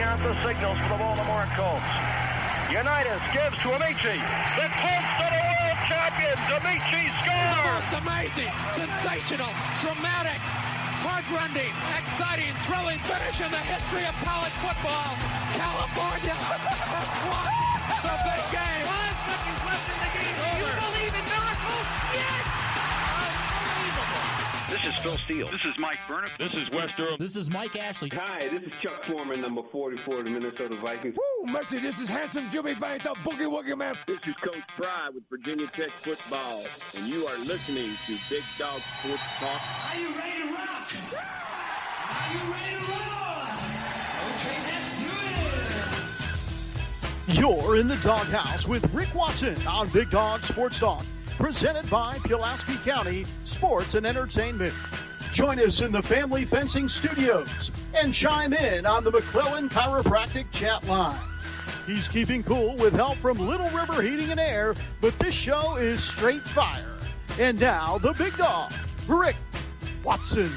out the signals for the Baltimore Colts. Unitas gives to Amici. The Colts are the world champions. Amici scores. It's amazing, sensational, dramatic, heart-rending, exciting, thrilling finish in the history of college football. California won the big game. 5 seconds left in the game. Do you believe in miracles? Yes! Unbelievable. This is Phil Steele. This is Mike Burnham. This is Wes Durham. This is Mike Ashley. Hi, this is Chuck Foreman, number 44 of the Minnesota Vikings. Woo, mercy, this is handsome Jimmy Vane, the Boogie Woogie Man. This is Coach Fry with Virginia Tech Football, and you are listening to Big Dog Sports Talk. Are you ready to rock? Are you ready to roll? Okay, let's do it. You're in the doghouse with Rick Watson on Big Dog Sports Talk, presented by Pulaski County Sports and Entertainment. Join us in the Family Fencing Studios and chime in on the McClellan Chiropractic chat line. He's keeping cool with help from Little River Heating and Air, but this show is straight fire. And now, the big dog, Rick Watson.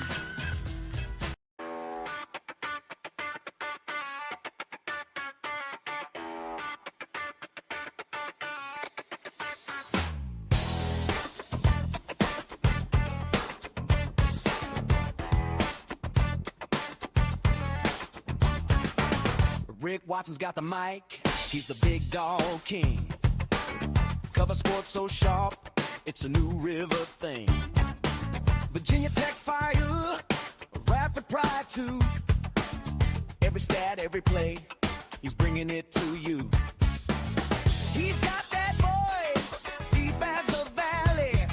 Rick Watson's got the mic, he's the big dog king. Cover sports so sharp, it's a new river thing. Virginia Tech fire, rapid pride too. Every stat, every play, he's bringing it to you. He's got that voice, deep as the valley,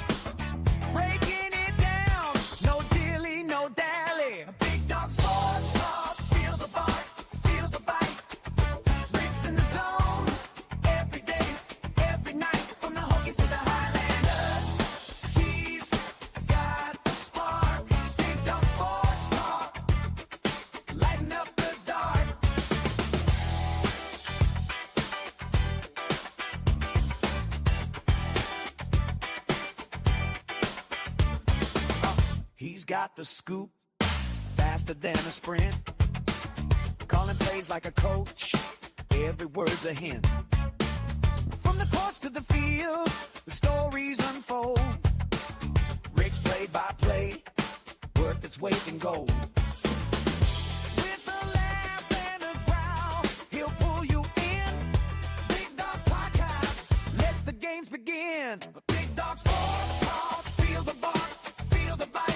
breaking it down, no dilly, no dally. Big dog sports talk, feel the bark. Got the scoop, faster than a sprint, calling plays like a coach, every word's a hint. From the courts to the fields, the stories unfold. Rick's play-by-play, worth its weight in gold. With a laugh and a growl, he'll pull you in. Big Dog's podcast, let the games begin. Big Dog Sports Talk, feel the bark, feel the bite.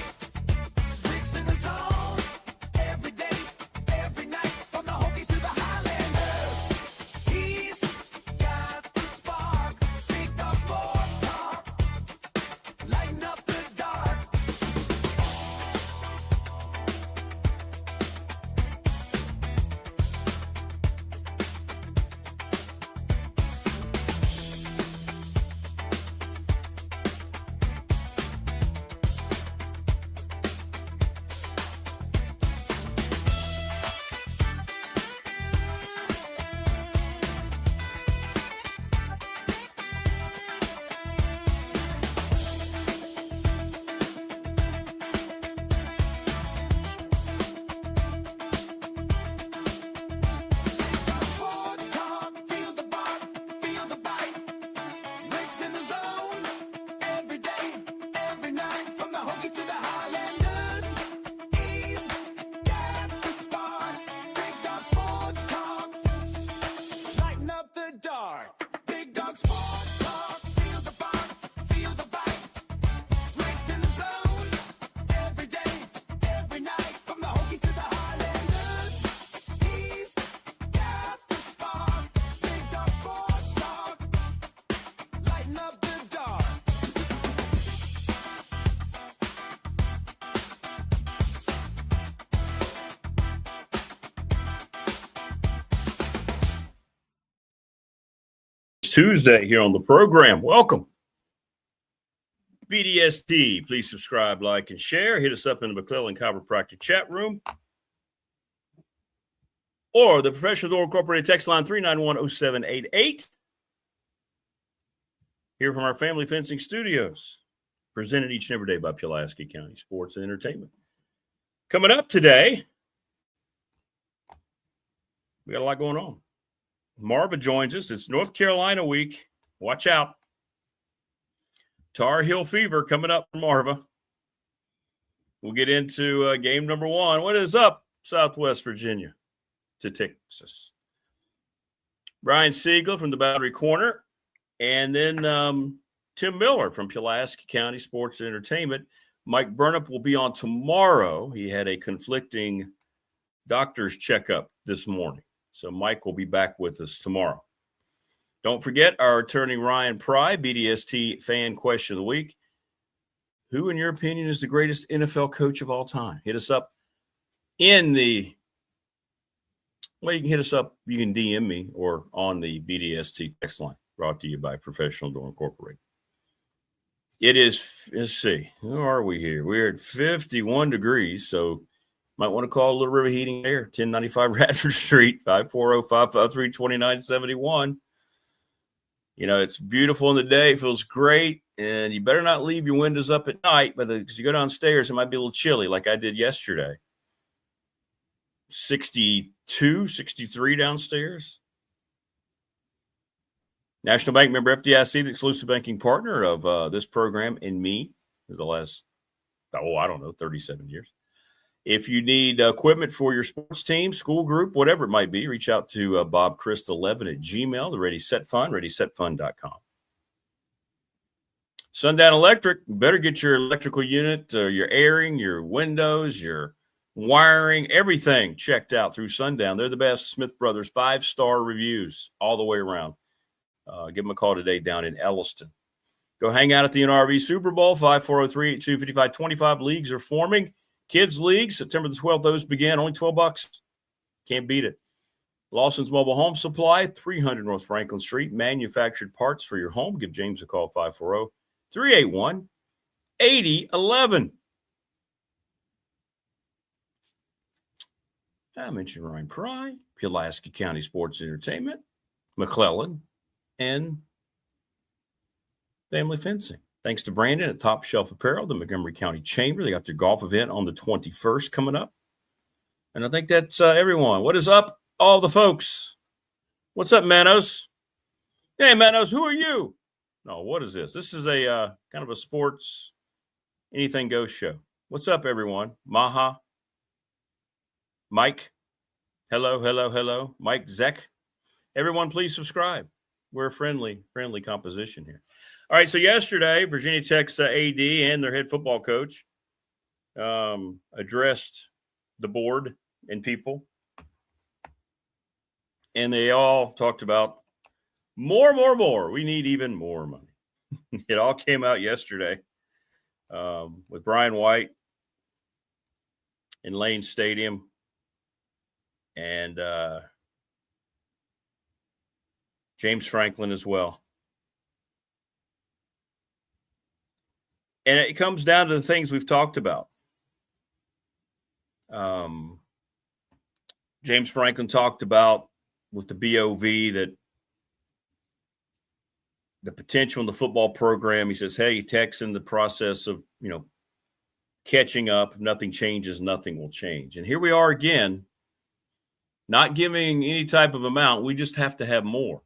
Tuesday here on the program. Welcome. BDST, please subscribe, like, and share. Hit us up in the McClellan Chiropractic chat room or the Professional Door Incorporated text line 3910788. Here from our Family Fencing Studios, presented each and every day by Pulaski County Sports and Entertainment. Coming up today, We got a lot going on. Marva joins us. It's North Carolina week. Watch out. Tar Heel Fever coming up from Marva. We'll get into game number 1. What is up, Southwest Virginia to Texas? Brian Siegler from the Boundary Corner. And then Tim Miller from Pulaski County Sports Entertainment. Mike Burnup will be on tomorrow. He had a conflicting doctor's checkup this morning. So Mike will be back with us tomorrow. Don't forget our attorney Ryan Pry, BDST fan question of the week. Who, in your opinion, is the greatest NFL coach of all time? Hit us up you can hit us up. You can DM me or on the BDST text line, brought to you by Professional Door Incorporated. It is, let's see, who are we here? We're at 51 degrees, so might want to call Little River Heating and Air, 1095 Radford Street, 540-553-2971. You know, it's beautiful in the day. It feels great, and you better not leave your windows up at night because you go downstairs, it might be a little chilly like I did yesterday. 62, 63 downstairs. National Bank member FDIC, the exclusive banking partner of this program and me for the last, 37 years. If you need equipment for your sports team, school group, whatever it might be, reach out to bobchrist11 at Gmail, the Ready Set Fund, readysetfund.com. Sundown Electric, you better get your electrical unit, your airing, your windows, your wiring, everything checked out through Sundown. They're the best. Smith Brothers, 5-star reviews all the way around. Give them a call today down in Elliston. Go hang out at the NRV Super Bowl, 540-382-5525. Leagues are forming. Kids League, September the 12th, those begin. Only $12. Can't beat it. Lawson's Mobile Home Supply, 300 North Franklin Street. Manufactured parts for your home. Give James a call, 540-381-8011. I mentioned Ryan Pry, Pulaski County Sports Entertainment, McClellan, and Family Fencing. Thanks to Brandon at Top Shelf Apparel, the Montgomery County Chamber. They got their golf event on the 21st coming up. And I think that's everyone. What is up, all the folks? What's up, Manos? Hey, Manos, who are you? No, what is this? This is a kind of a sports anything goes show. What's up, everyone? Maha, Mike, hello. Mike Zek. Everyone, please subscribe. We're a friendly composition here. All right, so yesterday, Virginia Tech's AD and their head football coach addressed the board and people, and they all talked about more. We need even more money. It all came out yesterday with Brian White in Lane Stadium and James Franklin as well. And it comes down to the things we've talked about. James Franklin talked about with the BOV that the potential in the football program. He says, hey, Tech's in the process of, catching up. If nothing changes, nothing will change. And here we are again, not giving any type of amount. We just have to have more.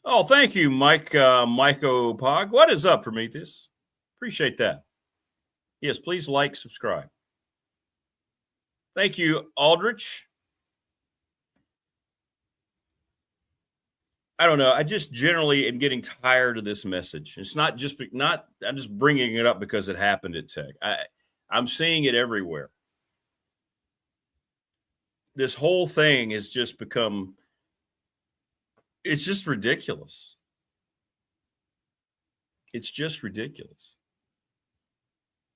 Oh, thank you, Mike Pog. What is up, Prometheus? Appreciate that. Yes, please like, subscribe. Thank you, Aldrich. I don't know. I just generally am getting tired of this message. It's I'm just bringing it up because it happened at Tech. I'm seeing it everywhere. This whole thing has just become, it's just ridiculous. It's just ridiculous.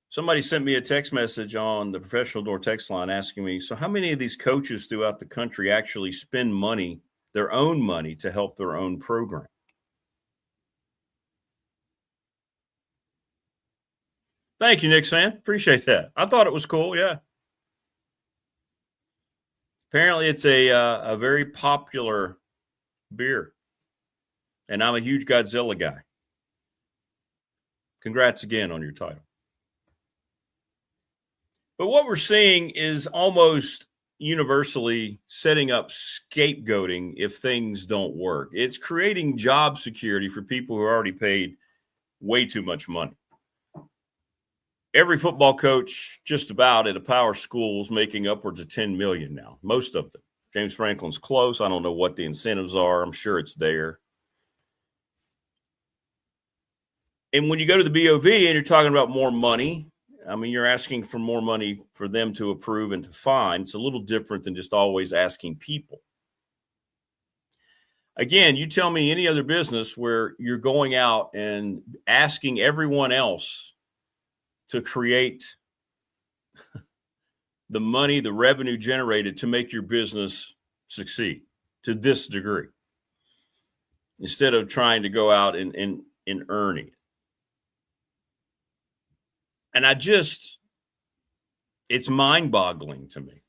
Somebody sent me a text message on the Professional Door text line asking me, so how many of these coaches throughout the country actually spend money, their own money, to help their own program? Thank you, Knicks fan. Appreciate that. I thought it was cool, yeah. Apparently it's a very popular beer, and I'm a huge Godzilla guy. Congrats again on your title. But what we're seeing is almost universally setting up scapegoating if things don't work. It's creating job security for people who are already paid way too much money. Every football coach just about at a power school is making upwards of $10 million now, most of them. James Franklin's close. I don't know what the incentives are. I'm sure it's there. And when you go to the BOV and you're talking about more money, I mean, you're asking for more money for them to approve and to fine. It's a little different than just always asking people. Again, you tell me any other business where you're going out and asking everyone else to create the money, the revenue generated to make your business succeed to this degree, instead of trying to go out and earn it. And it's mind-boggling to me.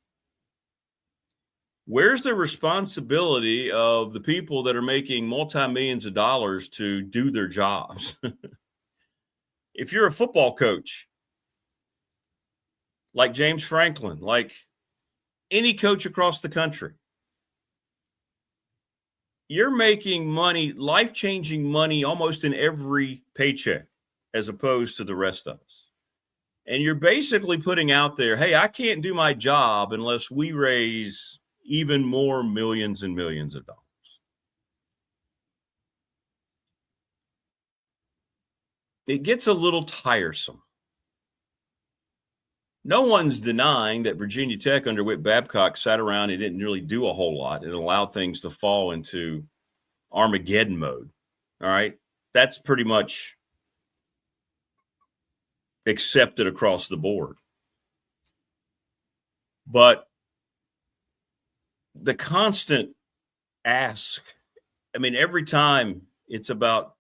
Where's the responsibility of the people that are making multi-millions of dollars to do their jobs? If you're a football coach, like James Franklin, like any coach across the country, you're making money, life-changing money almost in every paycheck as opposed to the rest of us. And you're basically putting out there, hey, I can't do my job unless we raise even more millions and millions of dollars. It gets a little tiresome. No one's denying that Virginia Tech under Whit Babcock sat around and didn't really do a whole lot and allowed things to fall into Armageddon mode. All right. That's pretty much accepted across the board. But the constant ask, I mean, every time it's about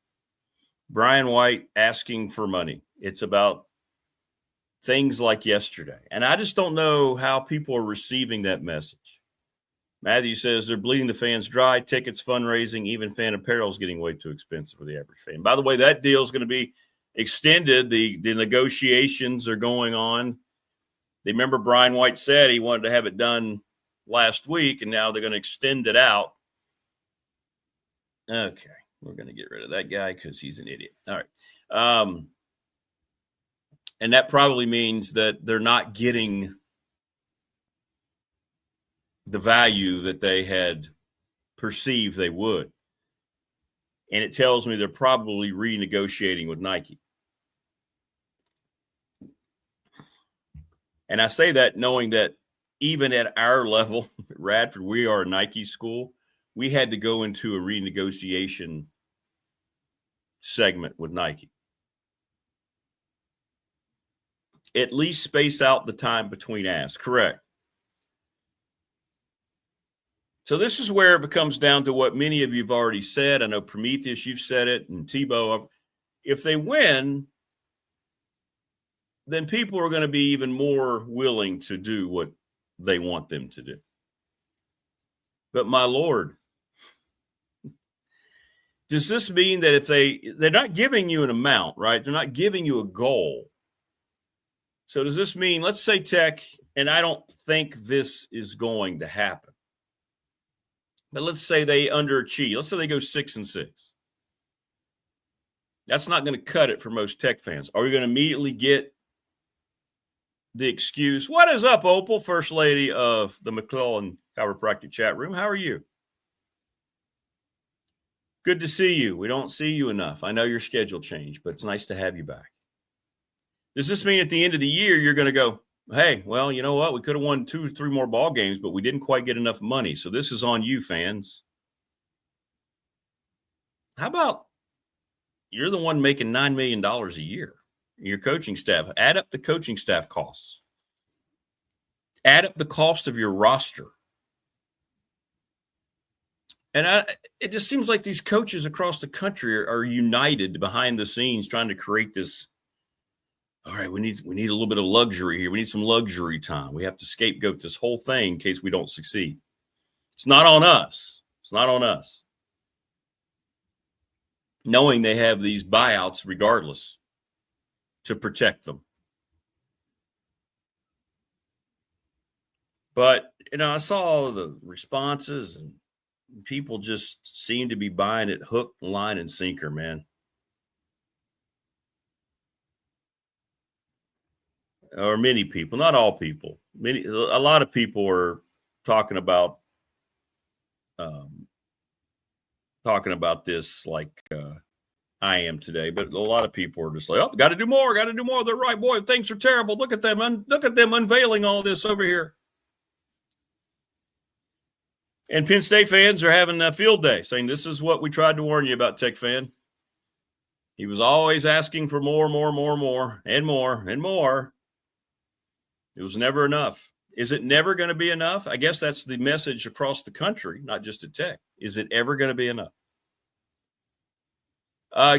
Brian White asking for money, it's about things like yesterday. And I just don't know how people are receiving that message. Matthew says they're bleeding the fans dry, tickets, fundraising, even fan apparel is getting way too expensive for the average fan. By the way, that deal is going to be extended. The negotiations are going on. They remember Brian White said he wanted to have it done last week, and now they're going to extend it out. Okay, we're going to get rid of that guy because he's an idiot. All right. And that probably means that they're not getting the value that they had perceived they would. And it tells me they're probably renegotiating with Nike. And I say that knowing that even at our level, Radford, we are a Nike school. We had to go into a renegotiation segment with Nike. At least space out the time between asks. Correct. So this is where it becomes down to what many of you have already said. I know Prometheus, you've said it, and Tebow. If they win, then people are going to be even more willing to do what they want them to do. But my Lord, does this mean that if they're not giving you an amount, right? They're not giving you a goal. So does this mean, let's say Tech, and I don't think this is going to happen, but let's say they underachieve. Let's say they go 6-6. That's not going to cut it for most Tech fans. Are we going to immediately get the excuse? What is up, Opal, First Lady of the McClellan Chiropractic Chat Room? How are you? Good to see you. We don't see you enough. I know your schedule changed, but it's nice to have you back. Does this mean at the end of the year you're going to go, hey, well, you know what? We could have won 2 or 3 more ball games, but we didn't quite get enough money. So this is on you, fans. How about you're the one making $9 million a year? Your coaching staff. Add up the coaching staff costs. Add up the cost of your roster. And it just seems like these coaches across the country are united behind the scenes trying to create this. All right, we need a little bit of luxury here. We need some luxury time. We have to scapegoat this whole thing in case we don't succeed. It's not on us. It's not on us. Knowing they have these buyouts regardless to protect them. But, I saw all the responses and people just seem to be buying it hook, line, and sinker, man. Or many people, not all people. A lot of people are talking about this like I am today, but a lot of people are just like, oh, got to do more. They're right, boy. Things are terrible. Look at them. Look at them unveiling all this over here. And Penn State fans are having a field day, saying this is what we tried to warn you about, Tech fan. He was always asking for more, and more. It was never enough. Is it never going to be enough? I guess that's the message across the country, not just at Tech. Is it ever going to be enough?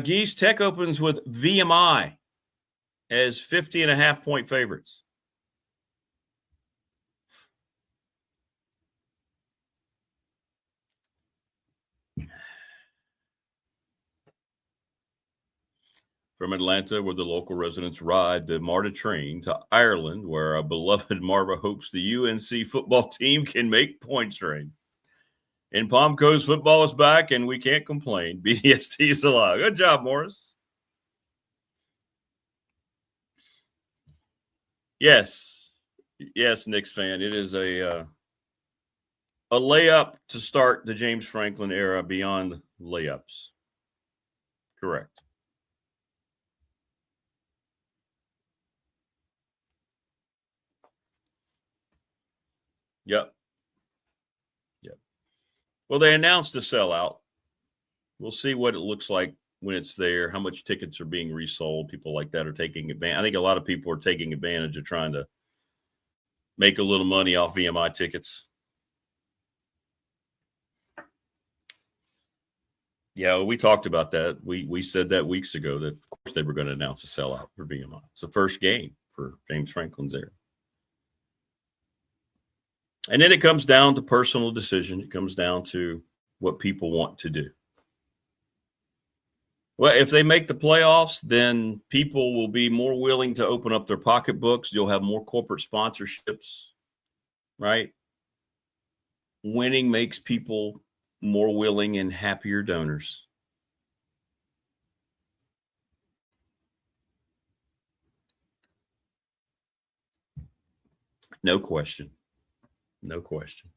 Geese, Tech opens with VMI as 50.5-point favorites. From Atlanta, where the local residents ride the MARTA train, to Ireland, where our beloved Marva hopes the UNC football team can make points rain. In Palm Coast, football is back, and we can't complain. BDST is alive. Good job, Morris. Yes, Knicks fan. It is a layup to start the James Franklin era beyond layups. Correct. Yep. Well, they announced a sellout. We'll see what it looks like when it's there, how much tickets are being resold. People like that are taking advantage. I think a lot of people are taking advantage of trying to make a little money off VMI tickets. Yeah, we talked about that. We said that weeks ago that, of course, they were going to announce a sellout for VMI. It's the first game for James Franklin's era. And then it comes down to personal decision. It comes down to what people want to do. Well, if they make the playoffs, then people will be more willing to open up their pocketbooks. You'll have more corporate sponsorships, right? Winning makes people more willing and happier donors. No question. No question.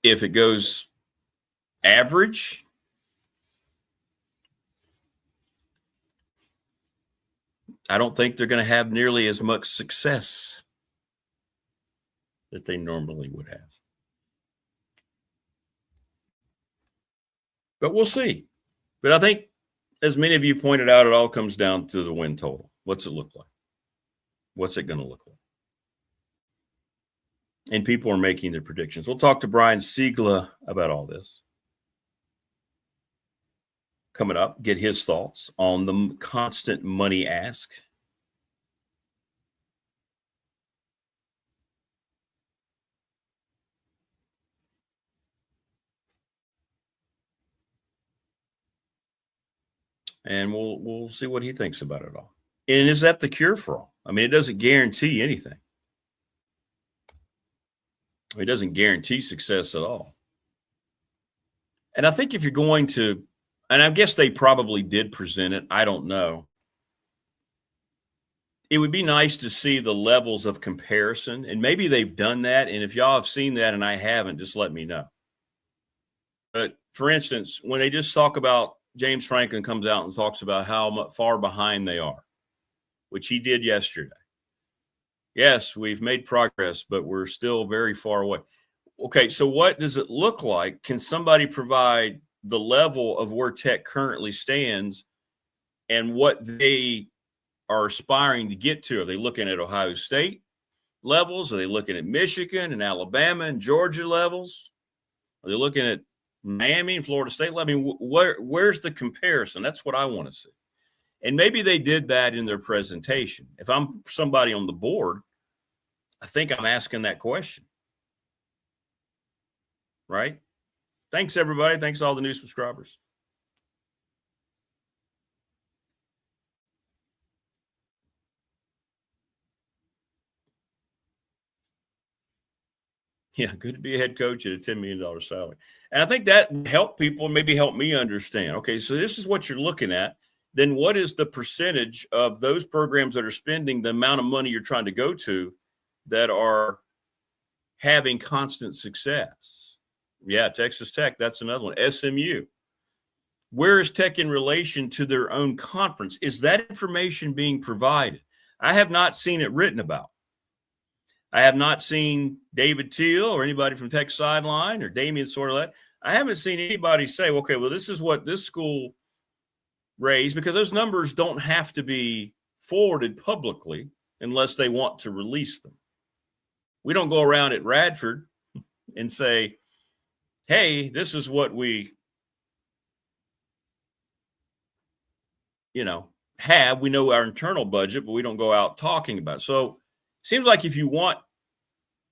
If it goes average, I don't think they're going to have nearly as much success that they normally would have. But we'll see. But I think, as many of you pointed out, it all comes down to the win total. What's it look like? What's it going to look like? And people are making their predictions. We'll talk to Brian Siegler about all this. Coming up, get his thoughts on the constant money ask. And we'll see what he thinks about it all. And is that the cure for all? I mean, it doesn't guarantee anything. It doesn't guarantee success at all. And I think if you're going to, and I guess they probably did present it, I don't know. It would be nice to see the levels of comparison, and maybe they've done that. And if y'all have seen that and I haven't, just let me know. But for instance, when they just talk about James Franklin comes out and talks about how far behind they are, which he did yesterday. Yes, we've made progress, but we're still very far away. Okay, so what does it look like? Can somebody provide the level of where Tech currently stands and what they are aspiring to get to? Are they looking at Ohio State levels? Are they looking at Michigan and Alabama and Georgia levels? Are they looking at Miami and Florida State? I mean, where's the comparison? That's what I want to see. And maybe they did that in their presentation. If I'm somebody on the board, I think I'm asking that question. Right? Thanks, everybody. Thanks to all the new subscribers. Yeah, good to be a head coach at a $10 million salary. And I think that helped people, maybe help me understand. Okay, so this is what you're looking at. Then what is the percentage of those programs that are spending the amount of money you're trying to go to that are having constant success? Yeah, Texas Tech, that's another one. SMU. Where is Tech in relation to their own conference? Is that information being provided? I have not seen it written about. I have not seen David Teal or anybody from Tech Sideline or Damian Sorlet. I haven't seen anybody say, okay, well, this is what this school raised, because those numbers don't have to be forwarded publicly unless they want to release them. We don't go around at Radford and say, hey, this is what we, have. We know our internal budget, but we don't go out talking about it. So it seems like if you want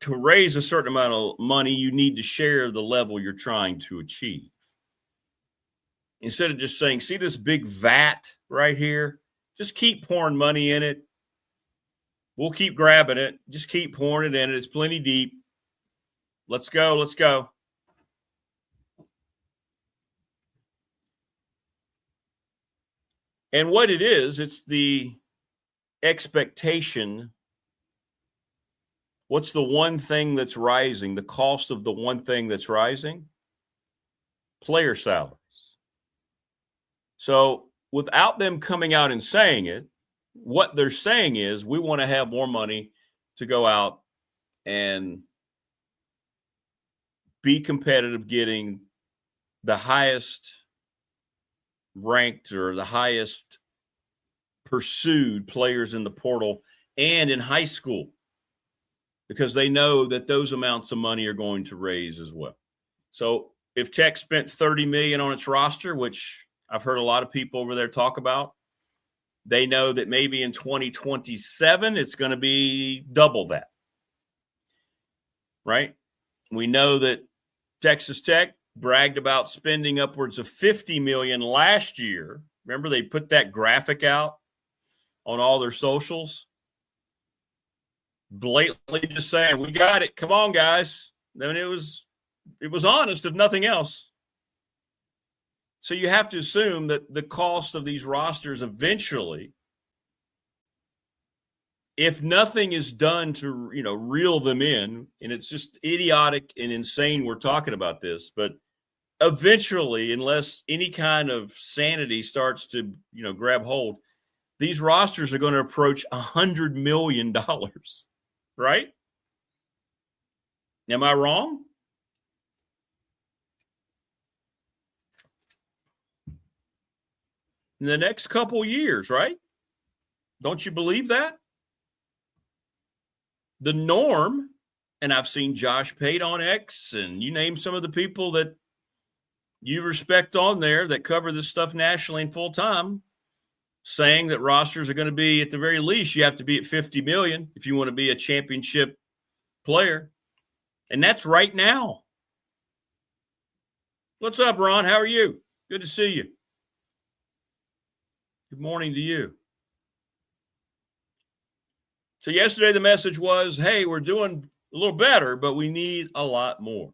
to raise a certain amount of money, you need to share the level you're trying to achieve. Instead of just saying, see this big vat right here? Just keep pouring money in it. We'll keep grabbing it. Just keep pouring it in it. It's plenty deep. Let's go. Let's go. And what it is, it's the expectation. What's the one thing that's rising? The cost of the one thing that's rising? Player salaries. So without them coming out and saying it, what they're saying is we want to have more money to go out and be competitive, getting the highest ranked or the highest pursued players in the portal and in high school, because they know that those amounts of money are going to raise as well. So if Tech spent $30 million on its roster, which I've heard a lot of people over there talk about, they know that maybe in 2027 it's going to be double that, right? We know that Texas Tech bragged about spending upwards of $50 million last year. Remember, they put that graphic out on all their socials, blatantly just saying, we got it. Come on, guys. I mean, it was honest, if nothing else. So you have to assume that the cost of these rosters eventually, if nothing is done to, reel them in, and it's just idiotic and insane we're talking about this, but eventually, unless any kind of sanity starts to, grab hold, these rosters are going to approach $100 million, right? Am I wrong? In the next couple years, right? Don't you believe that? The norm, and I've seen Josh Pate on X, and you name some of the people that you respect on there that cover this stuff nationally and full time, saying that rosters are going to be, at the very least, you have to be at 50 million if you want to be a championship player. And that's right now. What's up, Ron? How are you? Good to see you. Good morning to you. So yesterday the message was, hey, we're doing a little better, but we need a lot more.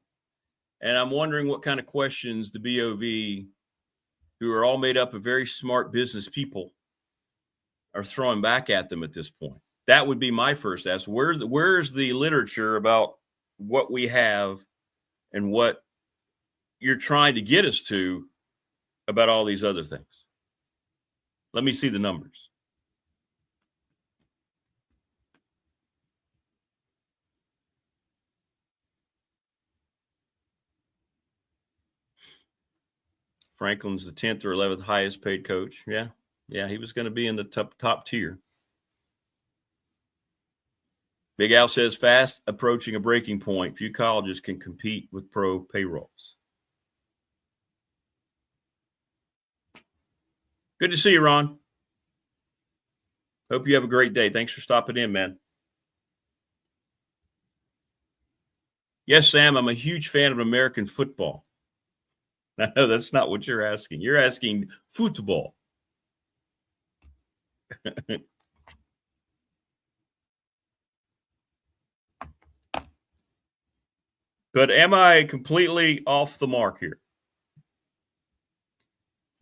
And I'm wondering what kind of questions the BOV, who are all made up of very smart business people, are throwing back at them at this point. That would be my first ask. Where's the literature about what we have and what you're trying to get us to about all these other things? Let me see the numbers. Franklin's the 10th or 11th highest paid coach. Yeah, he was going to be in the top tier. Big Al says fast approaching a breaking point. Few colleges can compete with pro payrolls. Good to see you, Ron. Hope you have a great day. Thanks for stopping in, man. Yes, Sam, I'm a huge fan of American football. No, that's not what you're asking. You're asking football. But am I completely off the mark here?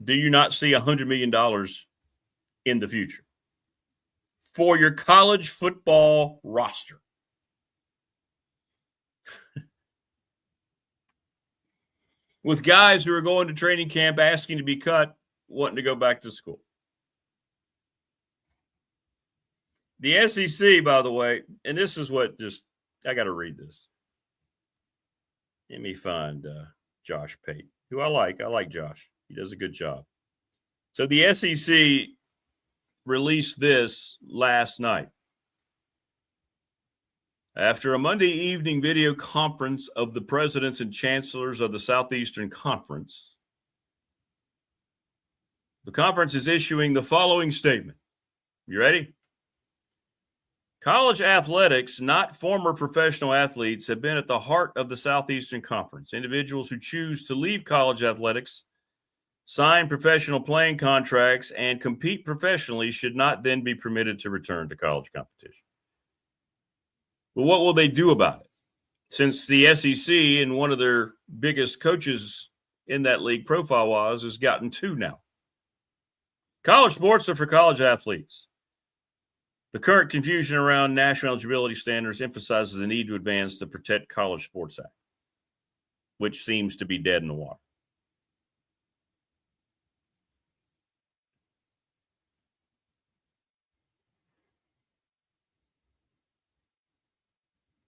Do you not see $100 million in the future for your college football roster? With guys who are going to training camp asking to be cut, wanting to go back to school. The SEC, by the way, and this is what I got to read this. Let me find Josh Pate, who I like. I like Josh. He does a good job. So the SEC released this last night. After a Monday evening video conference of the presidents and chancellors of the Southeastern Conference, the conference is issuing the following statement. You ready? College athletics, not former professional athletes, have been at the heart of the Southeastern Conference. Individuals who choose to leave college athletics, sign professional playing contracts, and compete professionally should not then be permitted to return to college competition. But what will they do about it? Since the SEC and one of their biggest coaches in that league profile-wise has gotten two now. College sports are for college athletes. The current confusion around national eligibility standards emphasizes the need to advance the Protect College Sports Act, which seems to be dead in the water.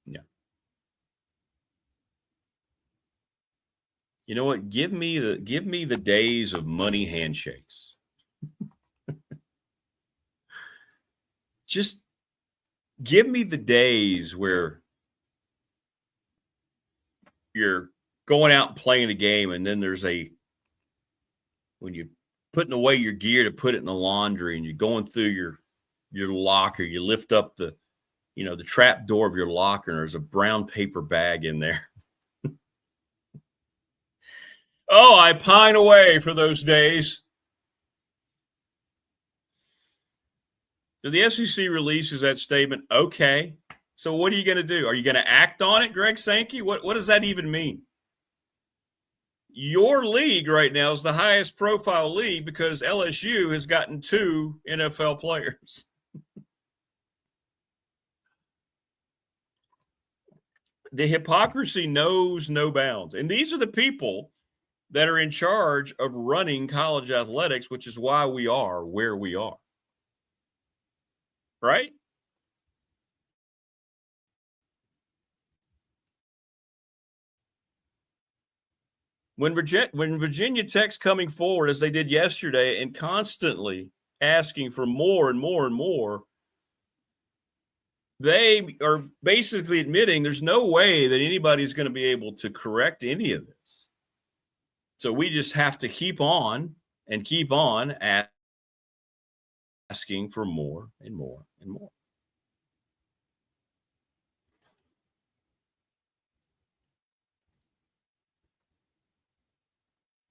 Yeah. You know what? Give me the days of money handshakes. Just give me the days where you're going out and playing a game, and then there's when you're putting away your gear to put it in the laundry, and you're going through your locker, you lift up the trap door of your locker, and there's a brown paper bag in there. Oh, I pine away for those days. So the SEC releases that statement. Okay. So what are you going to do? Are you going to act on it, Greg Sankey? What does that even mean? Your league right now is the highest profile league because LSU has gotten 2 NFL players. The hypocrisy knows no bounds. And these are the people that are in charge of running college athletics, which is why we are where we are. Right? When Virginia Tech's coming forward, as they did yesterday, and constantly asking for more and more and more, they are basically admitting there's no way that anybody's going to be able to correct any of this. So we just have to keep on and keep on asking for more and more and more.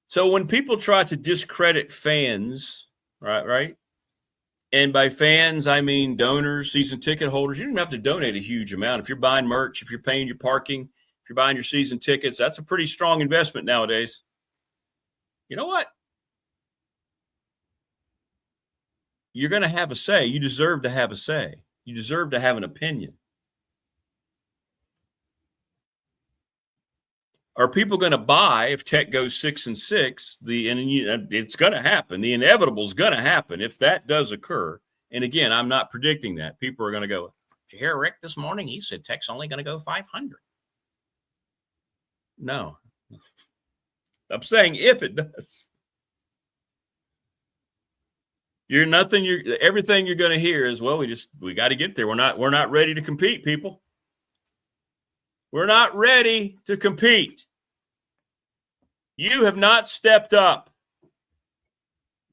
So when people try to discredit fans, right? And by fans, I mean donors, season ticket holders. You don't have to donate a huge amount. If you're buying merch, if you're paying your parking, if you're buying your season tickets, that's a pretty strong investment nowadays. You know what? You're going to have a say. You deserve to have a say. You deserve to have an opinion. Are people going to buy if Tech goes 6-6? It's going to happen. The inevitable is going to happen if that does occur. And again, I'm not predicting that. People are going to go, did you hear Rick this morning? He said Tech's only going to go 500. No. I'm saying if it does. Everything you're going to hear is, well, we got to get there. We're not ready to compete, people. We're not ready to compete. You have not stepped up.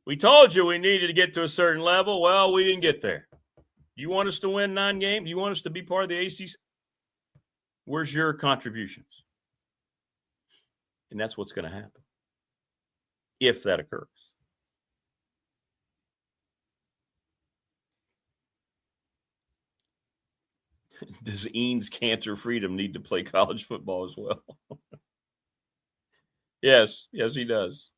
We told you we needed to get to a certain level. Well, we didn't get there. You want us to win 9 games? You want us to be part of the ACC? Where's your contributions? And that's what's going to happen if that occurs. Does Eanes Cantor Freedom need to play college football as well? Yes, he does.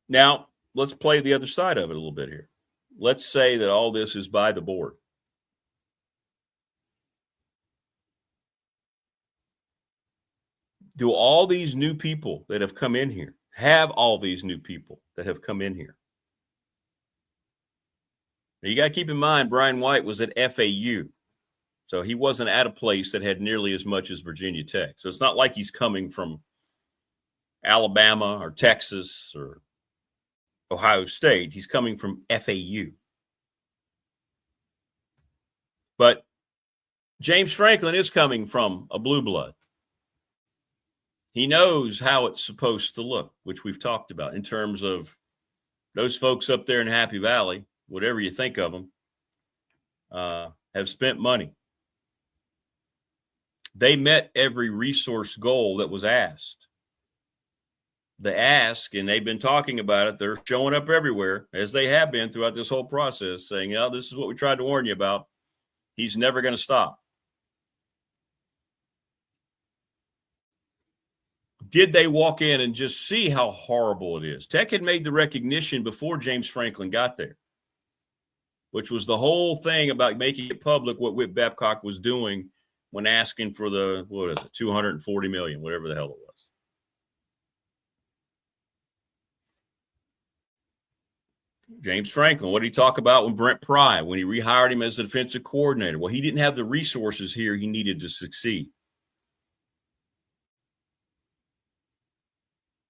Now, let's play the other side of it a little bit here. Let's say that all this is by the board. Do all these new people that have come in here have all these new people that have come in here? Now, you got to keep in mind, Brian White was at FAU. So he wasn't at a place that had nearly as much as Virginia Tech. So it's not like he's coming from Alabama or Texas or Ohio State. He's coming from FAU. But James Franklin is coming from a blue blood. He knows how it's supposed to look, which we've talked about in terms of those folks up there in Happy Valley, whatever you think of them, have spent money. They met every resource goal that was asked. The ask, and they've been talking about it, they're showing up everywhere, as they have been throughout this whole process, saying, oh, this is what we tried to warn you about. He's never going to stop. Did they walk in and just see how horrible it is? Tech had made the recognition before James Franklin got there, which was the whole thing about making it public what Whit Babcock was doing when asking for the, what is it, $240 million, whatever the hell it was. James Franklin, what did he talk about when Brent Pry, when he rehired him as the defensive coordinator? Well, he didn't have the resources here he needed to succeed.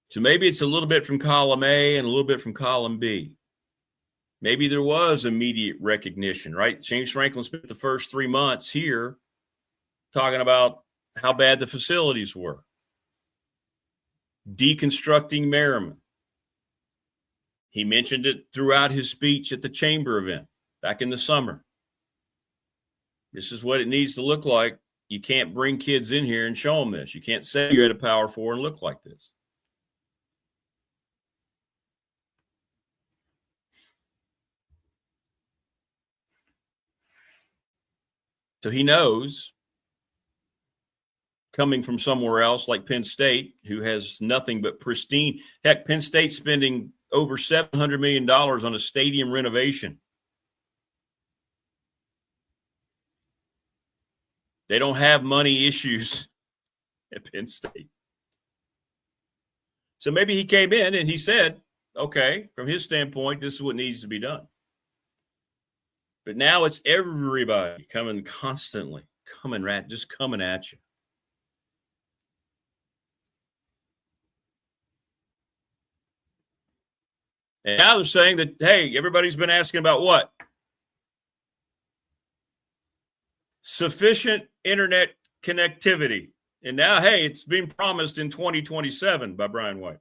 So maybe it's a little bit from column A and a little bit from column B. Maybe there was immediate recognition, right? James Franklin spent the first 3 months here talking about how bad the facilities were, deconstructing Merriman. He mentioned it throughout his speech at the chamber event back in the summer. This is what it needs to look like. You can't bring kids in here and show them this. You can't say you're at a Power 4 and look like this. So he knows, coming from somewhere else like Penn State, who has nothing but pristine. Heck, Penn State's spending over $700 million on a stadium renovation. They don't have money issues at Penn State. So maybe he came in and he said, okay, from his standpoint, this is what needs to be done. But now it's everybody coming constantly, just coming at you. And now they're saying that, hey, everybody's been asking about what? Sufficient internet connectivity. And now, hey, it's been promised in 2027 by Brian White.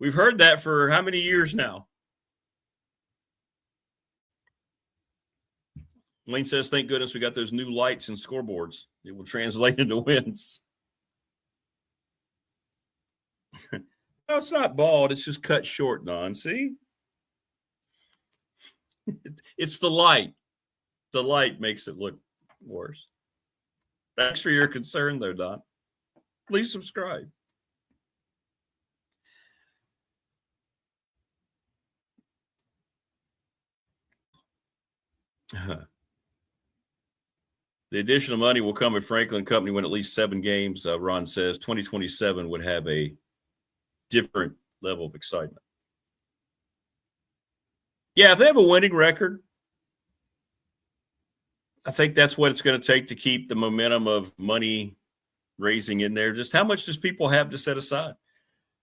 We've heard that for how many years now? Lane says, thank goodness we got those new lights and scoreboards. It will translate into wins. No, it's not bald. It's just cut short, Don. See? It's the light. The light makes it look worse. Thanks for your concern, though, Don. Please subscribe. The additional money will come if Franklin Company win at least 7 games. Ron says 2027 would have a different level of excitement. Yeah, if they have a winning record, I think that's what it's going to take to keep the momentum of money raising in there. Just how much does people have to set aside?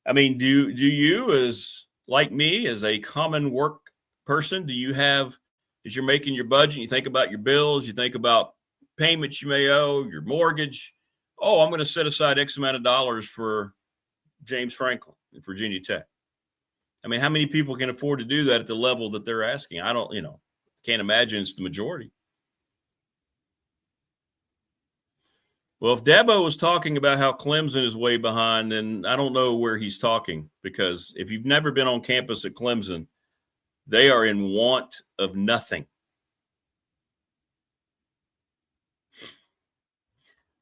I mean, do you, as like me, as a common work person, do you have, as you're making your budget, you think about your bills, you think about payments you may owe, your mortgage. Oh, I'm going to set aside X amount of dollars for James Franklin and Virginia Tech. I mean, how many people can afford to do that at the level that they're asking? I don't, can't imagine it's the majority. Well, if Dabo was talking about how Clemson is way behind, then I don't know where he's talking, because if you've never been on campus at Clemson, they are in want of nothing.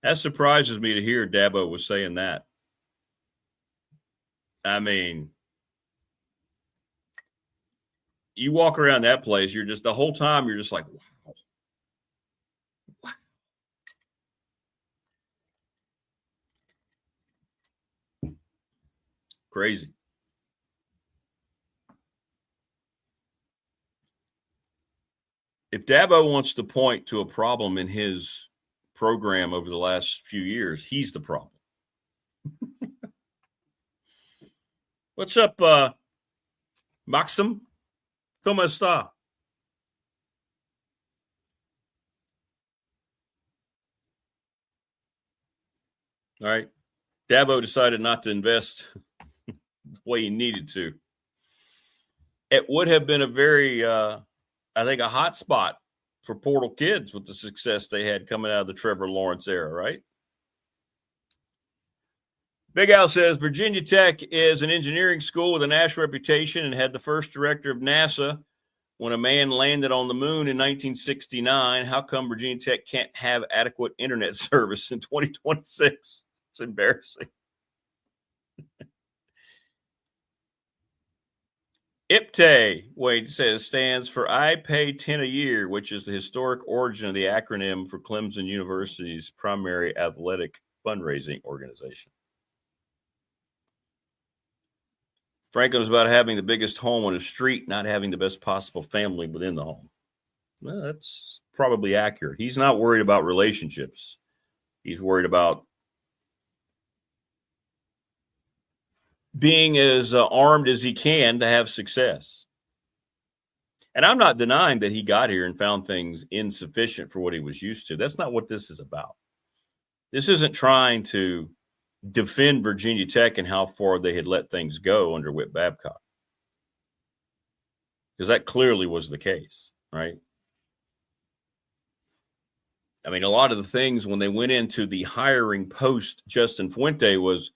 That surprises me to hear Dabo was saying that. I mean, you walk around that place, you're just, the whole time, you're just like, wow. Wow. Crazy. If Dabo wants to point to a problem in his program over the last few years, he's the problem. What's up, Maxim? ¿Cómo está? All right. Dabo decided not to invest the way he needed to. It would have been a very, I think, a hot spot for portal kids with the success they had coming out of the Trevor Lawrence era, right? Big Al says Virginia Tech is an engineering school with a national reputation and had the first director of NASA when a man landed on the moon in 1969. How come Virginia Tech can't have adequate internet service in 2026? It's embarrassing. IPTE, Wade says, stands for I Pay 10 a Year, which is the historic origin of the acronym for Clemson University's primary athletic fundraising organization. Franklin was about having the biggest home on the street, not having the best possible family within the home. Well, that's probably accurate. He's not worried about relationships. He's worried about being as armed as he can to have success. And I'm not denying that he got here and found things insufficient for what he was used to. That's not what this is about. This isn't trying to defend Virginia Tech and how far they had let things go under Whit Babcock, because that clearly was the case, right? I mean, a lot of the things when they went into the hiring post Justin Fuente was,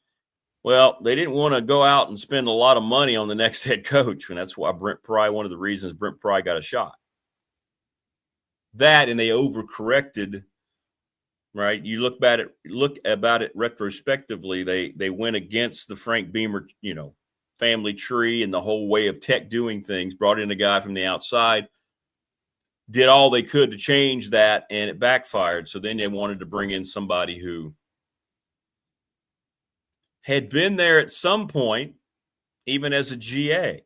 well, they didn't want to go out and spend a lot of money on the next head coach, and that's why Brent Pry, one of the reasons Brent Pry got a shot. That, and they overcorrected. Right, you look about it retrospectively. They went against the Frank Beamer, family tree and the whole way of Tech doing things. Brought in a guy from the outside, did all they could to change that, and it backfired. So then they wanted to bring in somebody who had been there at some point, even as a GA.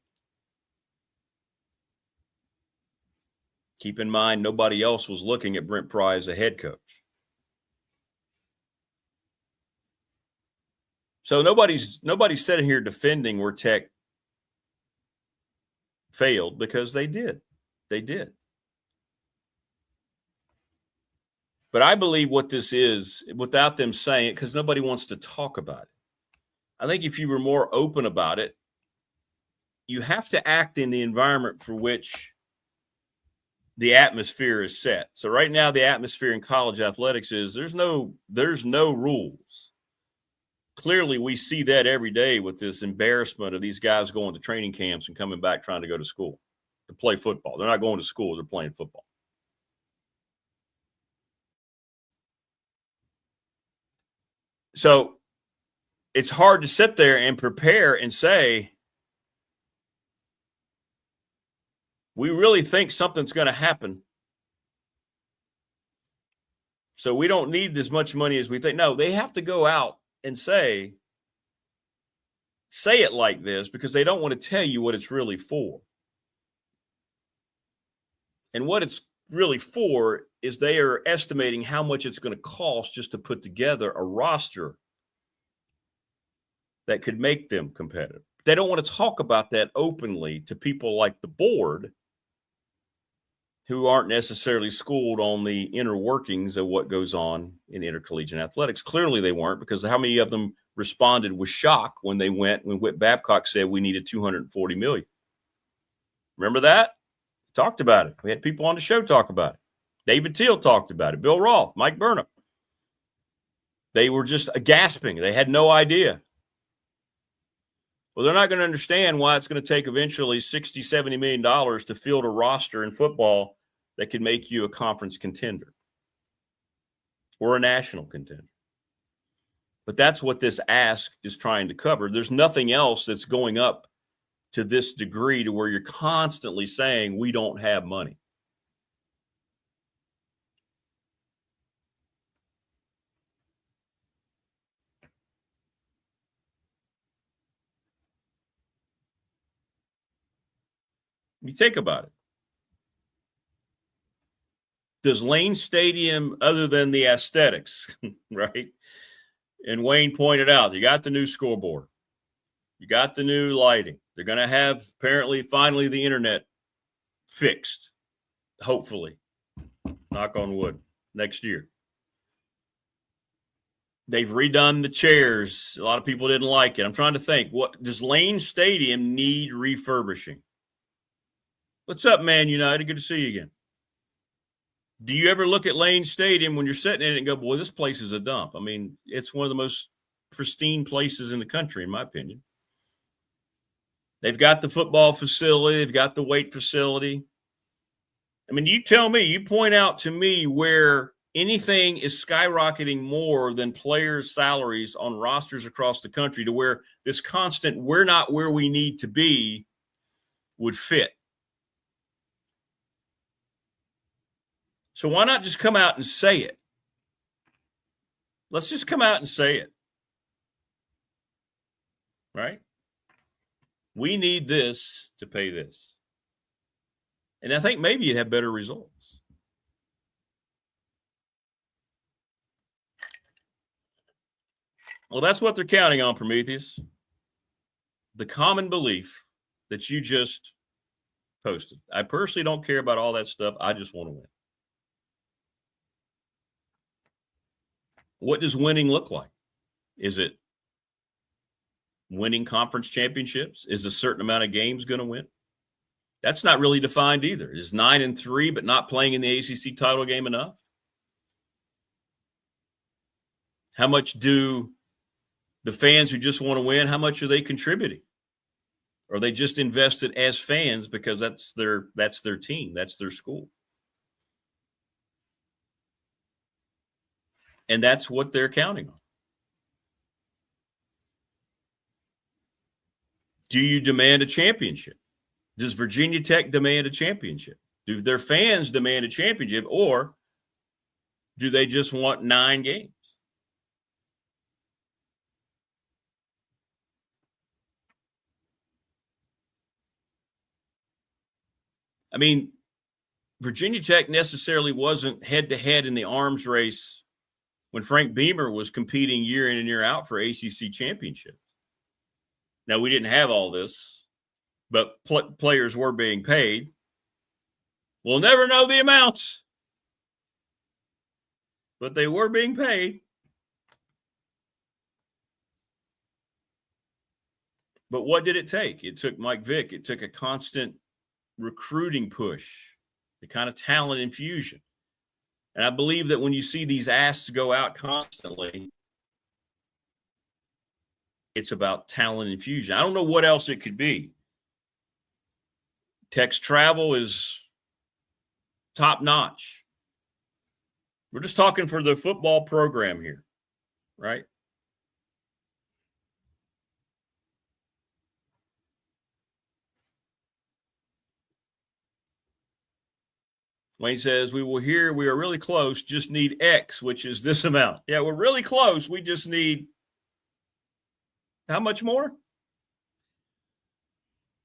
Keep in mind, nobody else was looking at Brent Pry as a head coach. So nobody's sitting here defending where Tech failed, because they did. They did. But I believe what this is, without them saying it, because nobody wants to talk about it. I think if you were more open about it, you have to act in the environment for which the atmosphere is set. So right now, the atmosphere in college athletics is there's no rules. Clearly, we see that every day with this embarrassment of these guys going to training camps and coming back trying to go to school to play football. They're not going to school. They're playing football. So it's hard to sit there and prepare and say, we really think something's going to happen, so we don't need as much money as we think. No, they have to go out and say it like this, because they don't want to tell you what it's really for. And what it's really for is they are estimating how much it's going to cost just to put together a roster that could make them competitive. They don't want to talk about that openly to people like the board, who aren't necessarily schooled on the inner workings of what goes on in intercollegiate athletics. Clearly they weren't, because how many of them responded with shock when Whit Babcock said we needed $240 million? Remember that? Talked about it. We had people on the show talk about it. David Teal talked about it. Bill Roth, Mike Burnham. They were just gasping. They had no idea. Well, they're not going to understand why it's going to take eventually $60, $70 million to field a roster in football that can make you a conference contender or a national contender. But that's what this ask is trying to cover. There's nothing else that's going up to this degree to where you're constantly saying we don't have money. You think about it. Does Lane Stadium, other than the aesthetics, right? And Wayne pointed out, you got the new scoreboard. You got the new lighting. They're going to have, apparently, finally, the internet fixed, hopefully. Knock on wood, next year. They've redone the chairs. A lot of people didn't like it. I'm trying to think, what does Lane Stadium need refurbishing? What's up, Man United? Good to see you again. Do you ever look at Lane Stadium when you're sitting in it and go, boy, this place is a dump? I mean, it's one of the most pristine places in the country, in my opinion. They've got the football facility. They've got the weight facility. I mean, you tell me, you point out to me where anything is skyrocketing more than players' salaries on rosters across the country to where this constant, we're not where we need to be, would fit. So why not just come out and say it? Let's just come out and say it. Right? We need this to pay this. And I think maybe you'd have better results. Well, that's what they're counting on, Prometheus. The common belief that you just posted. I personally don't care about all that stuff. I just want to win. What does winning look like? Is it winning conference championships? Is a certain amount of games going to win? That's not really defined either. Is 9-3 but not playing in the ACC title game enough? How much do the fans who just want to win, how much are they contributing? Or are they just invested as fans because that's their team, that's their school? And that's what they're counting on. Do you demand a championship? Does Virginia Tech demand a championship? Do their fans demand a championship, or do they just want 9 games? I mean, Virginia Tech necessarily wasn't head-to-head in the arms race when Frank Beamer was competing year in and year out for ACC championships. Now, we didn't have all this, but players were being paid. We'll never know the amounts, but they were being paid. But what did it take? It took Mike Vick. It took a constant recruiting push, the kind of talent infusion. And I believe that when you see these asks go out constantly, it's about talent infusion. I don't know what else it could be. Tech's travel is top notch. We're just talking for the football program here, right? Wayne says, we are really close, just need X, which is this amount. Yeah, we're really close. We just need how much more?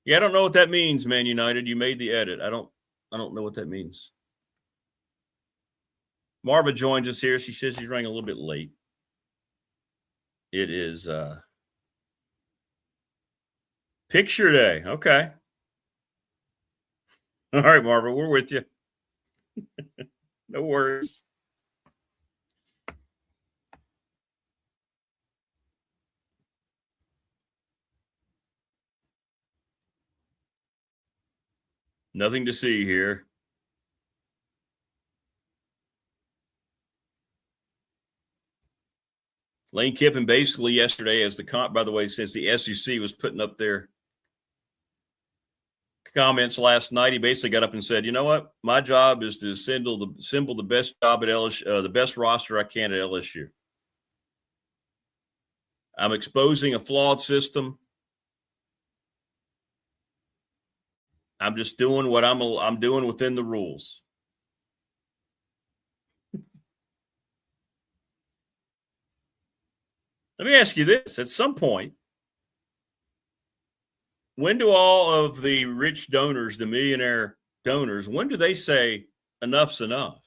Yeah, I don't know what that means, Man United. You made the edit. I don't know what that means. Marva joins us here. She says she's running a little bit late. It is picture day. Okay. All right, Marva, we're with you. No worries. Nothing to see here. Lane Kiffin basically yesterday, by the way, since the SEC was putting up their comments last night, he basically got up and said, "You know what? My job is to assemble the best job at LSU, the best roster I can at LSU. I'm exposing a flawed system. I'm just doing what I'm doing within the rules." Let me ask you this: at some point, when do all of the rich donors, the millionaire donors, when do they say enough's enough?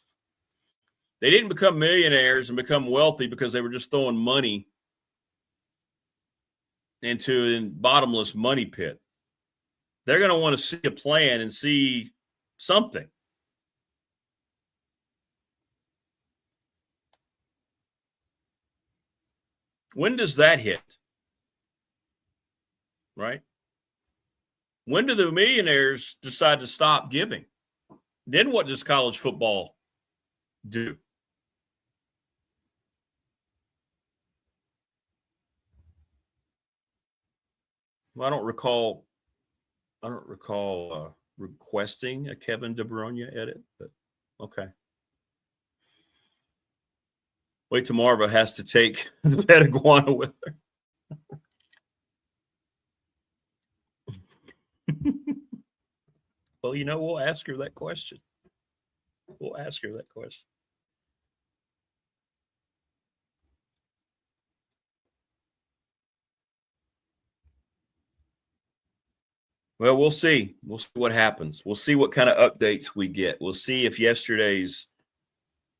They didn't become millionaires and become wealthy because they were just throwing money into a bottomless money pit. They're going to want to see a plan and see something. When does that hit? Right? When do the millionaires decide to stop giving? Then what does college football do? Well, I don't recall requesting a Kevin De Bruyne edit, but okay. Wait till Marva has to take the pet iguana with her. Well, we'll ask her that question. Well, we'll see. We'll see what happens. We'll see what kind of updates we get. We'll see if yesterday's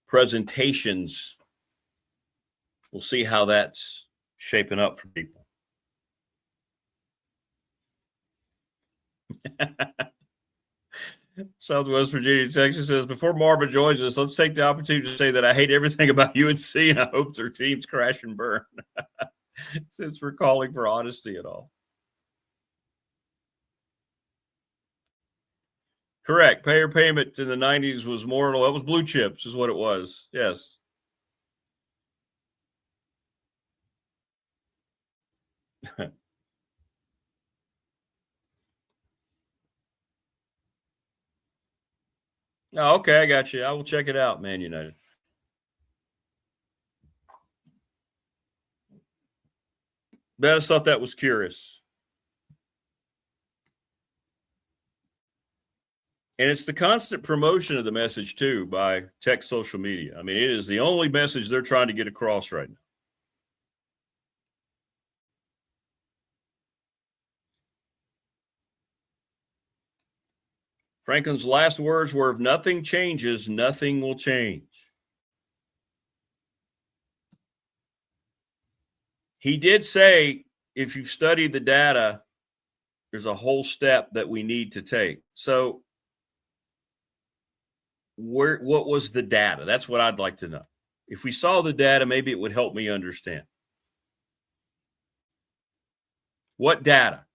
presentations, we'll see how that's shaping up for people. Southwest Virginia, Texas says, before Marvin joins us, let's take the opportunity to say that I hate everything about UNC and I hope their teams crash and burn. Since we're calling for honesty at all. Correct. Payer payment in the 90s was more, it was blue chips is what it was. Yes. Oh, okay, I got you. I will check it out, Man United. But I just thought that was curious. And it's the constant promotion of the message, too, by tech social media. I mean, it is the only message they're trying to get across right now. Franklin's last words were, if nothing changes, nothing will change. He did say, if you've studied the data, there's a whole step that we need to take. So what was the data? That's what I'd like to know. If we saw the data, maybe it would help me understand. What data?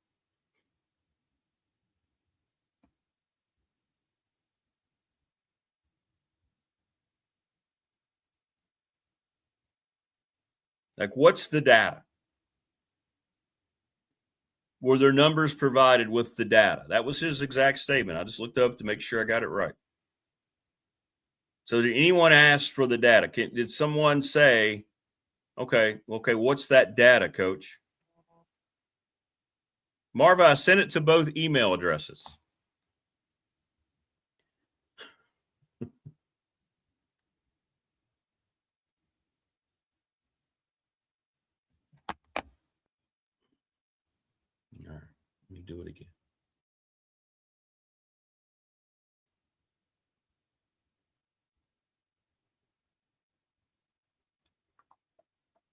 Like, what's the data? Were there numbers provided with the data? That was his exact statement. I just looked up to make sure I got it right. So did anyone ask for the data? Did someone say, okay, what's that data, Coach? Marva, I sent it to both email addresses. All right, let me do it again.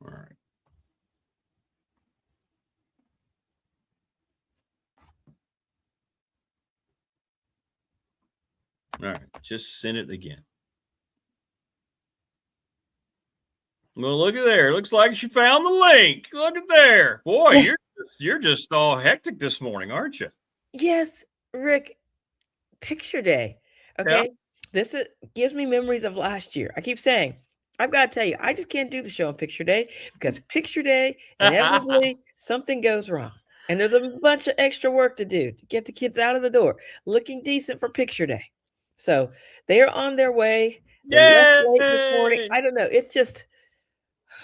All right. All right, just send it again. Well, look at there. Looks like she found the link. Look at there. Boy, you're just all hectic this morning, aren't you? Yes, Rick. Picture day. Okay. Yeah. This gives me memories of last year. I keep saying I've got to tell you, I just can't do the show on picture day because picture day, inevitably, something goes wrong. And there's a bunch of extra work to do to get the kids out of the door looking decent for picture day. So they are on their way. They left late this morning. Yay! I don't know. It's just,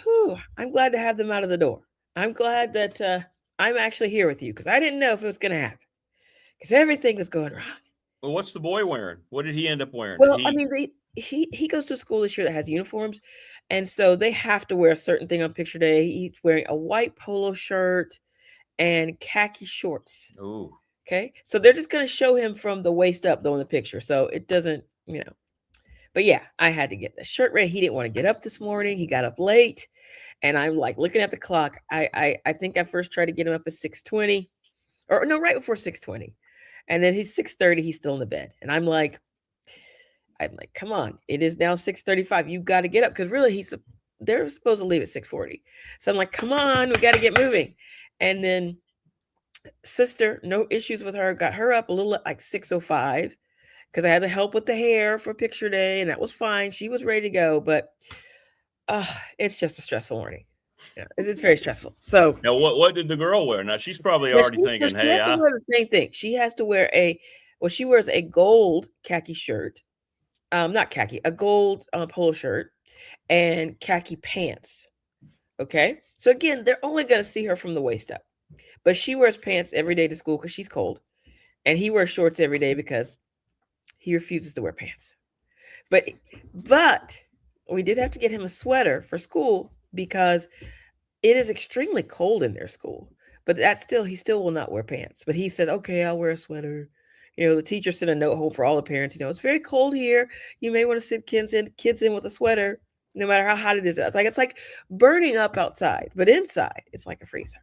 whew, I'm glad to have them out of the door. I'm glad that I'm actually here with you because I didn't know if it was going to happen because everything was going wrong. Well, what's the boy wearing? What did he end up wearing? Well, I mean, he goes to a school this year that has uniforms, and so they have to wear a certain thing on picture day. He's wearing a white polo shirt and khaki shorts. Oh, Okay, so they're just going to show him from the waist up though in the picture, so it doesn't, But yeah, I had to get the shirt ready. He didn't want to get up this morning. He got up late, and I'm like looking at the clock. I think I first tried to get him up at 6:20, or no, right before 6:20, and then he's 6:30. He's still in the bed, and I'm like, come on, it is now 6:35. You got to get up because really they're supposed to leave at 6:40. So I'm like, come on, we got to get moving. And then sister, no issues with her, got her up a little at like 6:05 because I had to help with the hair for picture day, and that was fine. She was ready to go, but it's just a stressful morning. Yeah, it's very stressful. So now what did the girl wear? Now she's probably already thinking, she hey, has to wear the same thing. She has to wear she wears a gold khaki shirt. Not khaki, a gold polo shirt and khaki pants. Okay. So again, they're only going to see her from the waist up, but she wears pants every day to school because she's cold, and he wears shorts every day because he refuses to wear pants. But we did have to get him a sweater for school because it is extremely cold in their school. But he still will not wear pants. But he said, okay, I'll wear a sweater. The teacher sent a note home for all the parents. It's very cold here. You may want to send kids in with a sweater, no matter how hot it is. It's like burning up outside, but inside it's like a freezer.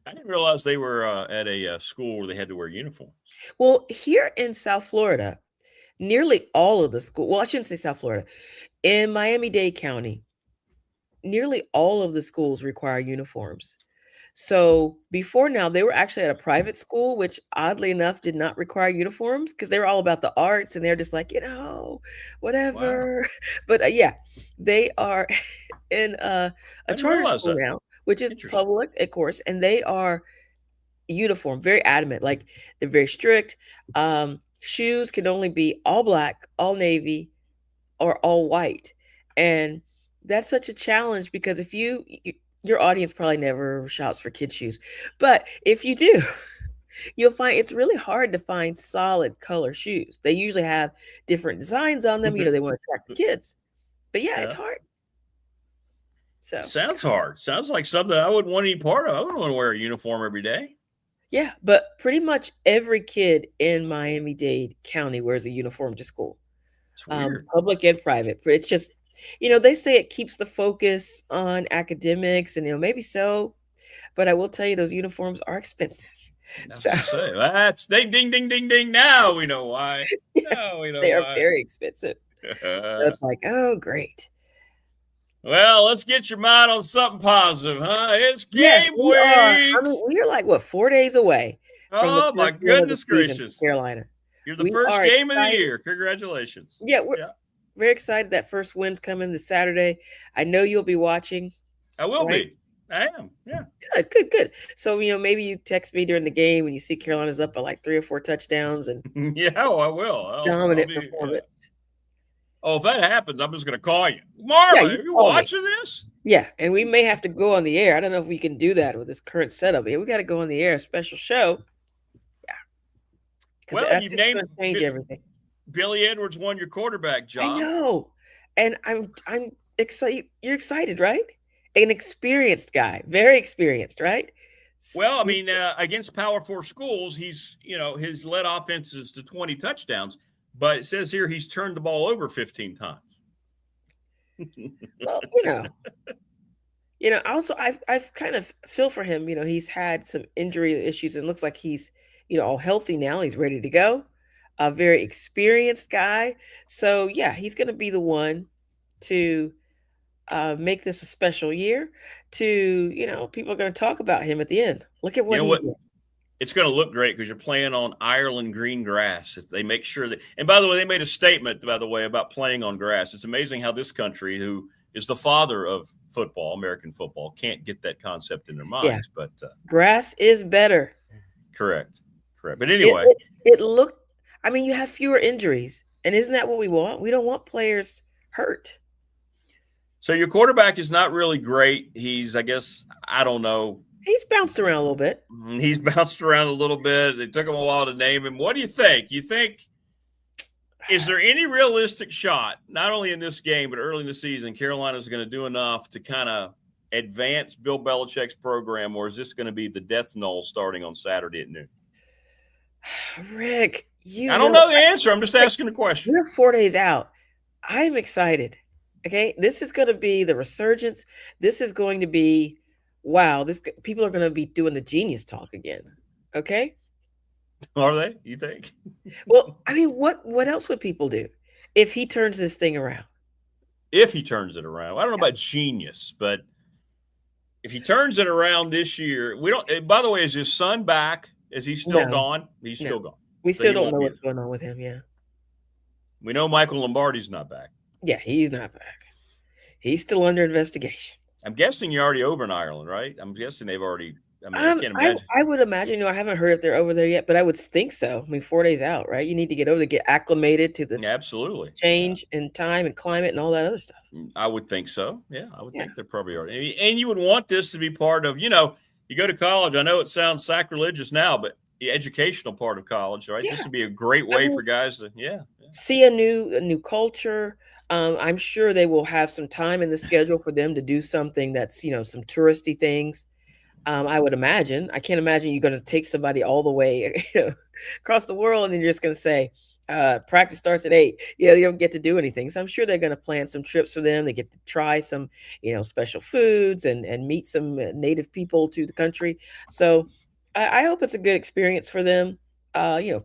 I didn't realize they were at a school where they had to wear uniforms. Well, here in South Florida, nearly all of the school. Well, I shouldn't say South Florida. In Miami-Dade County, nearly all of the schools require uniforms. So before now, they were actually at a private school, which oddly enough did not require uniforms because they were all about the arts and they're just like, whatever. Wow. But yeah, they are in a charter school now, which is public, of course, and they are uniform, very adamant. Like they're very strict. Shoes can only be all black, all navy, or all white. And that's such a challenge because if your audience probably never shops for kids' shoes, but if you do, you'll find it's really hard to find solid color shoes. They usually have different designs on them. They want to attract the kids. But yeah, it's hard. So sounds hard. Sounds like something I wouldn't want any part of. I wouldn't want to wear a uniform every day. Yeah, but pretty much every kid in Miami-Dade County wears a uniform to school. It's weird. Public and private. But it's just, they say it keeps the focus on academics, and maybe so, but I will tell you those uniforms are expensive. That's ding, ding, ding, ding, ding. Now we know why. Now we know they why. Are very expensive. It's like, oh, great. Well, let's get your mind on something positive, huh? It's game week. We are like 4 days away. Oh my goodness gracious, Carolina! You're the first game of the year. Congratulations! Yeah, we're very excited. That first win's coming this Saturday. I know you'll be watching. I will be. I am. Yeah. Good. So maybe you text me during the game when you see Carolina's up by like 3 or 4 touchdowns and I will. Dominant performance. Yeah. Oh, if that happens, I'm just going to call you. Marla, are you watching this? Yeah, and we may have to go on the air. I don't know if we can do that with this current setup. Yeah, we got to go on the air, a special show. Yeah. Well, you named change everything. Billy Edwards won your quarterback job. I know. And I'm excited. You're excited, right? An experienced guy. Very experienced, right? Well, I mean, against Power 4 schools, he's, his led offenses to 20 touchdowns. But it says here he's turned the ball over 15 times. Well, also I've kind of feel for him. He's had some injury issues and looks like he's, all healthy now. He's ready to go. A very experienced guy. So yeah, he's going to be the one to make this a special year. To people are going to talk about him at the end. Look at what he did. it's going to look great because you're playing on Ireland green grass. They make sure that, and by the way, they made a statement, by the way, about playing on grass. It's amazing how this country, who is the father of football, American football, can't get that concept in their minds. But grass is better. Correct. But anyway, it looked. I mean, you have fewer injuries, and isn't that what we want? We don't want players hurt. So your quarterback is not really great. He's, I guess, I don't know. He's bounced around a little bit. He's bounced around a little bit. It took him a while to name him. What do you think? Is there any realistic shot, not only in this game, but early in the season, Carolina's going to do enough to kind of advance Bill Belichick's program, or is this going to be the death knell starting on Saturday at noon? Rick, I don't know the answer. I'm just asking a question. We're 4 days out. I'm excited. Okay, this is going to be the resurgence. This is going to be, wow, people are going to be doing the genius talk again. Okay? Are they? You think? Well, I mean, what else would people do if he turns this thing around? If he turns it around. I don't know about genius, but if he turns it around this year, we don't. By the way, is his son back? Is he still gone? He's still gone. We still don't know what's going on with him, yeah. We know Michael Lombardi's not back. Yeah, he's not back. He's still under investigation. I'm guessing you're already over in Ireland, right? I'm guessing they've already. I mean, I can't imagine. I would imagine. I haven't heard if they're over there yet, but I would think so. I mean, 4 days out, right? You need to get over to get acclimated to the absolutely change in time and climate and all that other stuff. I would think so. Yeah, I would think they're probably already. And you would want this to be part of. You go to college. I know it sounds sacrilegious now, but the educational part of college, right? Yeah. This would be a great way for guys to, see a new culture. I'm sure they will have some time in the schedule for them to do something that's, some touristy things. I would imagine. I can't imagine you're going to take somebody all the way across the world and then you're just going to say, practice starts at 8. They don't get to do anything. So I'm sure they're going to plan some trips for them. They get to try some, special foods and meet some native people to the country. So I hope it's a good experience for them.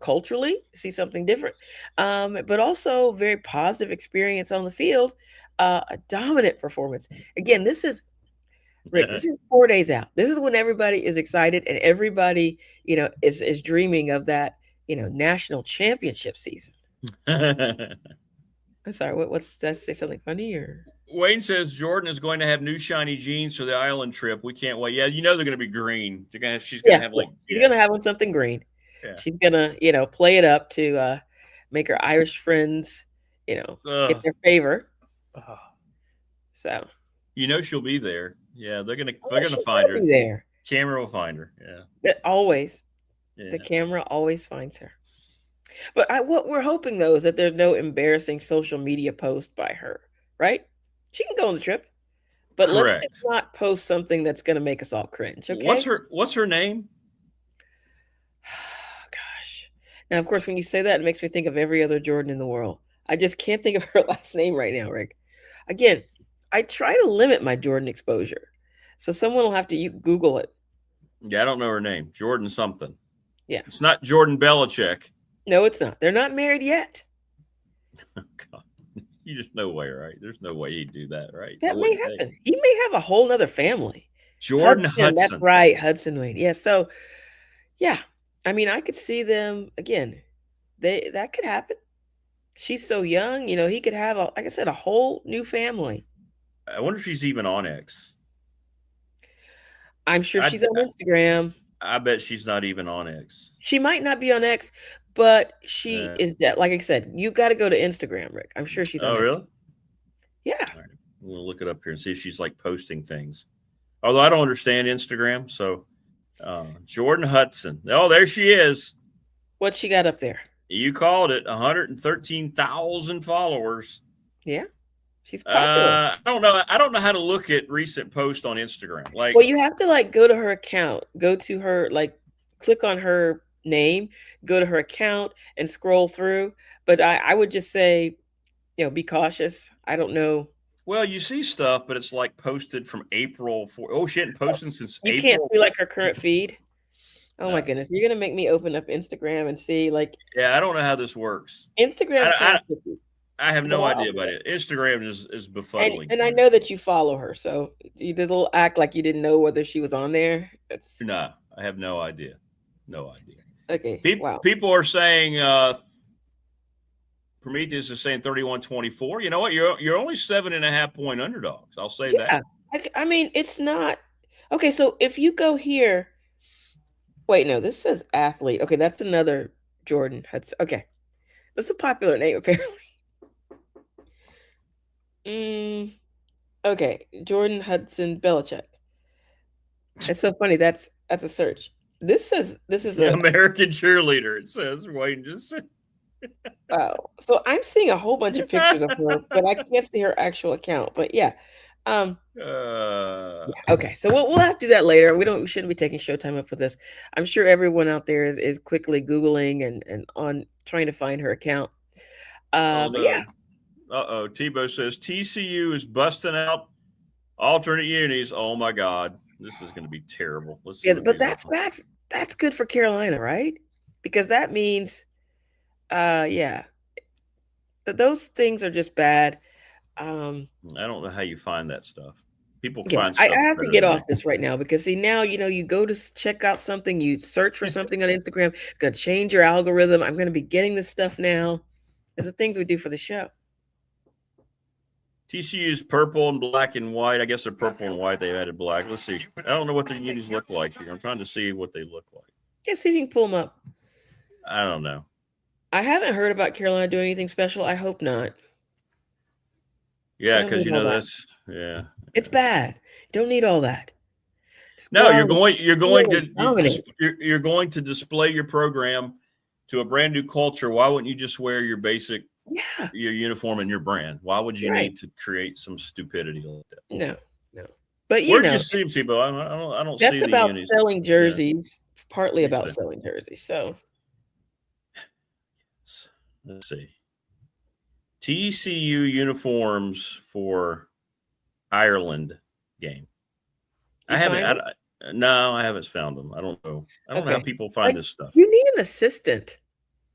Culturally, see something different, but also very positive experience on the field, a dominant performance. Again, this is 4 days out. This is when everybody is excited and everybody, is dreaming of that, national championship season. I'm sorry, did I say something funny or? Wayne says Jordan is going to have new shiny jeans for the island trip. We can't wait. Yeah, they're going to be green. She's going to have she's going to have on something green. Yeah. She's gonna, play it up to make her Irish friends, get their favor. So she'll be there. Yeah, they're gonna find her. There, camera will find her. Yeah, always. Yeah. The camera always finds her. But what we're hoping though is that there's no embarrassing social media post by her. Right? She can go on the trip, but let's just not post something that's gonna make us all cringe. Okay. What's her name? Now, of course, when you say that, it makes me think of every other Jordan in the world. I just can't think of her last name right now, Rick. Again, I try to limit my Jordan exposure. So someone will have to Google it. Yeah, I don't know her name. Jordan something. Yeah. It's not Jordan Belichick. No, it's not. They're not married yet. Oh, God. You just no way, right? There's no way he'd do that, right? That may happen. He may have a whole nother family. Jordan Hudson. That's right. Hudson Wade. Yeah. So, yeah. I mean, I could see them again. That could happen. She's so young, he could have, like I said, a whole new family. I wonder if she's even on X. I'm sure she's on Instagram. I bet she's not even on X. She might not be on X, but she is that. Like I said, you got to go to Instagram, Rick. I'm sure she's on Instagram. Really? Yeah. All right. We'll look it up here and see if she's posting things. Although I don't understand Instagram, so. Jordan Hudson. Oh, there she is. What she got up there? You called it. 113,000 followers. Yeah, she's popular. I don't know how to look at recent posts on Instagram. Well, you have to go to her account, go to her, click on her name, go to her account, and scroll through. But I would just say, be cautious. I don't know. Well, you see stuff, but it's posted from April 4. Oh, she hadn't posted since April. You can't see her current feed. Oh my goodness, you're gonna make me open up Instagram and see Yeah, I don't know how this works. Instagram. I have no idea about it. Instagram is befuddling. And I know that you follow her, so you did a little act like you didn't know whether she was on there. No, I have no idea. No idea. Okay. Wow. People are saying Prometheus is saying 31-24. You know what? You're only 7.5 point underdogs. I'll say that. I mean, it's not okay. So if you go here, wait, no, this says athlete. Okay, that's another Jordan Hudson. Okay, that's a popular name apparently. Okay, Jordan Hudson Belichick. It's so funny. That's a search. This is The American cheerleader. It says Wayne just said. Wow. So I'm seeing a whole bunch of pictures of her, but I can't see her actual account. But yeah. Yeah, okay. So we'll have to do that later. We shouldn't be taking Showtime up for this. I'm sure everyone out there is quickly Googling and on trying to find her account. But yeah. Tebow says TCU is busting out alternate unis. Oh my God. This is going to be terrible. Let's see. Yeah, but that's bad. That's good for Carolina, right? Because that means yeah. Those things are just bad. I don't know how you find that stuff. People Yeah, find stuff. I have to get off this right now because see now you go to check out something, you search for something on Instagram, gonna change your algorithm. I'm gonna be getting this stuff now. It's the things we do for the show. TCU's purple and black and white. I guess they're purple and white. They've added black. Let's see. I don't know what their unis look like here. I'm trying to see what they look like. Yeah, see if you can pull them up. I don't know. I haven't heard about Carolina doing anything special. I hope not. Yeah, because that's it's bad. You don't need all that. No, you're going to display your program to a brand new culture. Why wouldn't you just wear your basic your uniform and your brand? Why would you need to create some stupidity like that? No. But where'd you see him, Tebow? I don't see the That's about unis. selling jerseys. Partly about selling jerseys. So let's see. TCU uniforms for Ireland game. I haven't found them. I don't know. I don't know how people find this stuff. You need an assistant.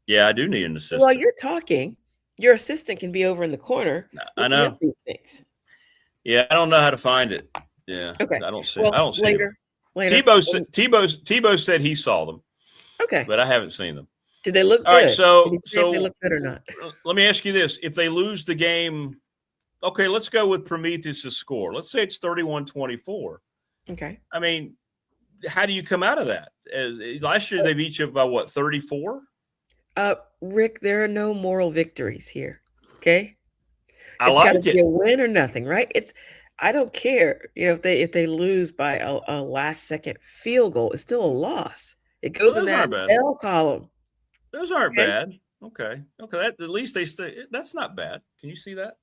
Yeah, I do need an assistant. While you're talking, your assistant can be over in the corner. I know. Yeah, I don't know how to find it. Yeah. Okay. I don't see them. Later. Tebow said he saw them. Okay. But I haven't seen them. Did they look good? All right, so they look good or not? Let me ask you this. If they lose the game, okay, let's go with Prometheus' score. Let's say it's 31-24. Okay. I mean, how do you come out of that? Last year they beat you by what, 34? Rick, there are no moral victories here. Okay? It's gotta be a win or nothing, right? I don't care. If they lose by a last second field goal, it's still a loss. It goes in that L column. Those aren't bad. Okay. At least they stay. That's not bad. Can you see that?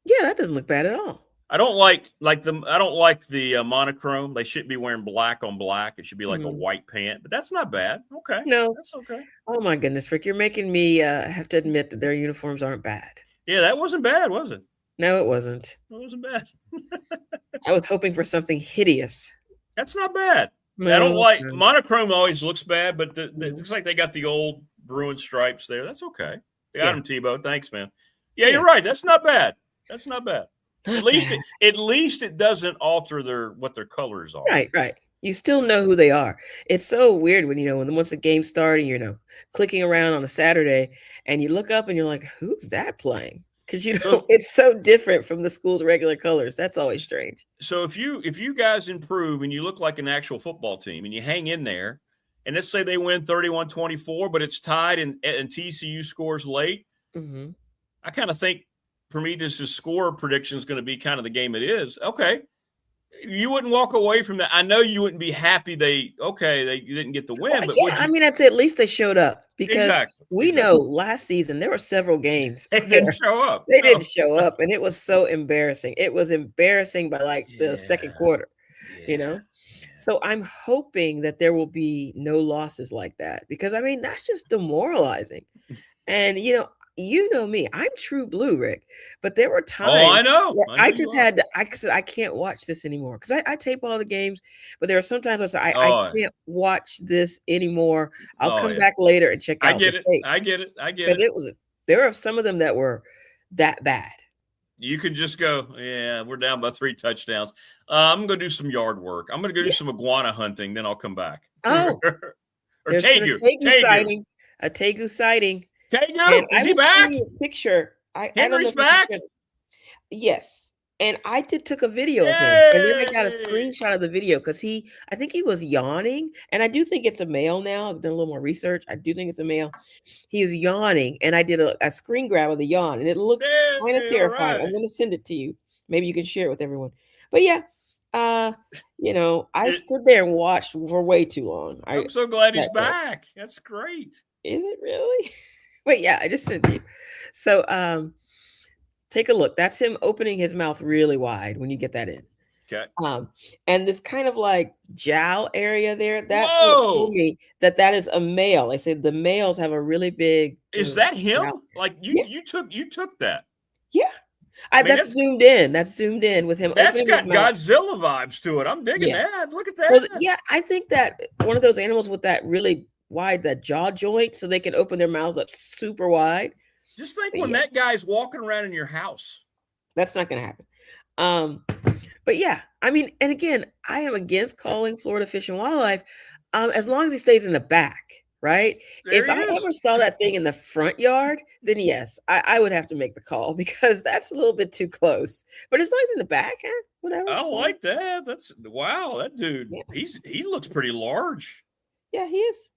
Yeah, that doesn't look bad at all. I don't like the monochrome. They shouldn't be wearing black on black. It should be like a white pant, but that's not bad. Okay. No, that's okay. Oh my goodness, Rick, you're making me have to admit that their uniforms aren't bad. Yeah, that wasn't bad, was it? No, it wasn't. It wasn't bad. I was hoping for something hideous. That's not bad. No, I don't like monochrome. Always looks bad, but it looks like they got the old Bruin stripes there. That's okay. They got them, Tebow. Thanks, man. Yeah, you're right. That's not bad. That's not bad. At least it doesn't alter what their colors are. Right. You still know who they are. It's so weird when once the game started, clicking around on a Saturday and you look up and you're like, who's that playing? Because it's so different from the school's regular colors. That's always strange. So if you guys improve and you look like an actual football team and you hang in there, and let's say they win 31-24, but it's tied and TCU scores late, I kind of think Prometheus' score prediction is going to be kind of the game it is. Okay. You wouldn't walk away from that. I know you wouldn't be happy they didn't get the win. But I'd say at least they showed up because we know last season there were several games. They didn't show up. They didn't show up, and it was so embarrassing. It was embarrassing by the second quarter, So I'm hoping that there will be no losses like that because, that's just demoralizing. And, you know me, I'm true blue, Rick, but there were times I know I just had to, I said, I can't watch this anymore because I tape all the games, but there are sometimes I say, I can't watch this anymore. I'll come back later and check out. I get it. Because there are some of them that were that bad. You can just go, we're down by 3 touchdowns. I'm going to do some yard work. I'm going to go do some iguana hunting, then I'll come back. Oh, There's been Tegu. a Tegu sighting. A Tegu sighting. Tegu, is he back? A picture. I don't know Henry's if back? Yes. And I took a video of him, and then I got a screenshot of the video because I think he was yawning, and I do think it's a male now. I've done a little more research. I do think it's a male. He was yawning, and I did a screen grab of the yawn, and it looks kind of terrifying. Right. I'm going to send it to you. Maybe you can share it with everyone. But yeah, I stood there and watched for way too long. I'm so glad he's back. That's great. Is it really? But yeah, I just sent it to you. So take a look. That's him opening his mouth really wide when you get that in. Okay. And this kind of like jowl area there, that's what told me that is a male. They said the males have a really big. Is that him? Jowl. Like you took that. Yeah. That's zoomed in. That's zoomed in with him. That's got Godzilla vibes to it. I'm digging that. Look at that. Well, I think that one of those animals with that really wide, that jaw joint, so they can open their mouths up super wide. Just think when that guy's walking around in your house. That's not going to happen. But yeah, I mean, and again, I am against calling Florida Fish and Wildlife as long as he stays in the back, right? If I ever saw that thing in the front yard, then yes, I would have to make the call because that's a little bit too close. But as long as in the back, whatever. I like that. Wow, that dude, he looks pretty large. Yeah, he is.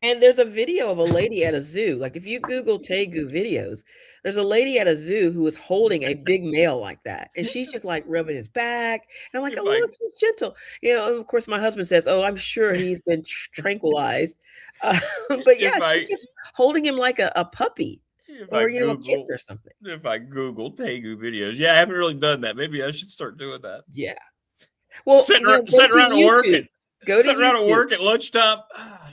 And there's a video of a lady at a zoo. Like if you Google Tegu videos, there's a lady at a zoo who is holding a big male like that. And she's just like rubbing his back. And I'm like, look, he's gentle. And of course, my husband says, oh, I'm sure he's been tranquilized. But yeah, she's just holding him like a puppy or, a kitten or something. If I Google Tegu videos. Yeah, I haven't really done that. Maybe I should start doing that. Yeah. Well, sitting around at work. Sitting around at work at lunchtime.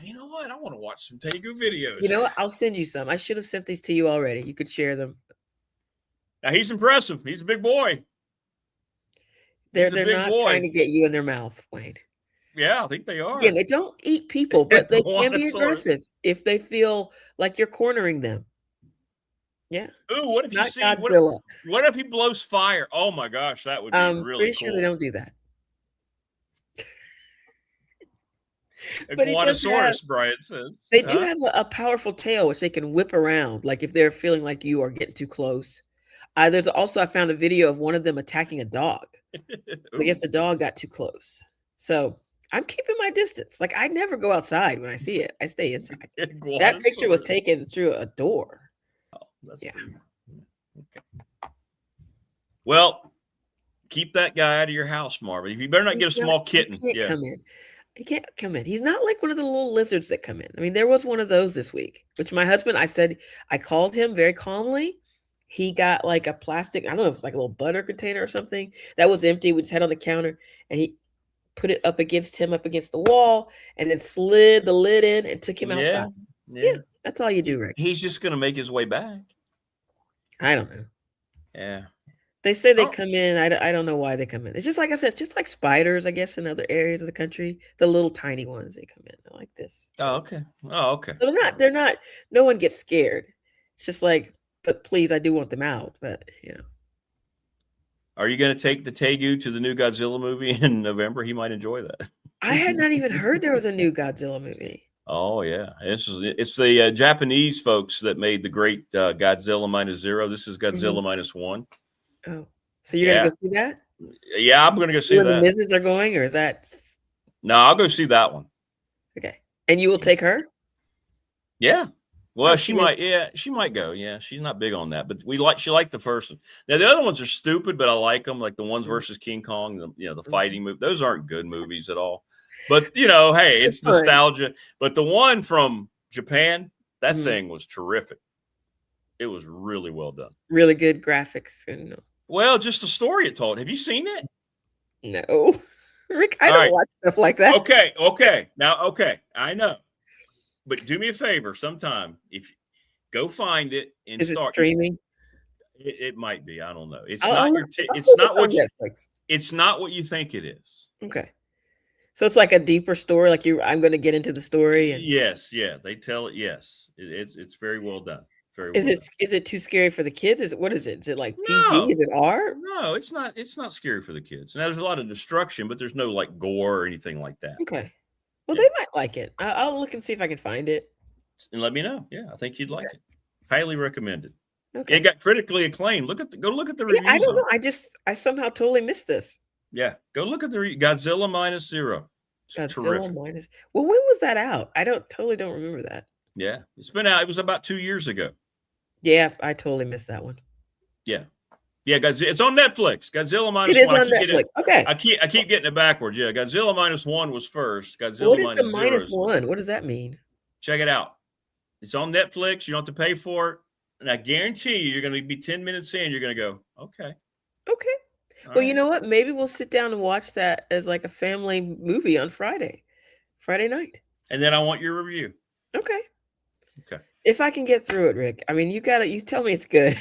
You know what? I want to watch some Tegu videos. You know what? I'll send you some. I should have sent these to you already. You could share them. Now he's impressive. He's a big boy. They're not trying to get you in their mouth, Wayne. Yeah, I think they are. Again, they don't eat people, but they can be aggressive if they feel like you're cornering them. Yeah. Ooh, what if you see Godzilla? What if he blows fire? Oh my gosh, that would be really cool. Pretty sure they don't do that. Iguanosaurus, Brian says. They do have a powerful tail, which they can whip around, like if they're feeling like you are getting too close. There's also, I found a video of one of them attacking a dog. I guess the dog got too close. So I'm keeping my distance. Like I never go outside when I see it. I stay inside. That picture was taken through a door. Oh, that's okay. Well, keep that guy out of your house, Marvin. You better not get a small kitten. Come in. He can't come in. He's not like one of the little lizards that come in. I mean, there was one of those this week, which my husband, I called him very calmly. He got like a plastic, I don't know if it's like a little butter container or something that was empty. We just had on the counter and he put it up against the wall and then slid the lid in and took him outside. Yeah. That's all you do, Rick. He's just going to make his way back. I don't know. Yeah. They say they come in. I don't know why they come in. It's just like I said, it's just like spiders, I guess, in other areas of the country. The little tiny ones, they come in. They're like this. Oh, okay. So they're not, no one gets scared. It's just like, but please, I do want them out. But, Are you going to take the Tegu to the new Godzilla movie in November? He might enjoy that. I had not even heard there was a new Godzilla movie. Oh, yeah. It's the Japanese folks that made the great Godzilla -0. This is Godzilla -1. Oh, so you're going to go see that? Yeah, I'm going to go see that. The misses are going, or is that? No, I'll go see that one. Okay. And you will take her? Yeah. Well, she might. Yeah, she might go. Yeah, she's not big on that, but she liked the first one. Now the other ones are stupid, but I like them. Like the ones versus King Kong. The fighting movie. Those aren't good movies at all. But hey, it's nostalgia. But the one from Japan, that thing was terrific. It was really well done. Really good graphics and. Well, just the story it told. Have you seen it? No, Rick. I don't watch stuff like that. Okay. Now, I know. But do me a favor sometime. If you go find it and Is start it streaming. It might be. I don't know. It's not what you think it is. Okay. So it's like a deeper story. Like I'm going to get into the story. Yes. Yeah. They tell it. Yes. It's very well done. Is it too scary for the kids? What is it? Is it like PG? Is it R? No, it's not. It's not scary for the kids. Now there's a lot of destruction, but there's no like gore or anything like that. Okay. Well, they might like it. I'll look and see if I can find it. And let me know. Yeah, I think you'd like it. Highly recommended. Okay. It got critically acclaimed. Go look at the reviews. I don't know. I somehow totally missed this. Yeah, go look at the Godzilla -0. It's terrific. Well, when was that out? I totally don't remember that. Yeah, it's been out. It was about 2 years ago. Yeah, I totally missed that one. Yeah. Yeah, Godzilla. It's on Netflix. Godzilla -1. It is on Netflix. Okay. I keep getting it backwards. Yeah, Godzilla -1 was first. Godzilla What is the -0. -1? What does that mean? Check it out. It's on Netflix. You don't have to pay for it. And I guarantee you're going to be 10 minutes in. You're going to go, okay. Okay. Well, you know what? Maybe we'll sit down and watch that as like a family movie on Friday night. And then I want your review. Okay. Okay. If I can get through it, Rick. I mean, you tell me it's good.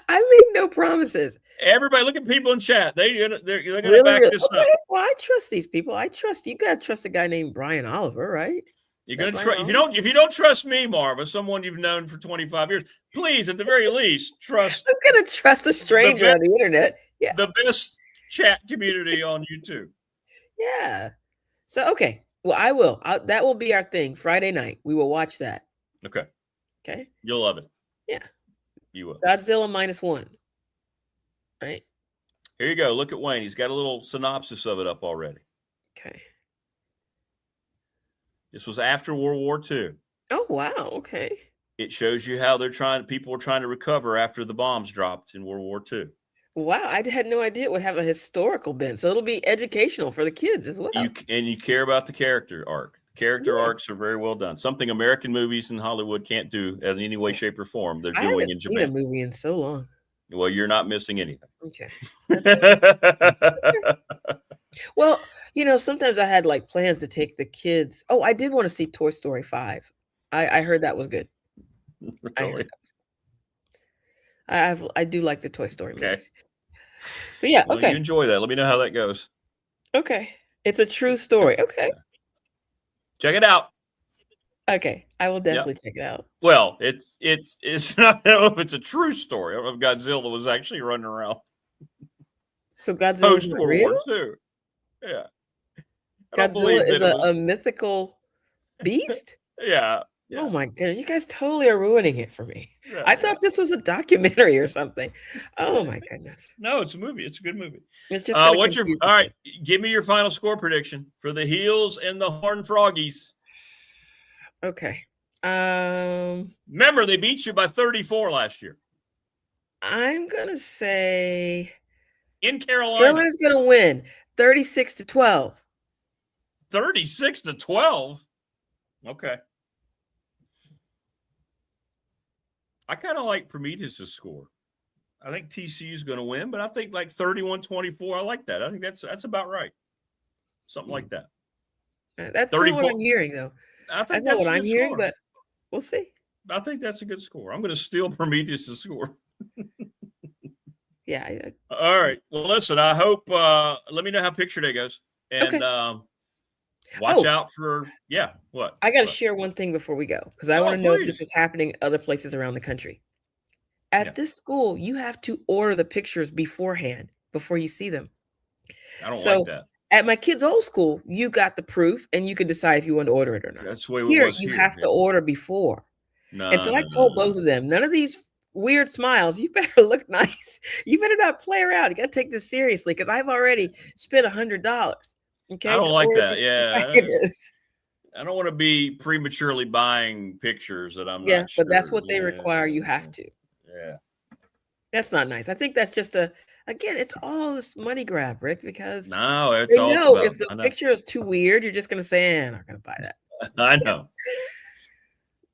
I make no promises. Everybody, look at people in chat. They're going to Really, back really? this Okay. up. Well, I trust these people. I trust you. Got to trust a guy named Brian Oliver, right? You're going to trust. If you don't trust me, Marva, someone you've known for 25 years, please, at the very least, trust. I'm going to trust a stranger on the internet. Yeah. The best chat community on YouTube. Yeah. So, okay. Well, I will. That will be our thing. Friday night. We will watch that. Okay. Okay. You'll love it. Yeah. You will. Godzilla -1. Right. Here you go. Look at Wayne. He's got a little synopsis of it up already. Okay. This was after World War II. Oh, wow. Okay. It shows you how people are trying to recover after the bombs dropped in World War II. Wow. I had no idea it would have a historical bent. So it'll be educational for the kids as well. You care about the character arc. The character arcs are very well done. Something American movies in Hollywood can't do in any way, shape, or form. They're doing in Japan. I haven't seen a movie in so long. Well, you're not missing anything. Okay. Well, sometimes I had like plans to take the kids. Oh, I did want to see Toy Story 5. I heard that was good. Really? I heard that was I do like the Toy Story movies. But yeah, well, okay. You enjoy that. Let me know how that goes. Okay. It's a true story. Okay. Check it out. Okay. I will definitely check it out. Well, it's not, I don't know if it's a true story. I don't know if Godzilla was actually running around. So Godzilla is World real? War II. Yeah. Godzilla is a mythical beast? Yeah. Oh my goodness. You guys totally are ruining it for me. Yeah, I thought this was a documentary or something. Oh my goodness. No, it's a movie. It's a good movie. It's just all right. Give me your final score prediction for the Heels and the Horned Froggies. Okay. Remember, they beat you by 34 last year. I'm gonna say in Carolina. Carolina's gonna win 36-12. 36-12. Okay. I kind of like Prometheus' score. I think TCU is going to win, but I think like 31-24. I like that. I think that's about right. Something like that. That's 34. What I'm hearing, though. I think that's what I'm hearing, but we'll see. I think that's a good score. I'm going to steal Prometheus' score. Yeah. All right. Well, listen, I hope, let me know how picture day goes. And watch out for, what? I got to share one thing before we go, because I want to know if this is happening other places around the country. At this school, you have to order the pictures beforehand, before you see them. I don't like that. At my kid's old school, you got the proof, and you could decide if you want to order it or not. That's the way it was you here. have to order before. No, and so I told both of them, none of these weird smiles. You better look nice. You better not play around. You got to take this seriously, because I've already spent $100. Okay, I don't like that. Yeah, I don't want to be prematurely buying pictures that I'm not sure. But that's what they require. You have to. Yeah, that's not nice. I think that's just again, it's all this money grab, Rick. Because no, it's all if the picture is too weird, you're just gonna say, I'm not gonna buy that. I know.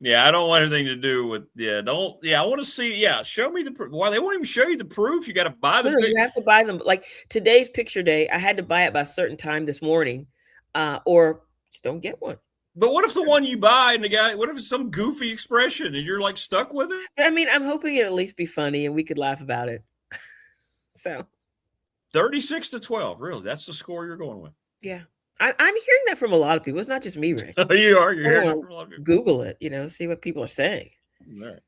Yeah, I don't want anything to do with. I want to see. Yeah, show me the proof. Why they won't even show you the proof? You got to buy them. You have to buy them. Like today's picture day, I had to buy it by a certain time this morning, or just don't get one. But what if the one you buy and the guy? What if it's some goofy expression and you're like stuck with it? I mean, I'm hoping it at least be funny and we could laugh about it. So 36-12. Really, that's the score you're going with? Yeah. I'm hearing that from a lot of people. It's not just me, Rick. You are. You're hearing it from a lot of people. Google it, see what people are saying. All right.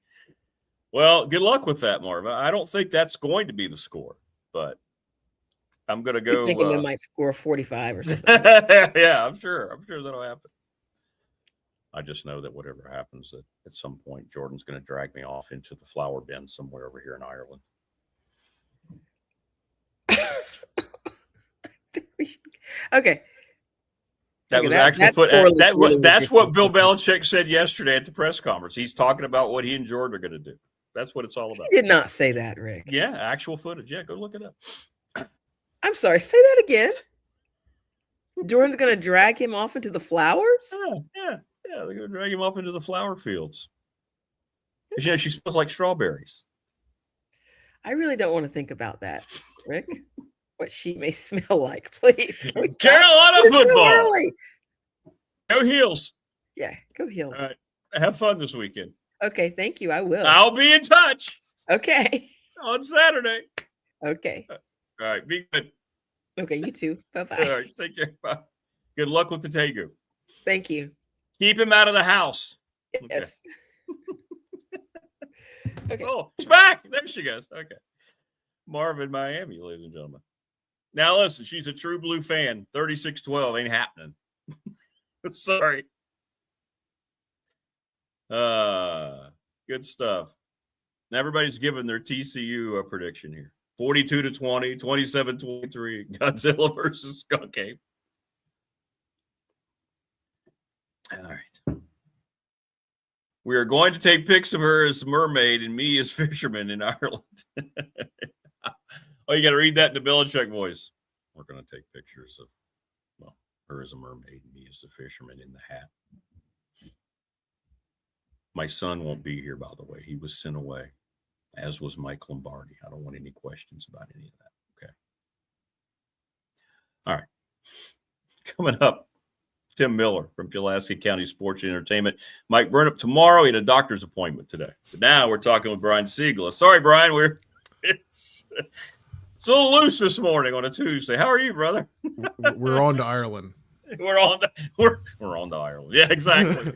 Well, good luck with that, Marva. I don't think that's going to be the score, but I'm going to You're go. thinking we might score 45 or something. Yeah, I'm sure that'll happen. I just know that whatever happens, that at some point Jordan's going to drag me off into the flower bin somewhere over here in Ireland. Okay. That was actual foot. That's what Bill Belichick said yesterday at the press conference. He's talking about what he and Jordan are going to do. That's what it's all about. He did not say that, Rick. Yeah, actual footage. Yeah, go look it up. I'm sorry. Say that again. Jordan's going to drag him off into the flowers? Yeah. They're going to drag him off into the flower fields. You know, she smells like strawberries. I really don't want to think about that, Rick. What she may smell like, please. Carolina football. Go Heels. Yeah, go Heels. All right. Have fun this weekend. Okay, thank you. I will. I'll be in touch. Okay. On Saturday. Okay. All right. Be good. Okay, you too. Bye-bye. All right. Take care. Bye. Good luck with the Tegu. Thank you. Keep him out of the house. Yes. Okay. Oh, she's back. There she goes. Okay. Marvin, Miami, ladies and gentlemen. Now, listen, she's a true blue fan. 36-12 ain't happening. Sorry. Good stuff. Now everybody's giving their TCU prediction here. 42-20, 27-23, Godzilla versus Skunk Ape. All right. We are going to take pics of her as mermaid and me as fisherman in Ireland. Oh, you got to read that in the Belichick voice. We're going to take pictures of, well, her as a mermaid and me as the fisherman in the hat. My son won't be here, by the way. He was sent away, as was Mike Lombardi. I don't want any questions about any of that. Okay. All right. Coming up, Tim Miller from Pulaski County Sports Entertainment. Mike Burnip tomorrow. He had a doctor's appointment today. But now we're talking with Brian Siegler. Sorry, Brian. It's a little loose this morning on a Tuesday. How are you, brother? We're on to Ireland. We're on to Ireland. Yeah, exactly.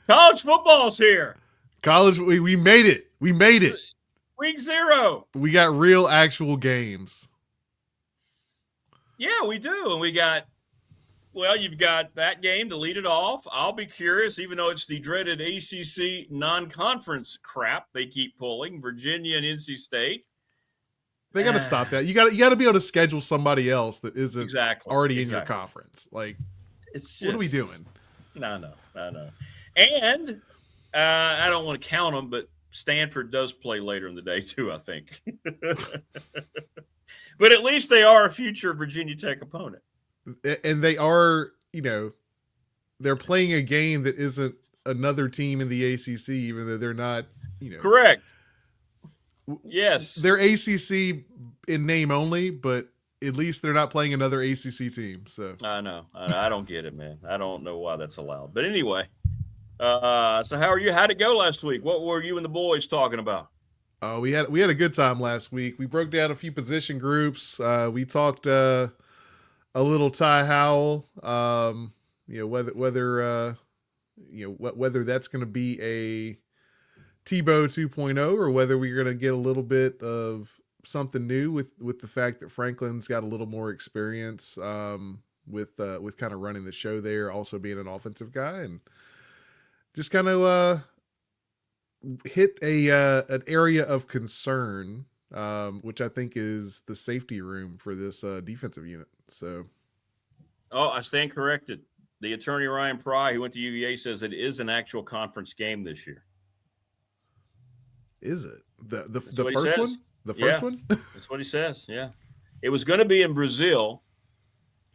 College football's here. College, we made it. We made it. Week 0. We got real, actual games. Yeah, we do. And we got, well, you've got that game to lead it off. I'll be curious, even though it's the dreaded ACC non-conference crap they keep pulling, Virginia and NC State. They got to stop that. You got to be able to schedule somebody else that isn't already in your conference. Like, it's just, what are we doing? No. And I don't want to count them, but Stanford does play later in the day too, I think. But at least they are a future Virginia Tech opponent. And they are, they're playing a game that isn't another team in the ACC, even though they're not, Correct. Yes. They're ACC in name only, but at least they're not playing another ACC team. So I know. I don't get it, man. I don't know why that's allowed. But anyway, so how are you? How'd it go last week? What were you and the boys talking about? We had a good time last week. We broke down a few position groups. We talked a little Ty Howell. Whether that's going to be a Tebow 2.0 or whether we're going to get a little bit of something new with the fact that Franklin's got a little more experience with kind of running the show there, also being an offensive guy, and just kind of hit an area of concern, which I think is the safety room for this defensive unit. So, I stand corrected. The attorney Ryan Pry, who went to UVA, says it is an actual conference game this year. Is it the first one? The first one? That's what he says. Yeah, it was going to be in Brazil,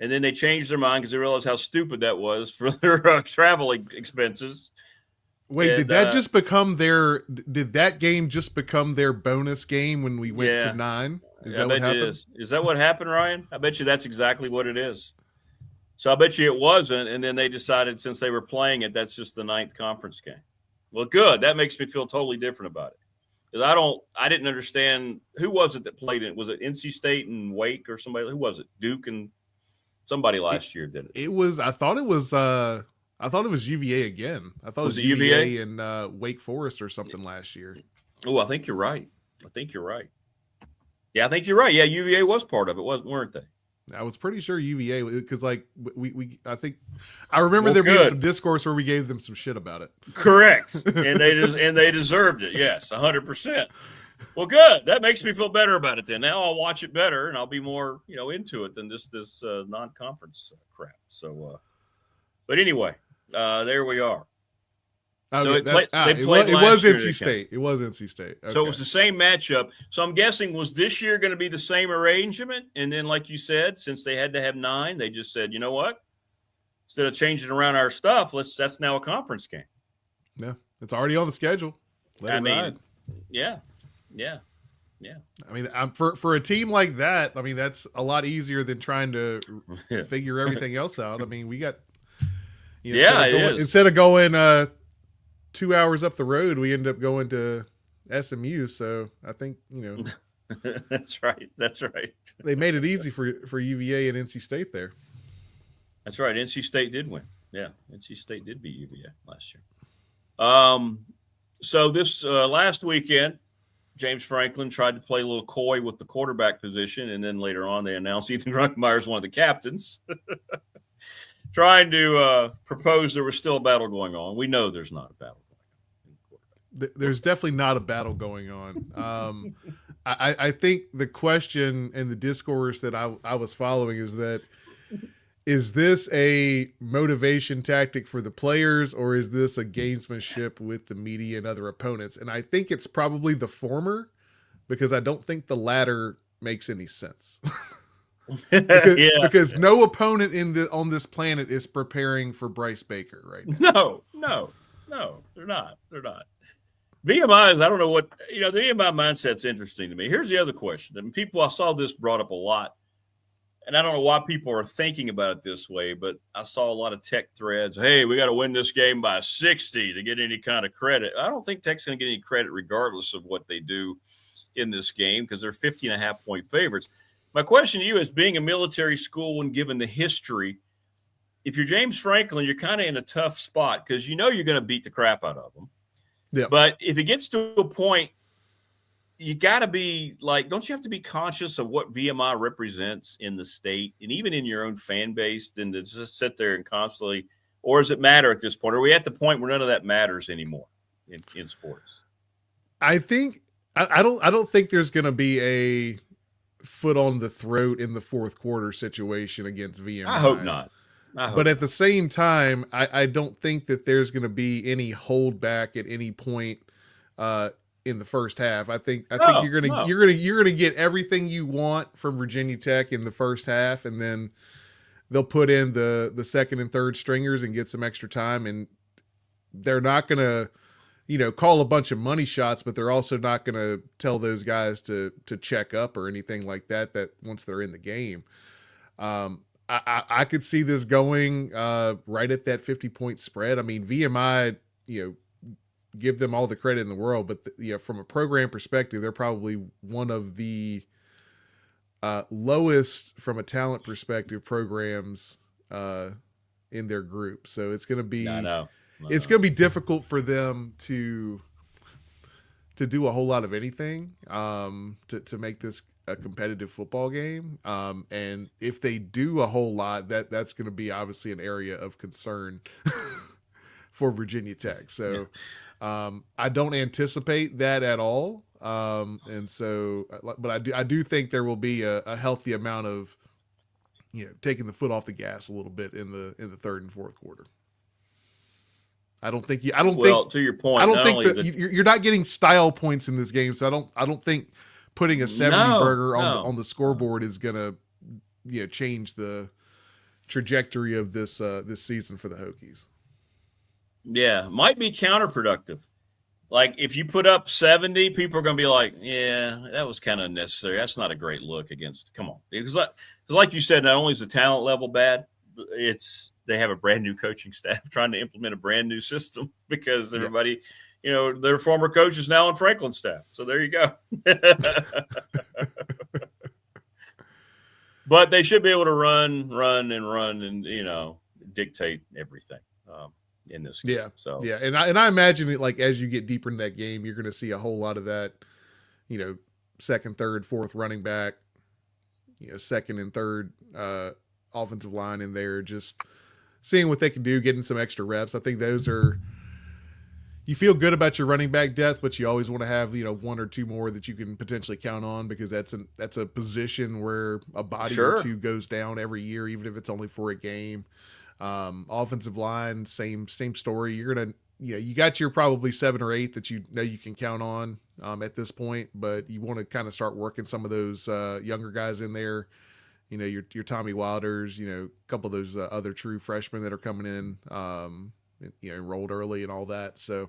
and then they changed their mind because they realized how stupid that was for their traveling expenses. Wait, did that game just become their bonus game when we went to 9? Is that what happened? Is that what happened, Ryan? I bet you that's exactly what it is. So I bet you it wasn't, and then they decided since they were playing it, that's just the 9th conference game. Well, good. That makes me feel totally different about it. Because I didn't understand, who was it that played it? Was it NC State and Wake or somebody? Who was it? Duke and somebody last year did it. I thought it was UVA again. I thought it was UVA and Wake Forest or something last year. Oh, I think you're right. Yeah, I think you're right. Yeah, UVA was part of it, weren't they? I was pretty sure UVA, because like I think I remember there being some discourse where we gave them some shit about it. Correct, and they deserved it. Yes, 100%. Well, good. That makes me feel better about it. Then now I'll watch it better, and I'll be more into it than this non-conference crap. So, but anyway, there we are. So it was NC State. It was NC State. Okay. So it was the same matchup. So I'm guessing, was this year going to be the same arrangement? And then, like you said, since they had to have 9, they just said, you know what? Instead of changing around our stuff, that's now a conference game. Yeah, it's already on the schedule. Yeah. I mean, for a team like that, I mean, that's a lot easier than trying to figure everything else out. I mean, we got instead of going 2 hours up the road, we end up going to SMU. So I think that's right. They made it easy for UVA and NC State there. That's right. NC State did win. Yeah, NC State did beat UVA last year. So this last weekend, James Franklin tried to play a little coy with the quarterback position, and then later on they announced Ethan Runkmeyer is one of the captains, trying to propose there was still a battle going on. We know there's not a battle going on. There's definitely not a battle going on. I think the question and the discourse that I was following is this a motivation tactic for the players, or is this a gamesmanship with the media and other opponents? And I think it's probably the former, because I don't think the latter makes any sense. because no opponent on this planet is preparing for Bryce Baker right now. No, they're not. VMI is, I don't know what, the VMI mindset's interesting to me. Here's the other question. And I saw this brought up a lot. And I don't know why people are thinking about it this way, but I saw a lot of Tech threads. Hey, we got to win this game by 60 to get any kind of credit. I don't think Tech's going to get any credit regardless of what they do in this game, because they're 15.5-point favorites. My question to you is, being a military school and given the history, if you're James Franklin, you're kind of in a tough spot, because you're going to beat the crap out of them. Yeah. But if it gets to a point, you got to be like, don't you have to be conscious of what VMI represents in the state and even in your own fan base, than to just sit there and constantly, or does it matter at this point? Are we at the point where none of that matters anymore in sports? I think I don't think there's going to be a foot on the throat in the fourth quarter situation against VMI. I hope not. But at the same time, I don't think that there's going to be any holdback at any point in the first half. I think you're gonna get everything you want from Virginia Tech in the first half, and then they'll put in the second and third stringers and get some extra time, and they're not gonna call a bunch of money shots, but they're also not gonna tell those guys to check up or anything like that once they're in the game. I could see this going right at that 50-point spread. I mean, VMI, give them all the credit in the world, but from a program perspective, they're probably one of the lowest from a talent perspective programs in their group. So it's going to be it's going to be difficult for them to do a whole lot of anything to make this a competitive football game. And if they do a whole lot, that's going to be obviously an area of concern for Virginia Tech. So I don't anticipate that at all. And so, but I do think there will be a healthy amount of, taking the foot off the gas a little bit in the third and fourth quarter. To your point, I don't think you're not getting style points in this game. So I don't think putting a 70 burger on the scoreboard is going to, change the trajectory of this season for the Hokies. Yeah, might be counterproductive. Like, if you put up 70, people are going to be like, yeah, that was kind of unnecessary. That's not a great look against. Come on. Because like you said, not only is the talent level bad, they have a brand new coaching staff trying to implement a brand new system because everybody, their former coach is now on Franklin's staff. So there you go. But they should be able to run and, dictate everything. In this game. Yeah. So and I imagine it, like, as you get deeper in that game, you're going to see a whole lot of that, second, third, fourth running back, second and third offensive line in there, just seeing what they can do, getting some extra reps. I think those are, you feel good about your running back depth, but you always want to have, one or two more that you can potentially count on, because that's a position where a body or two goes down every year, even if it's only for a game. Offensive line, same story. You're going to, you got your probably 7 or 8 that you can count on at this point, but you want to kind of start working some of those younger guys in there. Your Tommy Wilders, a couple of those other true freshmen that are coming in, enrolled early and all that. So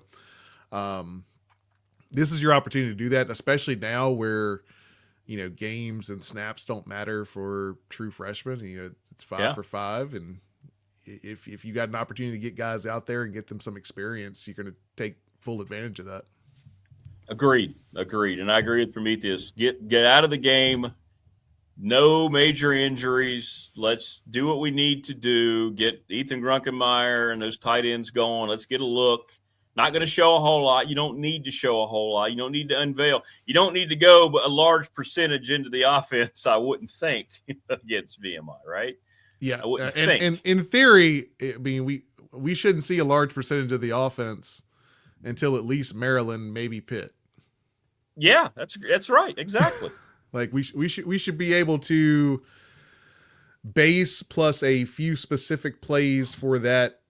this is your opportunity to do that, especially now where, games and snaps don't matter for true freshmen. It's 5 for 5, and if you got an opportunity to get guys out there and get them some experience, you're going to take full advantage of that. Agreed. And I agree with Prometheus. Get out of the game. No major injuries. Let's do what we need to do. Get Ethan Grunkenmeyer and those tight ends going. Let's get a look. Not going to show a whole lot. You don't need to show a whole lot. You don't need to unveil. You don't need to go a large percentage into the offense, I wouldn't think, against VMI, right? Yeah, and in theory, I mean, we shouldn't see a large percentage of the offense until at least Maryland, maybe Pitt. Yeah, that's right, exactly. Like we should be able to base plus a few specific plays for that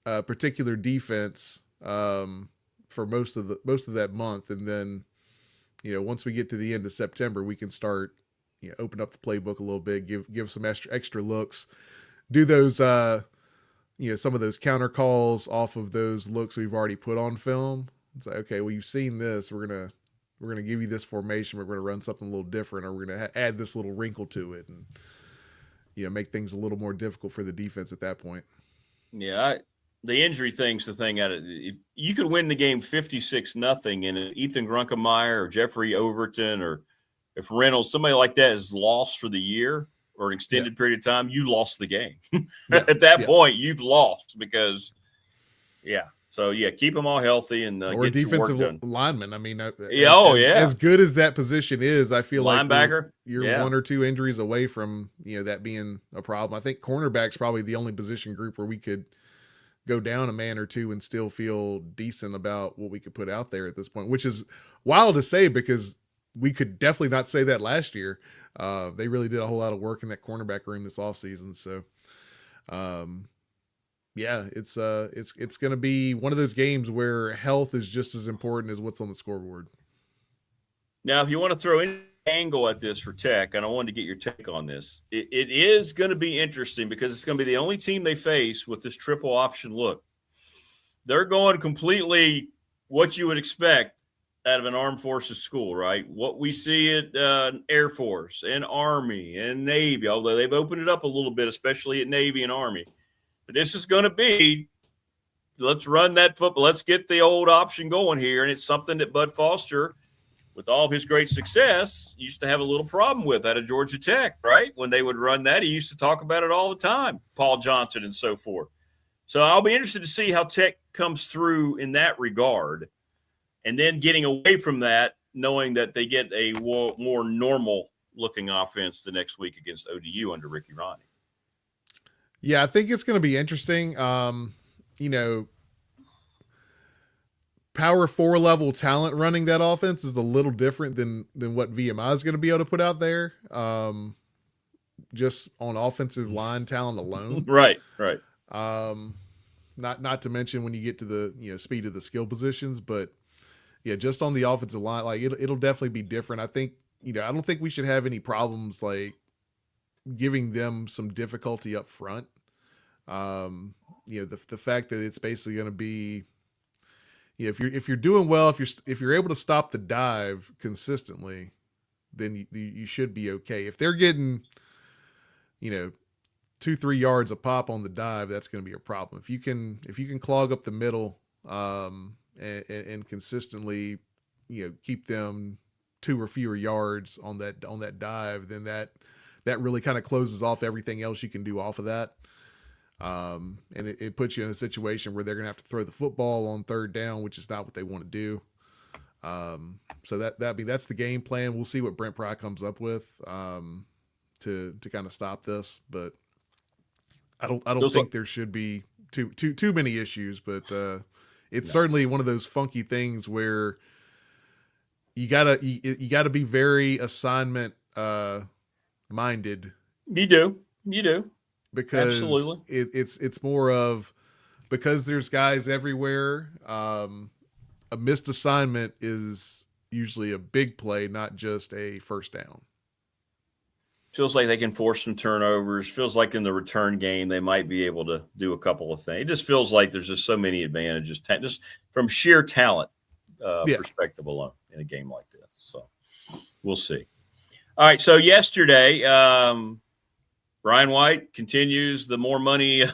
particular defense for most of that month, and then once we get to the end of September, we can start. Open up the playbook a little bit, give some extra looks, do those, some of those counter calls off of those looks we've already put on film. It's like, okay, well, you've seen this. We're gonna give you this formation. We're gonna run something a little different, or we're gonna add this little wrinkle to it, and make things a little more difficult for the defense at that point. Yeah, the injury thing's the thing. If you could win the game 56-0, and Ethan Grunkenmeyer or Jeffrey Overton, or if Reynolds, somebody like that, is lost for the year or an extended period of time, you lost the game. At that point, you've lost because, So, keep them all healthy and or get your work done. Defensive lineman. I mean, as good as that position is, I feel linebacker, like you're 1 or 2 injuries away from that being a problem. I think cornerback's probably the only position group where we could go down a man or two and still feel decent about what we could put out there at this point, which is wild to say because we could definitely not say that last year. They really did a whole lot of work in that cornerback room this offseason. So, it's going to be one of those games where health is just as important as what's on the scoreboard. Now, if you want to throw any angle at this for Tech, and I wanted to get your take on this, it is going to be interesting because it's going to be the only team they face with this triple option look. They're going completely what you would expect out of an armed forces school, right? What we see at Air Force and Army and Navy, although they've opened it up a little bit, especially at Navy and Army. But this is going to be, let's run that football. Let's get the old option going here. And it's something that Bud Foster, with all of his great success, used to have a little problem with out of Georgia Tech, right? When they would run that, he used to talk about it all the time, Paul Johnson and so forth. So I'll be interested to see how Tech comes through in that regard. And then getting away from that, knowing that they get a more normal-looking offense the next week against ODU under Ricky Ronnie. Yeah, I think it's going to be interesting. Power 4 level talent running that offense is a little different than what VMI is going to be able to put out there. Just on offensive line talent alone. Right. Not to mention when you get to the speed of the skill positions, but yeah, just on the offensive line, like it'll definitely be different. I think, I don't think we should have any problems like giving them some difficulty up front. The fact that it's basically going to be, if you're doing well, if you're able to stop the dive consistently, then you should be okay. If they're getting, 2-3 yards a pop on the dive, that's going to be a problem. If you can clog up the middle, and consistently, keep them 2 or fewer yards on that dive, then that really kind of closes off everything else you can do off of that. And it puts you in a situation where they're going to have to throw the football on 3rd down, which is not what they want to do. So that's the game plan. We'll see what Brent Pry comes up with to kind of stop this, but I don't think there should be too many issues, but it's certainly one of those funky things where you gotta be very assignment minded. You do because absolutely it's more of, because there's guys everywhere. A missed assignment is usually a big play, not just a first down. Feels like they can force some turnovers. Feels like in the return game they might be able to do a couple of things. It just feels like there's just so many advantages, just from sheer talent perspective alone in a game like this. So we'll see. All right. So yesterday, Brian White continues the more money.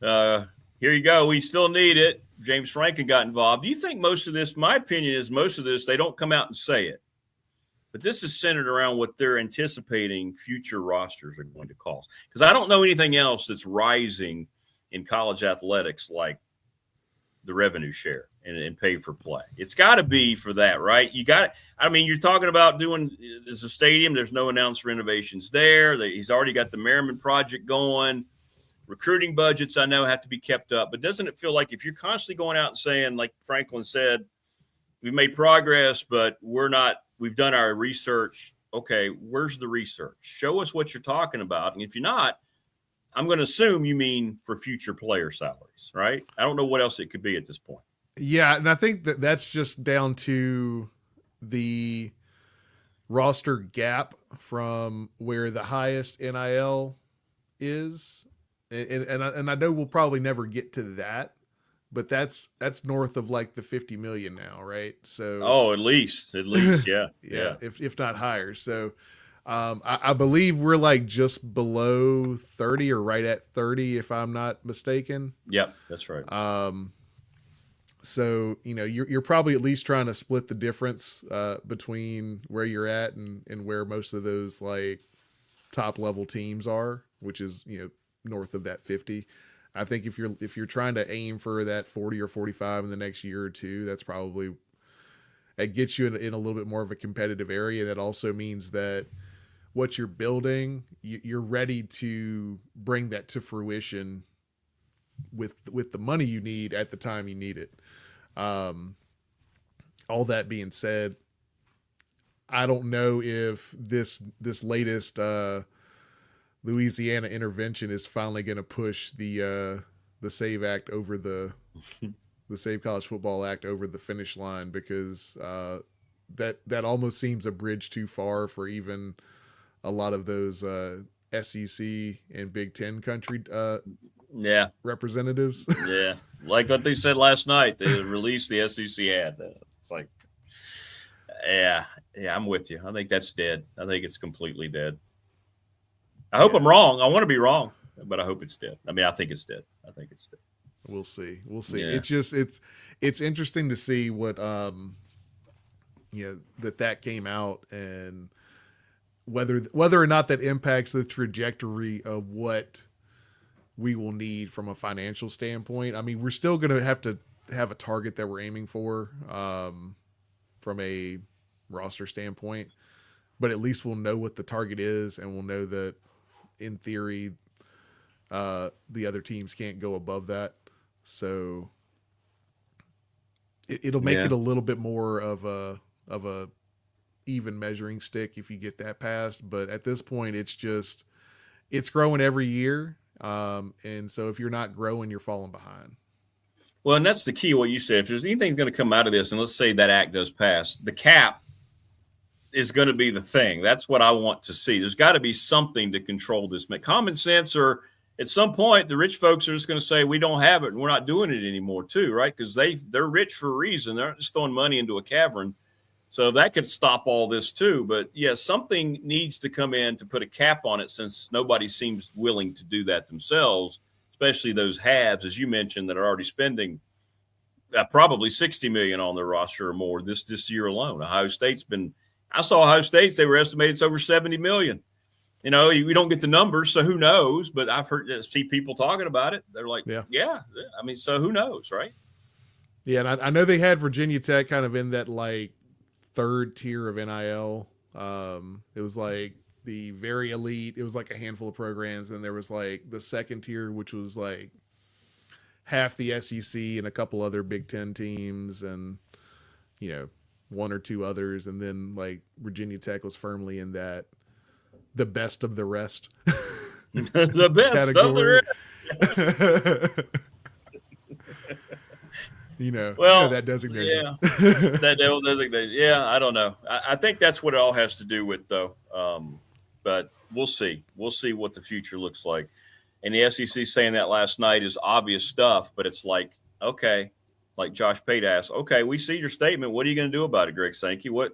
Here you go. We still need it. James Franklin got involved. Do you think most of this, my opinion is most of this, they don't come out and say it, but this is centered around what they're anticipating future rosters are going to cost? Because I don't know anything else that's rising in college athletics like the revenue share and pay for play. It's got to be for that, right? You're talking about doing as a stadium. There's no announced renovations there. He's already got the Merriman project going. Recruiting budgets, I know, have to be kept up. But doesn't it feel like if you're constantly going out and saying, like Franklin said, we've made progress, but we've done our research. Okay, where's the research? Show us what you're talking about. And if you're not, I'm going to assume you mean for future player salaries, right? I don't know what else it could be at this point. Yeah, and I think that's just down to the roster gap from where the highest NIL is. And I know we'll probably never get to that, but that's north of like the 50 million now, right? So at least, yeah. If not higher. So I believe we're like just below 30 or right at 30, if I'm not mistaken. Yep, that's right. So you're probably at least trying to split the difference between where you're at and where most of those like top level teams are, which is north of that 50. I think if you're trying to aim for that 40 or 45 in the next year or two, that's probably, it gets you in a little bit more of a competitive area. That also means that what you're building, you're ready to bring that to fruition with the money you need at the time you need it. All that being said, I don't know if this latest Louisiana intervention is finally going to push the SAVE Act over the Save College Football Act over the finish line, because that almost seems a bridge too far for even a lot of those SEC and Big Ten country representatives. Yeah, like what they said last night, they released the SEC ad. It's like, yeah, I'm with you. I think that's dead. I think it's completely dead. I hope I'm wrong. I want to be wrong, but I hope it's dead. I mean, I think it's dead. We'll see. Yeah. It's just, it's interesting to see what, that came out, and whether or not that impacts the trajectory of what we will need from a financial standpoint. I mean, we're still going to have a target that we're aiming for, from a roster standpoint, but at least we'll know what the target is, and we'll know that in theory, the other teams can't go above that. So it'll make it a little bit more of a even measuring stick if you get that passed. But at this point, it's growing every year. And so if you're not growing, you're falling behind. Well, and that's the key, what you said. If there's anything going to come out of this, and let's say that act does pass, the cap is going to be the thing. That's what I want to see. There's got to be something to control this. Common sense, or at some point, the rich folks are just going to say, we don't have it and we're not doing it anymore too, right? Because they're rich for a reason. They're not just throwing money into a cavern. So that could stop all this too. But yeah, something needs to come in to put a cap on it, since nobody seems willing to do that themselves, especially those haves, as you mentioned, that are already spending probably $60 million on their roster or more this year alone. Ohio State's been, I saw Ohio State's, they were estimated it's over $70 million. We don't get the numbers, so who knows? But I've see people talking about it. They're like, yeah. I mean, so who knows, right? Yeah, and I know they had Virginia Tech kind of in that like third tier of NIL. It was like the very elite. It was like a handful of programs, and there was like the second tier, which was like half the SEC and a couple other Big Ten teams, and one or two others, and then like Virginia Tech was firmly in that the best of the rest. The best of the rest. That designation. Yeah, that old designation. Yeah, I don't know. I think that's what it all has to do with, though. But we'll see. We'll see what the future looks like. And the SEC saying that last night is obvious stuff, but it's like, okay, like Josh Pate asked, okay, we see your statement. What are you going to do about it, Greg Sankey? What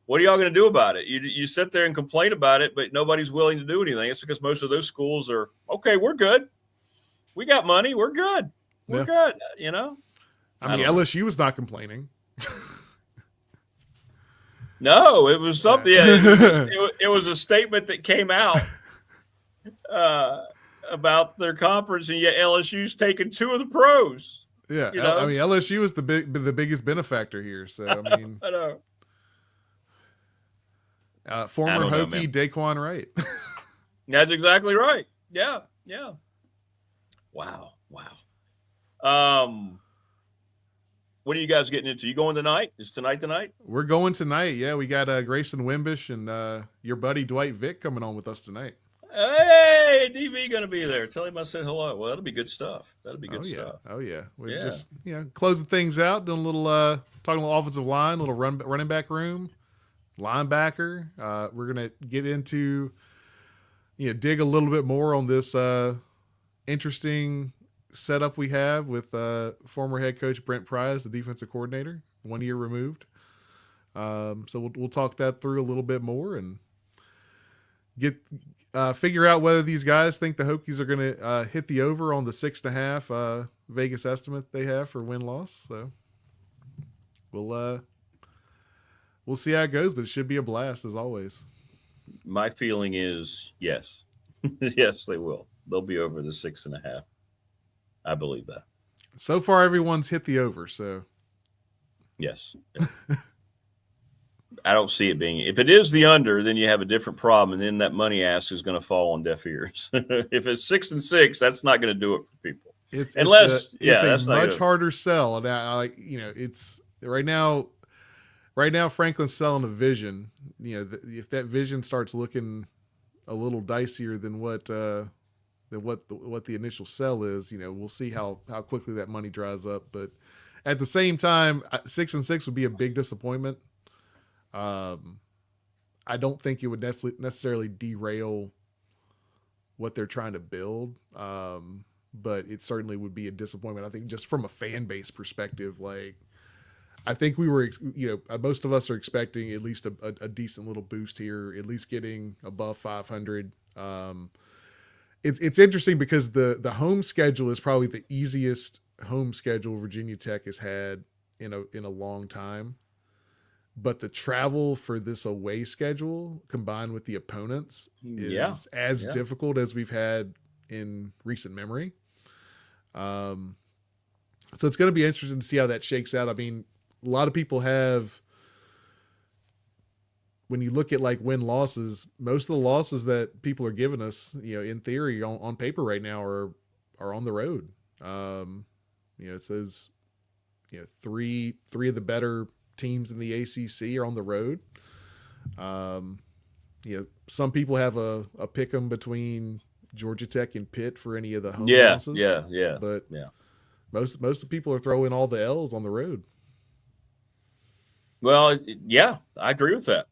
are y'all going to do about it? You sit there and complain about it, but nobody's willing to do anything. It's because most of those schools are, okay, we're good. We got money. We're good. We're good, I mean, LSU was not complaining. No, it was something. It was a statement that came out about their conference, and yet LSU's taken two of the pros. Yeah, I mean, LSU was the biggest benefactor here. So I mean, I know. Former Hokie Daquan Wright. That's exactly right. Yeah. Wow. What are you guys getting into? You going tonight? Is tonight the night? We're going tonight. Yeah, we got Grayson Wimbish and your buddy Dwight Vick coming on with us tonight. Hey, DV going to be there. Tell him I said hello. Well, that'll be good stuff. That'll be good stuff. Oh yeah. We're just closing things out, doing a little talking a little offensive line, a little running back room, linebacker. We're gonna get into dig a little bit more on this interesting setup we have with former head coach Brent Pryce, the defensive coordinator, 1 year removed. So we'll talk that through a little bit more and get figure out whether these guys think the Hokies are going to hit the over on the 6.5 Vegas estimate they have for win-loss. So we'll see how it goes, but it should be a blast as always. My feeling is yes. Yes, they will. They'll be over the 6.5. I believe that. So far, everyone's hit the over, so. Yes. I don't see it being. If it is the under, then you have a different problem, and then that money ask is going to fall on deaf ears. If it's 6-6, that's not going to do it for people. It's that's a much harder sell. And it's right now Franklin's selling a vision. If that vision starts looking a little dicier than what the initial sell is, we'll see how quickly that money dries up. But at the same time, 6-6 would be a big disappointment. I don't think it would necessarily derail what they're trying to build. But it certainly would be a disappointment. I think just from a fan base perspective, I think we were, most of us are expecting at least a decent little boost here, at least getting above 500. It's interesting because the home schedule is probably the easiest home schedule Virginia Tech has had in a long time. But the travel for this away schedule combined with the opponents is as difficult as we've had in recent memory. So it's going to be interesting to see how that shakes out. I mean, a lot of people have, when you look at win losses, most of the losses that people are giving us, in theory on paper right now are on the road. It says, three of the better teams in the ACC are on the road. Some people have a pick 'em between Georgia Tech and Pitt for any of the home losses. Yeah. But most of the people are throwing all the L's on the road. Well, yeah, I agree with that.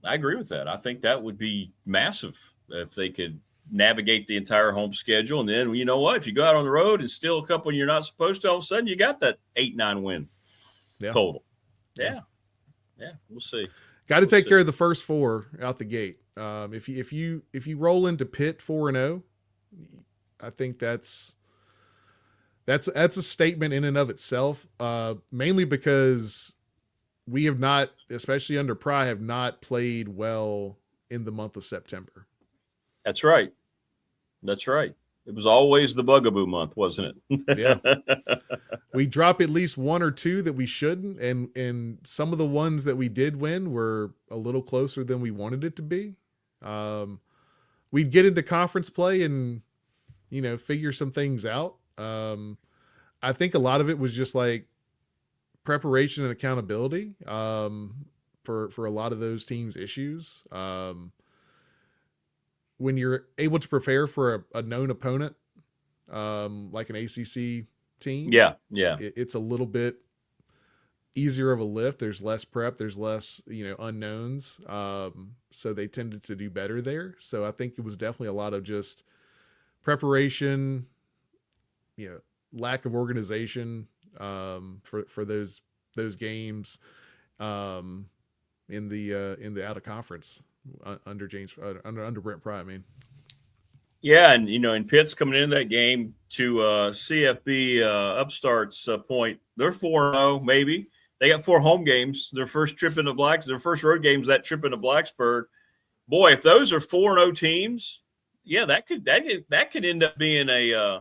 I think that would be massive if they could navigate the entire home schedule. And then, you know what? If you go out on the road and steal a couple you're not supposed to, all of a sudden you got that 8-9 win total. Yeah, we'll see. Got to take care of the first four out the gate. If you roll into Pitt 4-0, I think that's a statement in and of itself. Mainly because we have not, especially under Pry, have not played well in the month of September. That's right. It was always the bugaboo month, wasn't it? Yeah. We drop at least one or two that we shouldn't, and some of the ones that we did win were a little closer than we wanted it to be. We'd get into conference play and, figure some things out. I think a lot of it was just like preparation and accountability for a lot of those teams' issues. When you're able to prepare for a known opponent, like an ACC team, it's a little bit easier of a lift. There's less prep, there's less unknowns, so they tended to do better there. So I think it was definitely a lot of just preparation, lack of organization for those games in the out of conference under under Brent Pry. I mean, yeah, and and Pitt's coming into that game to CFB Upstart's point. They're 4-0, maybe. They got 4 home games. Their first road games, that trip into Blacksburg. Boy, if those are 4-0 teams, yeah, that could end up being a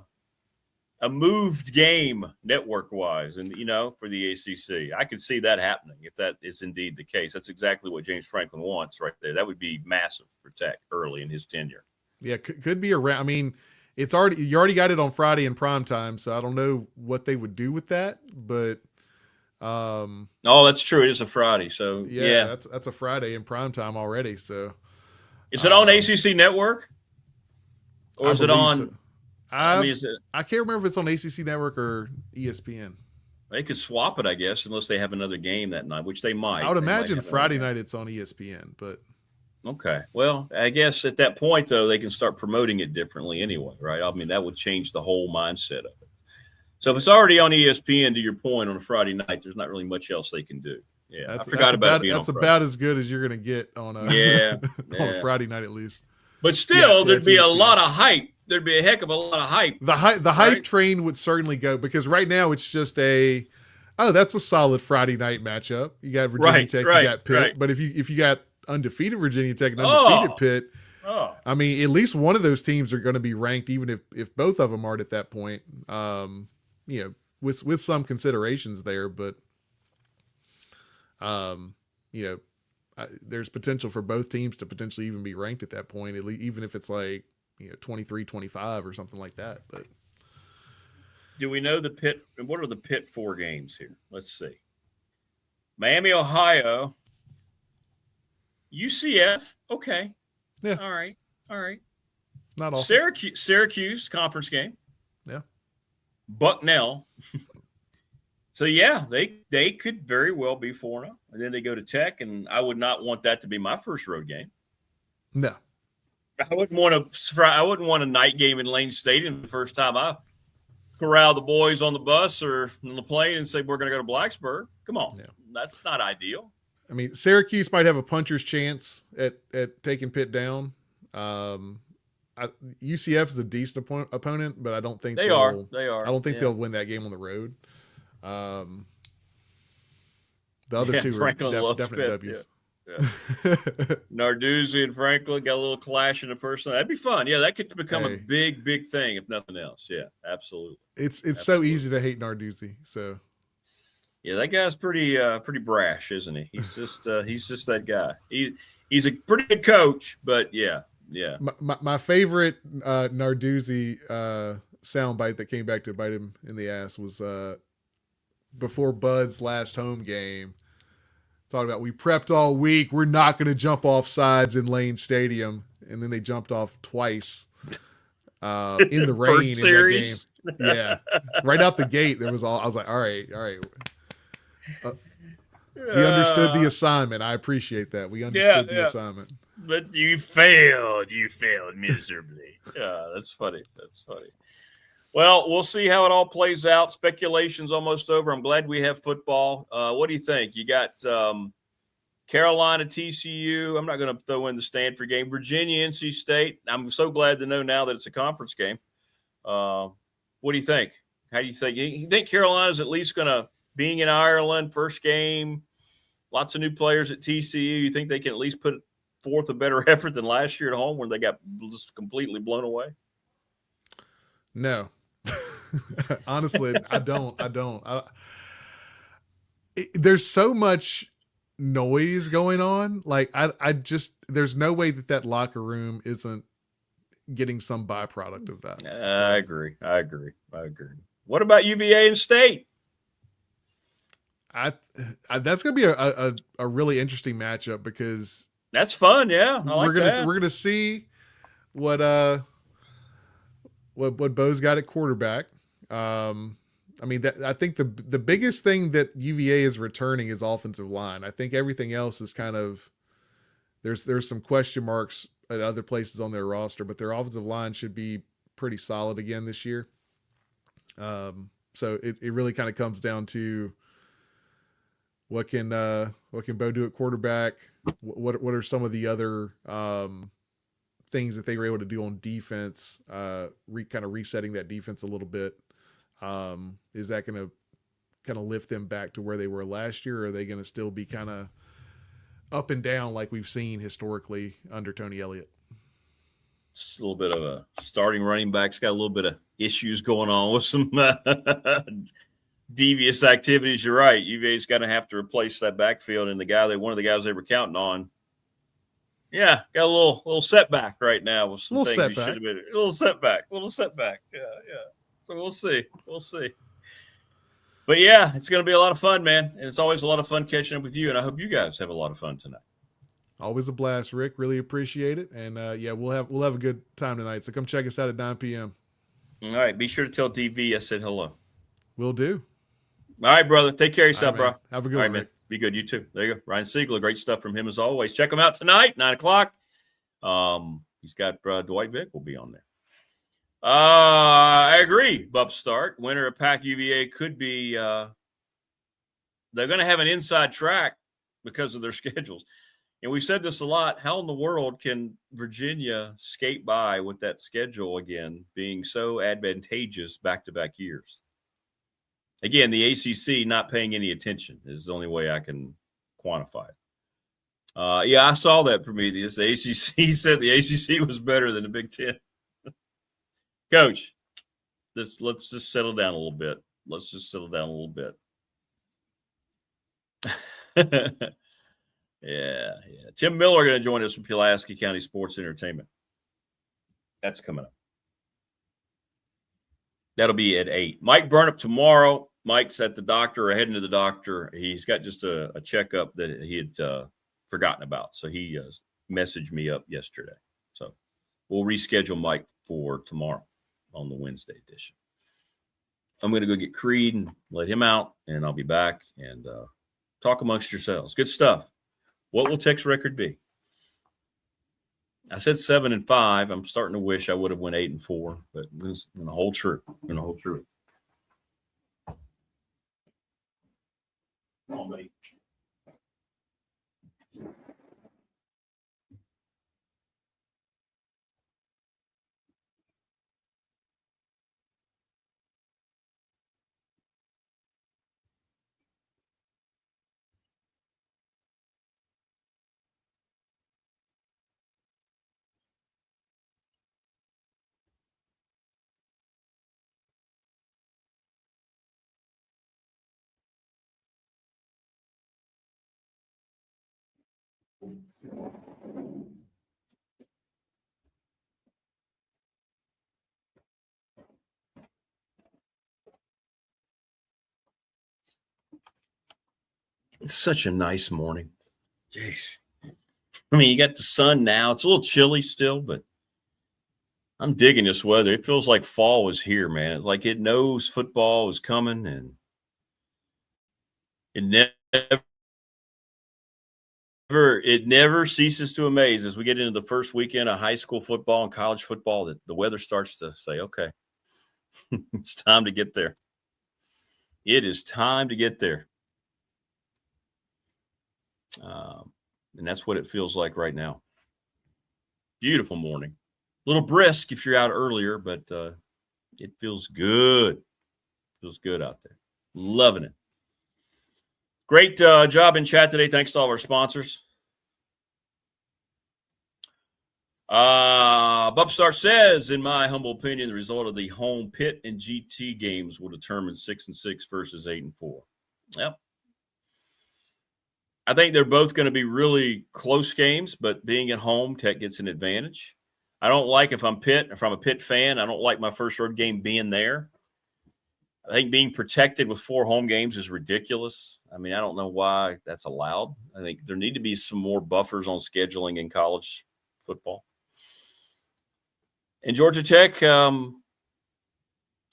moved game network wise, and for the ACC. I could see that happening if that is indeed the case. That's exactly what James Franklin wants right there. That would be massive for Tech early in his tenure. Yeah, could be around. I mean, you already got it on Friday in prime time, so I don't know what they would do with that, but oh, that's true. It is a Friday, so yeah. That's a Friday in prime time already. So is it on ACC Network, or is it on? So. I can't remember if it's on ACC Network or ESPN. They could swap it, I guess, unless they have another game that night, which they might. I would imagine Friday night it's on ESPN, but okay. Well, I guess at that point, though, they can start promoting it differently anyway, right? I mean, that would change the whole mindset of it. So if it's already on ESPN, to your point, on a Friday night, there's not really much else they can do. Yeah, I forgot about it being on Friday. That's about as good as you're going to get on a on a Friday night at least. But still, there'd be a lot of hype. There'd be a heck of a lot of hype. The hype train would certainly go, because right now it's just that's a solid Friday night matchup. You got Virginia Tech, you got Pitt. Right. But if you got undefeated Virginia Tech and undefeated Pitt, I mean, at least one of those teams are going to be ranked, even if both of them aren't at that point. With some considerations there, but there's potential for both teams to potentially even be ranked at that point, even if it's like 23-25 or something like that. But do we know the Pitt? What are the Pitt 4 games here? Let's see. Miami, Ohio, UCF. Okay. Yeah. All right. Not all. Syracuse conference game. Yeah. Bucknell. So yeah, they could very well be 4-0, and then they go to Tech, and I would not want that to be my first road game. No. I wouldn't want a night game in Lane Stadium the first time I corral the boys on the bus or on the plane and say we're going to go to Blacksburg. Come on, That's not ideal. I mean, Syracuse might have a puncher's chance at taking Pitt down. UCF is a decent opponent, but I don't think they are. I don't think they'll win that game on the road. The other two are definite W's. Yeah. Narduzzi and Franklin got a little clash in the person. That'd be fun. Yeah, that could become a big thing if nothing else. Yeah, absolutely. It's so easy to hate Narduzzi. So yeah, that guy's pretty brash, isn't he? He's just that guy. He's a pretty good coach, but yeah. My favorite Narduzzi soundbite that came back to bite him in the ass was before Bud's last home game. Talking about, we prepped all week. We're not going to jump off sides in Lane Stadium. And then they jumped off twice in the rain in that game. Yeah. Right out the gate, I was like, all right. We understood the assignment. I appreciate that. We understood the assignment. But you failed. You failed miserably. Yeah, that's funny. Well, we'll see how it all plays out. Speculation's almost over. I'm glad we have football. What do you think? You got Carolina, TCU. I'm not going to throw in the Stanford game. Virginia, NC State. I'm so glad to know now that it's a conference game. What do you think? How do you think? You think Carolina's at least going to, being in Ireland, first game, lots of new players at TCU, you think they can at least put forth a better effort than last year at home when they got just completely blown away? No. Honestly, I don't. There's so much noise going on. Like I just there's no way that locker room isn't getting some byproduct of that. I agree. What about UVA and State? That's going to be a really interesting matchup because that's fun. Yeah, we're gonna see what Bo's got at quarterback. I mean, I think the biggest thing that UVA is returning is offensive line. I think everything else is kind of there's some question marks at other places on their roster, but their offensive line should be pretty solid again this year. So it really kind of comes down to what can Bo do at quarterback? What are some of the other things that they were able to do on defense? Kind of resetting that defense a little bit. Is that going to kind of lift them back to where they were last year? Or are they going to still be kind of up and down like we've seen historically under Tony Elliott? It's a little bit of a starting running back's got a little bit of issues going on with some devious activities. You're right. UVA's going to have to replace that backfield, and one of the guys they were counting on. Yeah, got a little setback right now with some things he should have been. A little setback. Yeah. So we'll see. But yeah, it's going to be a lot of fun, man. And it's always a lot of fun catching up with you. And I hope you guys have a lot of fun tonight. Always a blast, Rick. Really appreciate it. And yeah, we'll have a good time tonight. So come check us out at 9 p.m. All right. Be sure to tell DV I said hello. Will do. All right, brother. Take care of yourself, bro. Have a good one, man. Be good. You too. There you go. Ryan Siegler. Great stuff from him as always. Check him out tonight, 9:00. He's got Dwight Vick will be on there. I agree. Bupstart. Winner of Pac UVA could be. They're going to have an inside track because of their schedules. And we've said this a lot. How in the world can Virginia skate by with that schedule again being so advantageous back-to-back years? Again, the ACC not paying any attention is the only way I can quantify it. Yeah, I saw that for me. The ACC said the ACC was better than the Big Ten. Coach, let's just settle down a little bit. Yeah. Tim Miller going to join us from Pulaski County Sports Entertainment. That's coming up. That'll be at 8. Mike Burnup tomorrow. Mike's at the doctor or heading to the doctor. He's got just a checkup that he had forgotten about. So he messaged me up yesterday. So we'll reschedule Mike for tomorrow on the Wednesday edition. I'm going to go get Creed and let him out, and I'll be back and talk amongst yourselves. Good stuff. What will Tech's record be? I said 7-5. I'm starting to wish I would have went 8-4, but I'm going to hold true. Come on, buddy. It's such a nice morning. Jeez. I mean, you got the sun now. It's a little chilly still, but I'm digging this weather. It feels like fall is here, man. It's like it knows football is coming, and it never ceases to amaze as we get into the first weekend of high school football and college football that the weather starts to say, okay, it's time to get there. It is time to get there. And that's what it feels like right now. Beautiful morning. A little brisk if you're out earlier, but it feels good. Feels good out there. Loving it. Great job in chat today. Thanks to all of our sponsors. Bupstart says, in my humble opinion, the result of the home Pitt and GT games will determine 6-6 versus 8-4. Yep. I think they're both going to be really close games, but being at home, Tech gets an advantage. I don't like if I'm a Pitt fan, I don't like my first road game being there. I think being protected with 4 home games is ridiculous. I mean, I don't know why that's allowed. I think there need to be some more buffers on scheduling in college football. And Georgia Tech,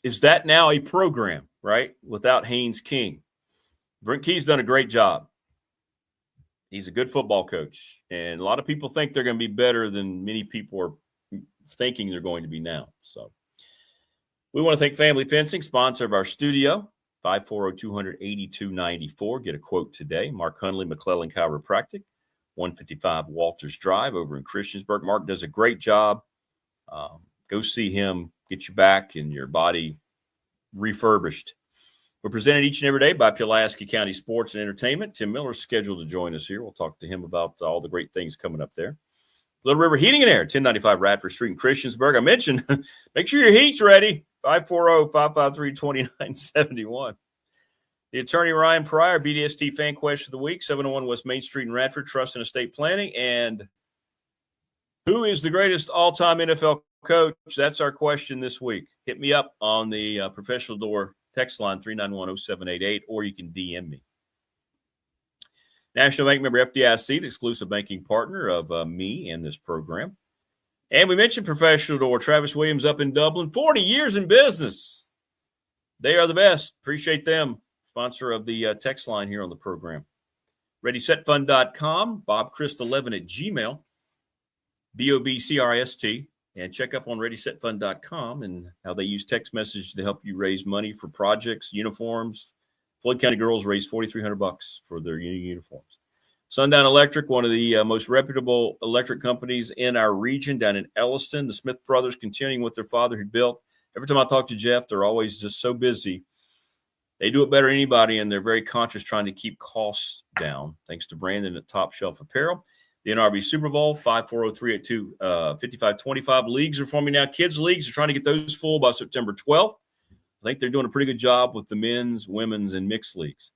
is that now a program, right, without Haynes King? Brent Key's done a great job. He's a good football coach. And a lot of people think they're going to be better than many people are thinking they're going to be now. So we want to thank Family Fencing, sponsor of our studio, 540-200-8294. Get a quote today. Mark Hundley, McClellan Chiropractic, 155 Walters Drive over in Christiansburg. Mark does a great job. Go see him, get your back and your body refurbished. We're presented each and every day by Pulaski County Sports and Entertainment. Tim Miller's scheduled to join us here. We'll talk to him about all the great things coming up there. Little River Heating and Air, 1095 Radford Street in Christiansburg. I mentioned, make sure your heat's ready. 540-553-2971. The attorney Ryan Pryor, BDST Fan Question of the Week, 701 West Main Street in Radford, Trust and Estate Planning. And who is the greatest all-time NFL coach? That's our question this week. Hit me up on the Professional Door text line, 391-0788, or you can DM me. National Bank member FDIC, the exclusive banking partner of me and this program. And we mentioned Professional Door, Travis Williams up in Dublin, 40 years in business. They are the best. Appreciate them. Sponsor of the text line here on the program. ReadySetFund.com, BobChrist11 @Gmail, BOBCRIST, and check up on ReadySetFund.com and how they use text message to help you raise money for projects, uniforms. Floyd County girls raised $4,300 for their uniforms. Sundown Electric, one of the most reputable electric companies in our region down in Elliston. The Smith brothers continuing what their father had built. Every time I talk to Jeff, they're always just so busy. They do it better than anybody, and they're very conscious trying to keep costs down. Thanks to Brandon at Top Shelf Apparel. The NRB Super Bowl, 540-382-5525. Leagues are forming now. Kids leagues are trying to get those full by September 12th. I think they're doing a pretty good job with the men's, women's, and mixed leagues.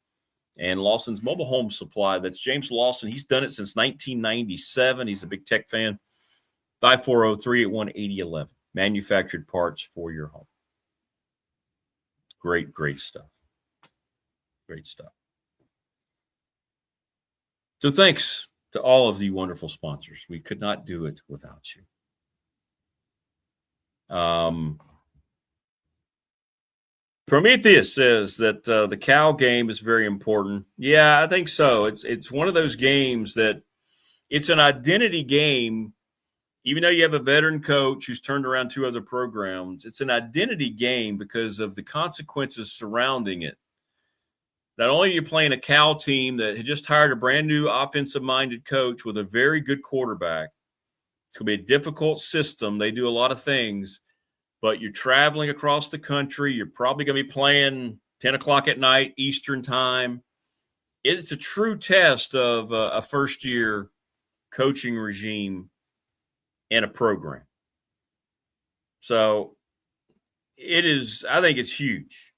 And Lawson's Mobile Home Supply, that's James Lawson. He's done it since 1997. He's a big Tech fan. 540-381-8011. Manufactured parts for your home. Great, great stuff. Great stuff. So thanks to all of the wonderful sponsors. We could not do it without you. Prometheus says that the Cal game is very important. Yeah, I think so. It's one of those games that it's an identity game. Even though you have a veteran coach who's turned around 2 other programs, it's an identity game because of the consequences surrounding it. Not only are you playing a Cal team that had just hired a brand new offensive-minded coach with a very good quarterback. It's going to be a difficult system. They do a lot of things, but you're traveling across the country. You're probably going to be playing 10 o'clock at night, Eastern time. It's a true test of a first-year coaching regime and a program. So it is, I think it's huge.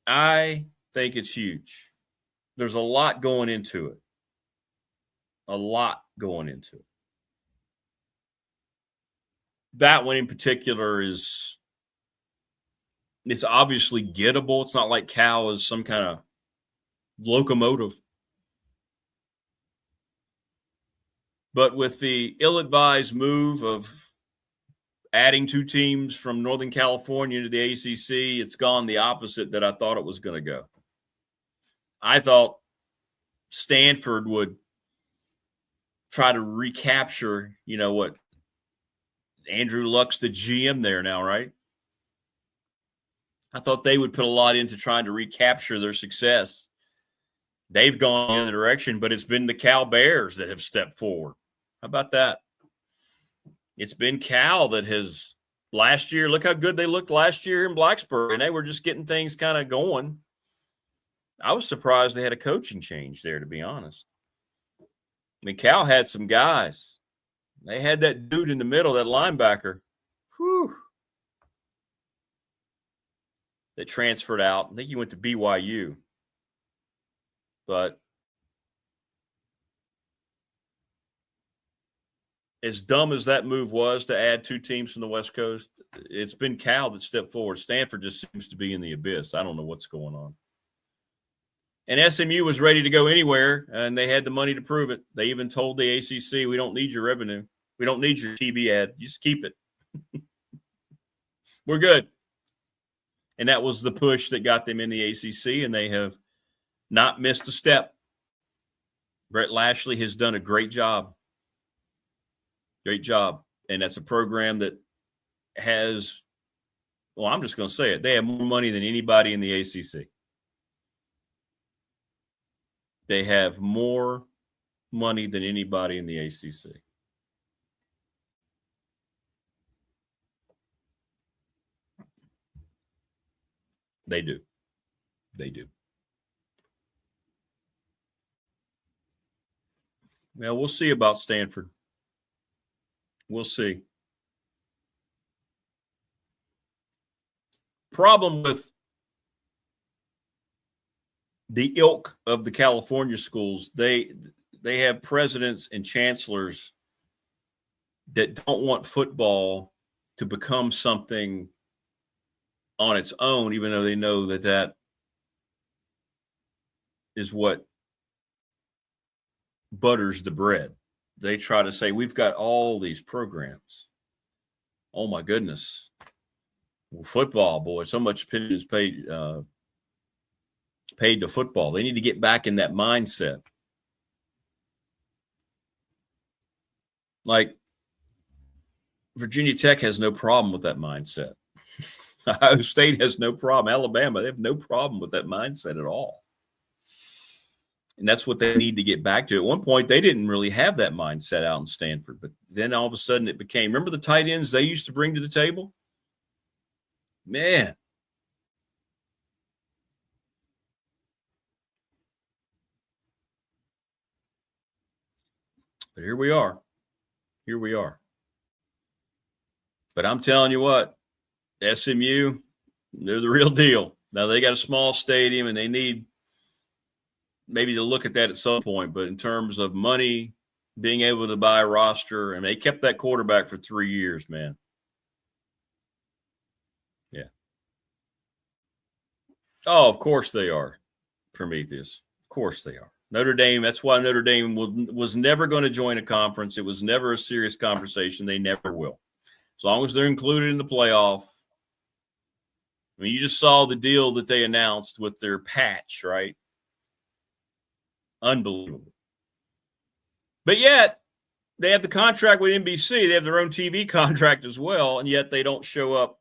I think it's huge. There's a lot going into it. A lot going into it. That one in particular it's obviously gettable. It's not like Cal is some kind of locomotive. But with the ill-advised move of adding 2 teams from Northern California to the ACC, it's gone the opposite that I thought it was going to go. I thought Stanford would try to recapture, what Andrew Luck's the GM there now, right? I thought they would put a lot into trying to recapture their success. They've gone in the direction, but it's been the Cal Bears that have stepped forward. How about that? It's been Cal that has last year. Look how good they looked last year in Blacksburg, and they were just getting things kind of going. I was surprised they had a coaching change there, to be honest. I mean, Cal had some guys. They had that dude in the middle, that linebacker. Whew. That transferred out. I think he went to BYU. But as dumb as that move was to add 2 teams from the West Coast, it's been Cal that stepped forward. Stanford just seems to be in the abyss. I don't know what's going on. And SMU was ready to go anywhere, and they had the money to prove it. They even told the ACC, we don't need your revenue. We don't need your TV ad. Just keep it. We're good. And that was the push that got them in the ACC, and they have not missed a step. Brett Lashley has done a great job. Great job. And that's a program that has, well, I'm just going to say it. They have more money than anybody in the ACC. They have more money than anybody in the ACC. They do. They do. Well, we'll see about Stanford. We'll see. Problem with the ilk of the California schools, they have presidents and chancellors that don't want football to become something on its own, even though they know that that is what butters the bread. They try to say, we've got all these programs. Oh, my goodness. Well, football, boy, so much opinion is paid to football. They need to get back in that mindset. Like, Virginia Tech has no problem with that mindset. Ohio State has no problem. Alabama, they have no problem with that mindset at all. And that's what they need to get back to. At one point, they didn't really have that mindset out in Stanford. But then all of a sudden it became, remember the tight ends they used to bring to the table? Man. But here we are. Here we are. But I'm telling you what, SMU, they're the real deal. Now, they got a small stadium, and they need maybe to look at that at some point. But in terms of money, being able to buy a roster, and they kept that quarterback for 3 years, man. Yeah. Oh, of course they are, Prometheus. Of course they are. Notre Dame, that's why Notre Dame was never going to join a conference. It was never a serious conversation. They never will. As long as they're included in the playoff. I mean, you just saw the deal that they announced with their patch, right? Unbelievable. But yet, they have the contract with NBC. They have their own TV contract as well, and yet they don't show up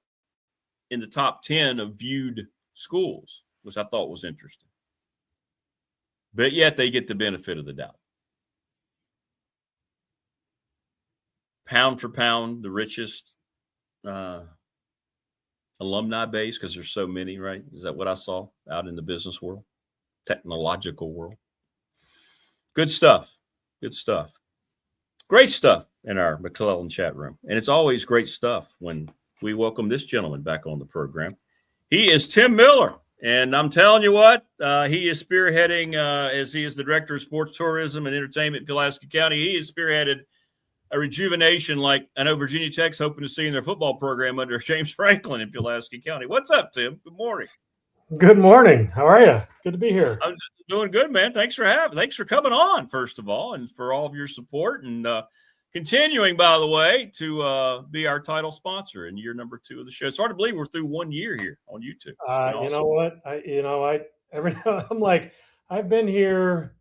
in the top 10 of viewed schools, which I thought was interesting. But yet they get the benefit of the doubt. Pound for pound, the richest alumni base, because there's so many, right? Is that what I saw out in the business world, technological world? Good stuff. Good stuff. Great stuff in our McClellan chat room. And it's always great stuff when we welcome this gentleman back on the program. He is Tim Miller. And I'm telling you what, he is spearheading, as he is the director of sports tourism and entertainment in Pulaski County. He has spearheaded a rejuvenation like I know Virginia Tech's hoping to see in their football program under James Franklin in Pulaski County. What's up, Tim? Good morning. Good morning. How are you? Good to be here. I'm doing good, man. Thanks for coming on, first of all, and for all of your support and continuing, by the way, to be our title sponsor in year number 2 of the show. It's hard to believe we're through 1 year here on YouTube. Awesome. You know what? I'm like, I've been here.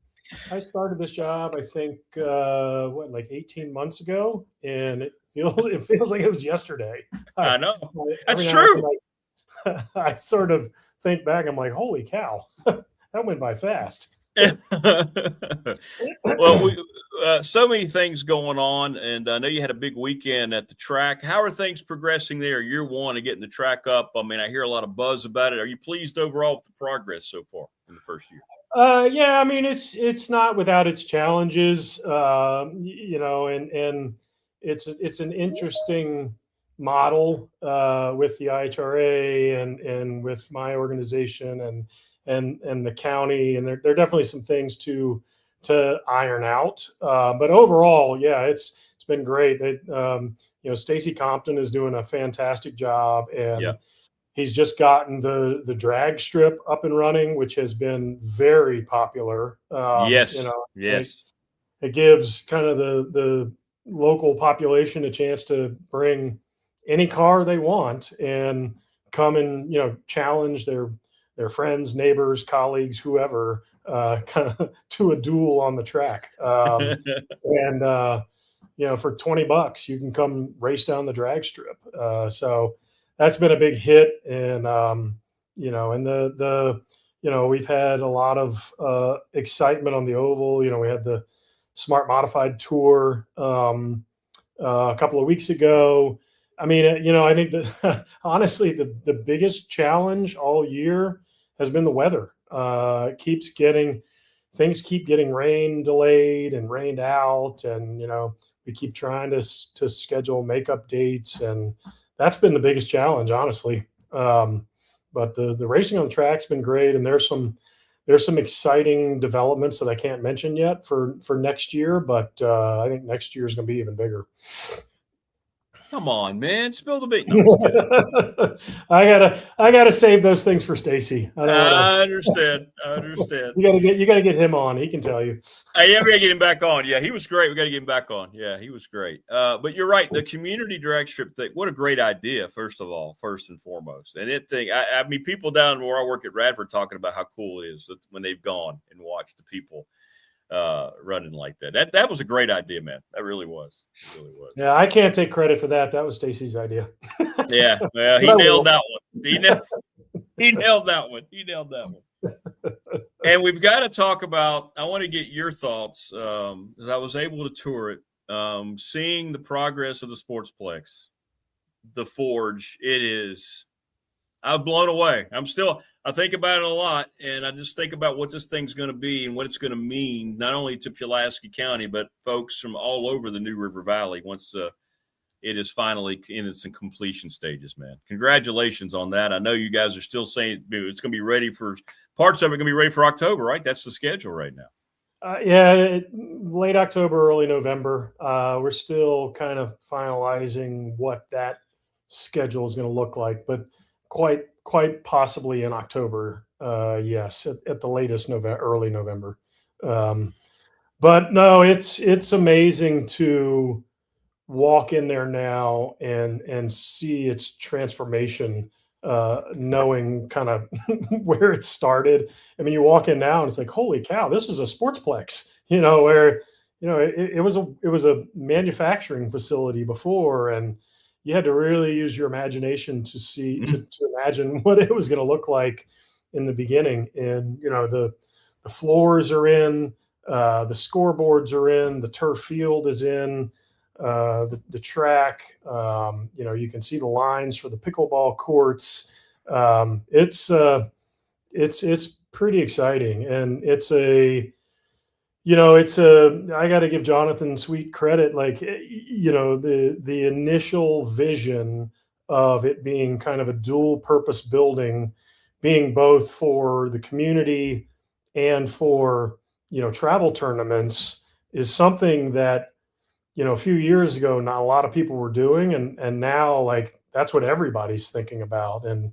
I started this job, I think, like 18 months ago, and it feels like it was yesterday. I know. That's true. I sort of think back. I'm like, holy cow, that went by fast. Well, so many things going on, and I know you had a big weekend at the track. How are things progressing there? Year 1 of getting the track up. I mean, I hear a lot of buzz about it. Are you pleased overall with the progress so far in the first year? Yeah, I mean, it's not without its challenges, and it's an interesting model with the IHRA and with my organization and the county, and there are definitely some things to iron out. But overall, yeah, it's been great. Stacy Compton is doing a fantastic job, and he's just gotten the drag strip up and running, which has been very popular. Yes. It gives kind of the local population a chance to bring any car they want and come and challenge their friends, neighbors, colleagues, whoever, kind of to a duel on the track. And for $20 you can come race down the drag strip. So that's been a big hit. And we've had a lot of excitement on the oval. We had the Smart Modified Tour a couple of weeks ago. I mean, I think that honestly, the biggest challenge all year has been the weather. Things keep getting rain delayed and rained out, and we keep trying to schedule makeup dates, and that's been the biggest challenge, honestly. But the racing on the track's been great, and there's some exciting developments that I can't mention yet for next year, but I think next year is going to be even bigger. Come on, man, spill the beans. No, I gotta save those things for Stacy. I understand. You gotta get him on. He can tell you. Yeah, we gotta get him back on. Yeah, he was great. We gotta get him back on. Yeah, he was great. But you're right. The community drag strip thing. What a great idea! First and foremost, and I mean, people down where I work at Radford talking about how cool it is when they've gone and watched the people running like that. That was a great idea, man. That really was. It really was. Yeah, I can't take credit for that. That was Stacy's idea. Yeah, well, he nailed that one. He nailed that one. And we've got to talk about, I want to get your thoughts, as I was able to tour it, seeing the progress of the Sportsplex, the Forge. I'm blown away. I think about it a lot, and I just think about what this thing's going to be and what it's going to mean, not only to Pulaski County, but folks from all over the New River Valley once it is finally in its completion stages, man. Congratulations on that. I know you guys are still saying it's going to be ready for – parts of it going to be ready for October, right? That's the schedule right now. Late October, early November. We're still kind of finalizing what that schedule is going to look like, but quite possibly in October. Yes, at the latest early November. But no, it's amazing to walk in there now and see its transformation, knowing kind of where it started. I mean, you walk in now and it's like, holy cow, this is a Sportsplex, where, it was a manufacturing facility before, and you had to really use your imagination to see, to imagine what it was going to look like in the beginning. And, the floors are in, the scoreboards are in, the turf field is in, the track, you can see the lines for the pickleball courts. It's pretty exciting. And I got to give Jonathan Sweet credit. Like, the initial vision of it being kind of a dual purpose building, being both for the community and for, travel tournaments, is something that, a few years ago, not a lot of people were doing. And now, like, that's what everybody's thinking about. And,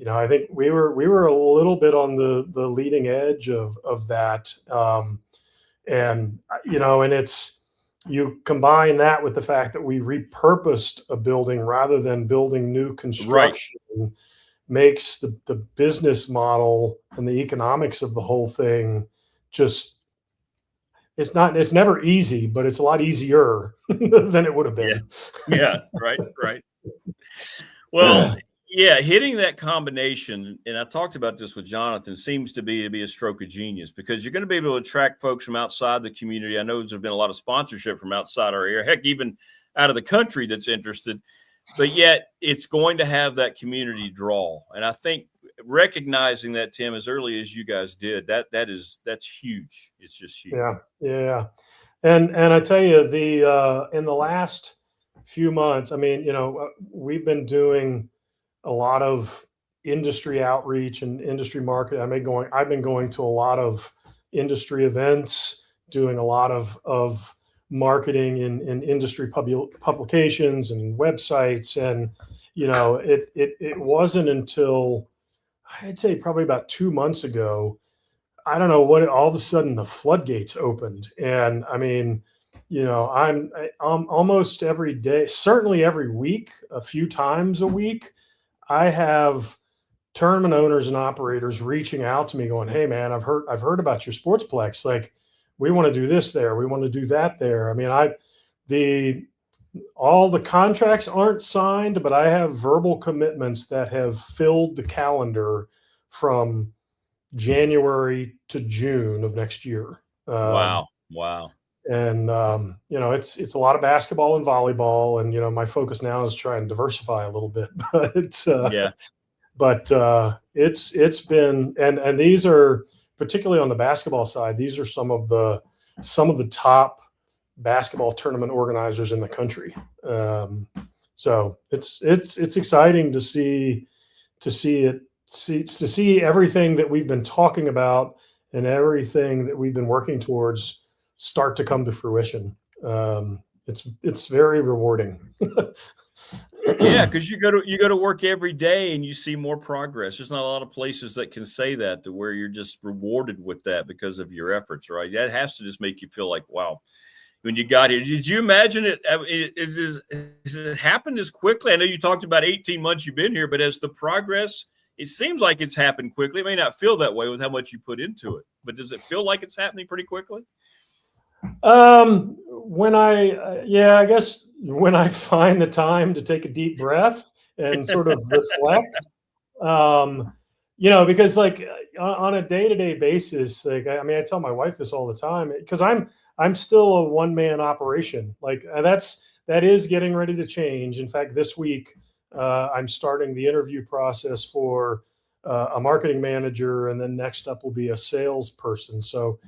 I think we were a little bit on the leading edge of that. And you combine that with the fact that we repurposed a building rather than building new construction, right, makes the business model and the economics of the whole thing it's never easy, but it's a lot easier than it would have been. Yeah. Right. Well, yeah, hitting that combination, and I talked about this with Jonathan, seems to be a stroke of genius, because you're going to be able to attract folks from outside the community. I know there's been a lot of sponsorship from outside our area, heck, even out of the country that's interested, but yet it's going to have that community draw. And I think recognizing that, Tim, as early as you guys did, that's huge. It's just huge. Yeah. And I tell you, in the last few months, I mean, we've been doing a lot of industry outreach and industry market. I've been going to a lot of industry events, doing a lot of marketing in industry publications and websites. And, it wasn't until I'd say probably about 2 months ago, I don't know what, all of a sudden the floodgates opened. And I mean, I'm almost every day, certainly every week, a few times a week, I have tournament owners and operators reaching out to me going, "Hey man, I've heard about your sportsplex. Like, we want to do this there. We want to do that there." I mean, all the contracts aren't signed, but I have verbal commitments that have filled the calendar from January to June of next year. Wow. And it's a lot of basketball and volleyball, and my focus now is trying to diversify a little bit. But it's been, and these are, particularly on the basketball side, these are some of the top basketball tournament organizers in the country. So it's exciting to see everything that we've been talking about and everything that we've been working towards start to come to fruition. It's very rewarding. Yeah, because you go to work every day and you see more progress. There's not a lot of places that can say that, to where you're just rewarded with that because of your efforts, right? That has to just make you feel like, wow. When you got here, did you imagine it? Has it happened as quickly? I know you talked about 18 months you've been here, but as the progress, it seems like it's happened quickly. It may not feel that way with how much you put into it, but does it feel like it's happening pretty quickly? I guess when I find the time to take a deep breath and sort of reflect, because like on a day-to-day basis, like, I mean, I tell my wife this all the time, because I'm still a one-man operation. Like that is getting ready to change. In fact, this week, I'm starting the interview process for a marketing manager, and then next up will be a salesperson. So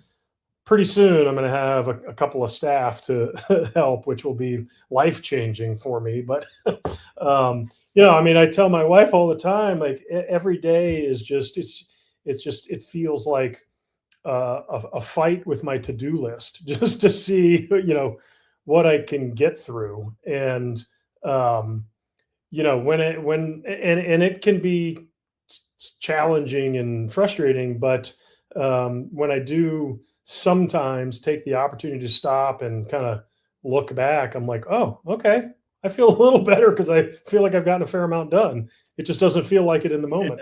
pretty soon I'm going to have a couple of staff to help, which will be life-changing for me. But, I mean, I tell my wife all the time, like, every day is just, it feels like a fight with my to-do list, just to see, what I can get through. And, when it can be challenging and frustrating, but when I do sometimes take the opportunity to stop and kind of look back, I'm like, oh, okay, I feel a little better because I feel like I've gotten a fair amount done. It just doesn't feel like it in the moment.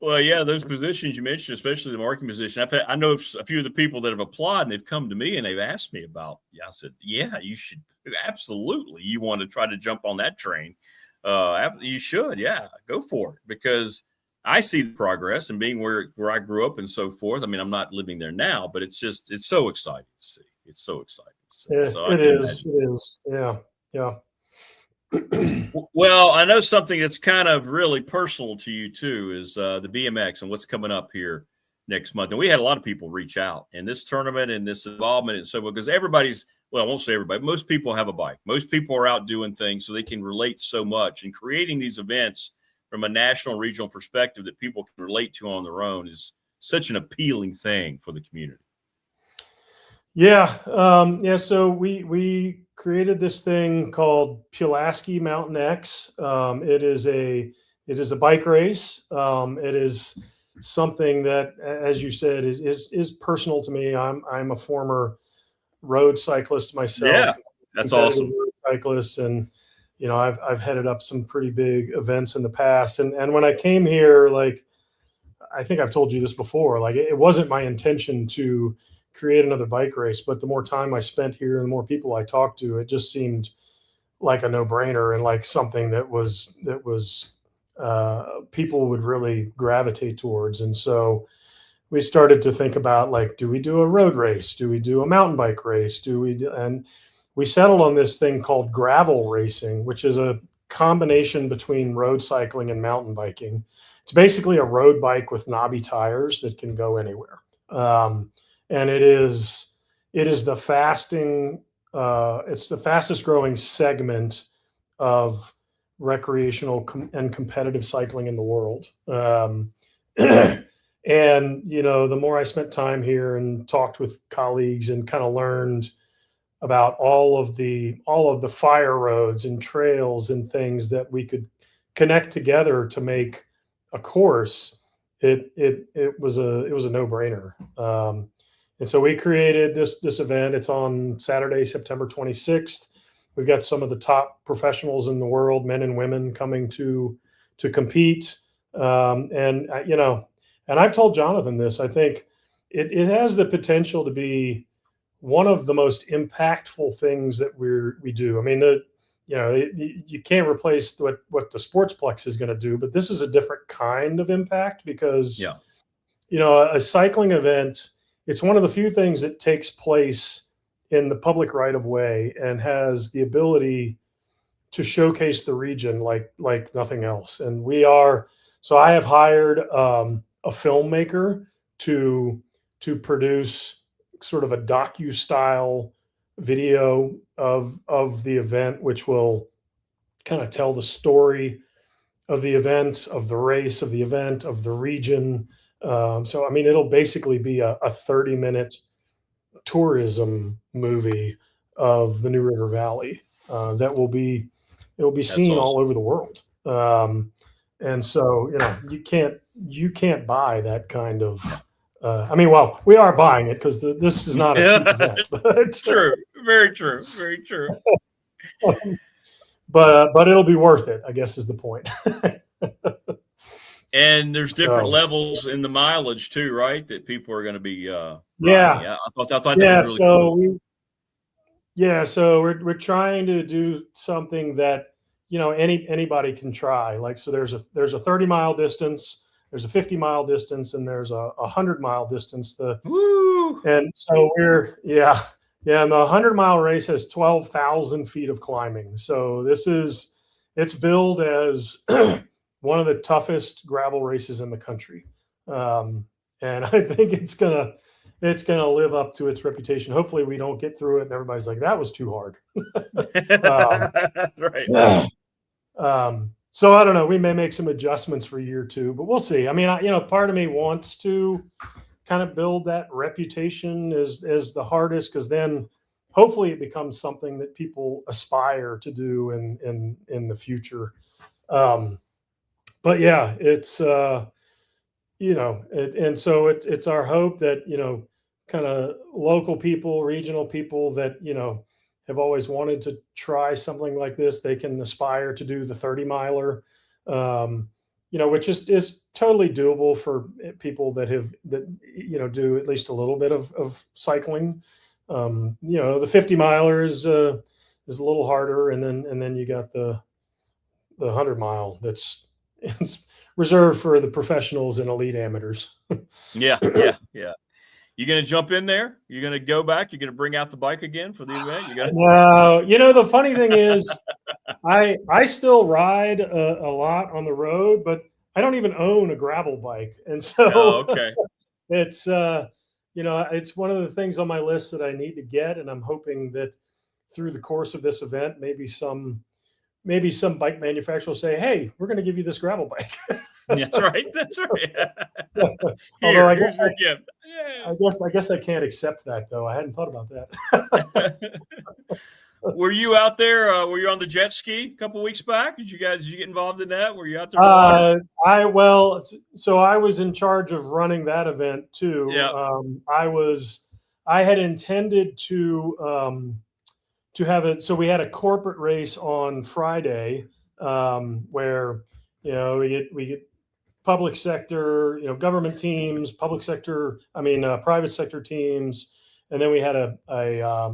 Well, yeah, those positions you mentioned, especially the marketing position. I know a few of the people that have applied, and they've come to me and they've asked me about. Yeah, I said, yeah, you should absolutely. You want to try to jump on that train? You should, yeah, go for it, because I see the progress and being where I grew up and so forth. I mean, I'm not living there now, but it's so exciting to see. It's so exciting to see. Yeah, So it is. Yeah. Well, I know something that's kind of really personal to you too is the BMX and what's coming up here next month. And we had a lot of people reach out, and this tournament and this involvement and so forth, because I won't say everybody, most people have a bike. Most people are out doing things, so they can relate so much. And creating these events from a national, regional perspective that people can relate to on their own is such an appealing thing for the community. Yeah. So we created this thing called Pulaski Mountain X. It is a bike race. It is something that, as you said, is personal to me. I'm a former road cyclist myself. Yeah, that's awesome. Road cyclist, and I've headed up some pretty big events in the past. And when I came here, like, I think I've told you this before, like, it wasn't my intention to create another bike race, but the more time I spent here and the more people I talked to, it just seemed like a no-brainer, and like something that was people would really gravitate towards. And so we started to think about, like, do we do a road race? Do we do a mountain bike race? And we settled on this thing called gravel racing, which is a combination between road cycling and mountain biking. It's basically a road bike with knobby tires that can go anywhere. And it is the fastest it's the fastest growing segment of recreational and competitive cycling in the world. And, the more I spent time here and talked with colleagues and kind of learned about all of the fire roads and trails and things that we could connect together to make a course, it was a no-brainer. And so we created this event. It's on Saturday, September 26th. We've got some of the top professionals in the world, men and women, coming to compete. And I've told Jonathan this. I think it has the potential to be one of the most impactful things that we do. I mean, you can't replace what the Sportsplex is going to do, but this is a different kind of impact because, a cycling event, it's one of the few things that takes place in the public right of way and has the ability to showcase the region like nothing else. And so I have hired a filmmaker to produce sort of a docu-style video of the event, which will kind of tell the story of the event, of the race, of the event, of the region. So, I mean, it'll basically be a 30-minute tourism movie of the New River Valley that will be seen awesome. all over the world. And so, you can't buy that kind of. We are buying it because this is not a cheap event. But, true, very true, very true. But it'll be worth it, I guess, is the point. And there's different levels in the mileage too, right? That people are going to be. Yeah, I thought that was really cool. So we're trying to do something that anybody can try. Like, so there's a 30-mile distance. There's a 50-mile distance, and there's a 100-mile distance. And so and the 100-mile race has 12,000 feet of climbing. So it's billed as one of the toughest gravel races in the country, and I think it's gonna live up to its reputation. Hopefully, we don't get through it, and everybody's like, "That was too hard." Right. So I don't know. We may make some adjustments for year 2, but we'll see. I mean, part of me wants to kind of build that reputation as the hardest, because then hopefully it becomes something that people aspire to do in the future. But yeah, it's and so it's our hope that kind of local people, regional people that have always wanted to try something like this, they can aspire to do the 30-miler, which is totally doable for people that do at least a little bit of cycling. The 50-miler is a little harder, and then you got the 100-mile it's reserved for the professionals and elite amateurs. Yeah. You going to jump in there? You're going to go back? You're going to bring out the bike again for the event? No, the funny thing is, I still ride a lot on the road, but I don't even own a gravel bike, and so it's it's one of the things on my list that I need to get, and I'm hoping that through the course of this event, maybe some bike manufacturer will say, "Hey, we're going to give you this gravel bike." That's right. Although I guess I can't accept that, though. I hadn't thought about that. Were you out there? Were you on the jet ski a couple weeks back? Did you get involved in that? Were you out there? So I was in charge of running that event too. Yeah. I had intended to have it. So we had a corporate race on Friday, where we get public sector, government teams, private sector teams, and then we had a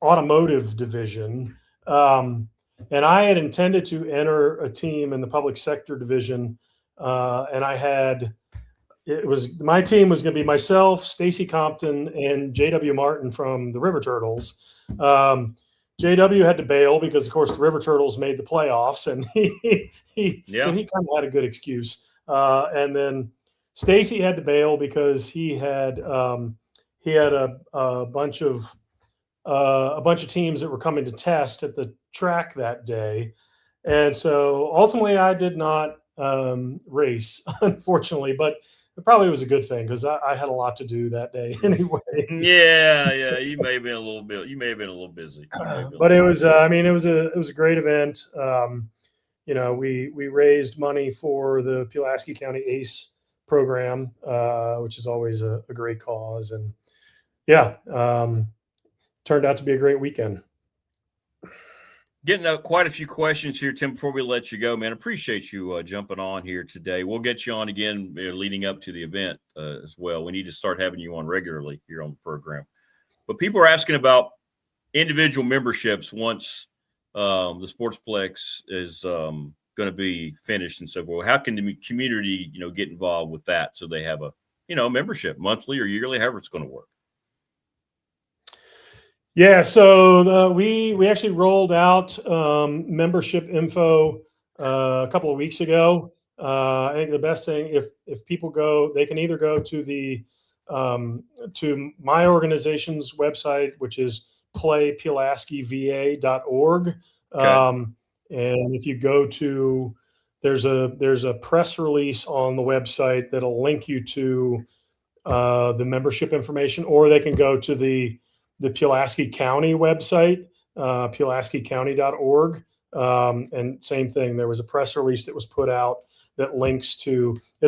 automotive division. And I had intended to enter a team in the public sector division, and my team was going to be myself, Stacy Compton, and JW Martin from the River Turtles. JW had to bail because, of course, the River Turtles made the playoffs, and so he kind of had a good excuse. And then Stacy had to bail because he had a bunch of a bunch of teams that were coming to test at the track that day. And so ultimately I did not race, unfortunately, but it probably was a good thing because I had a lot to do that day anyway. Yeah. You may have been a little bit. You may have been a little busy. But it was, it was a great event. We raised money for the Pulaski County ACE program, which is always a great cause, and turned out to be a great weekend. Getting quite a few questions here, Tim, before we let you go, man. Appreciate you jumping on here today. We'll get you on again leading up to the event as well. We need to start having you on regularly here on the program. But people are asking about individual memberships once the Sportsplex is going to be finished and so forth. How can the community, get involved with that so they have a, membership monthly or yearly, however it's going to work? Yeah, so we actually rolled out membership info a couple of weeks ago. I think the best thing, if people go, they can either go to the to my organization's website, which is playpulaskiva.org. Okay. And if you go to, there's a press release on the website that'll link you to the membership information, or they can go to the Pulaski County website, pulaskicounty.org. And same thing, there was a press release that was put out that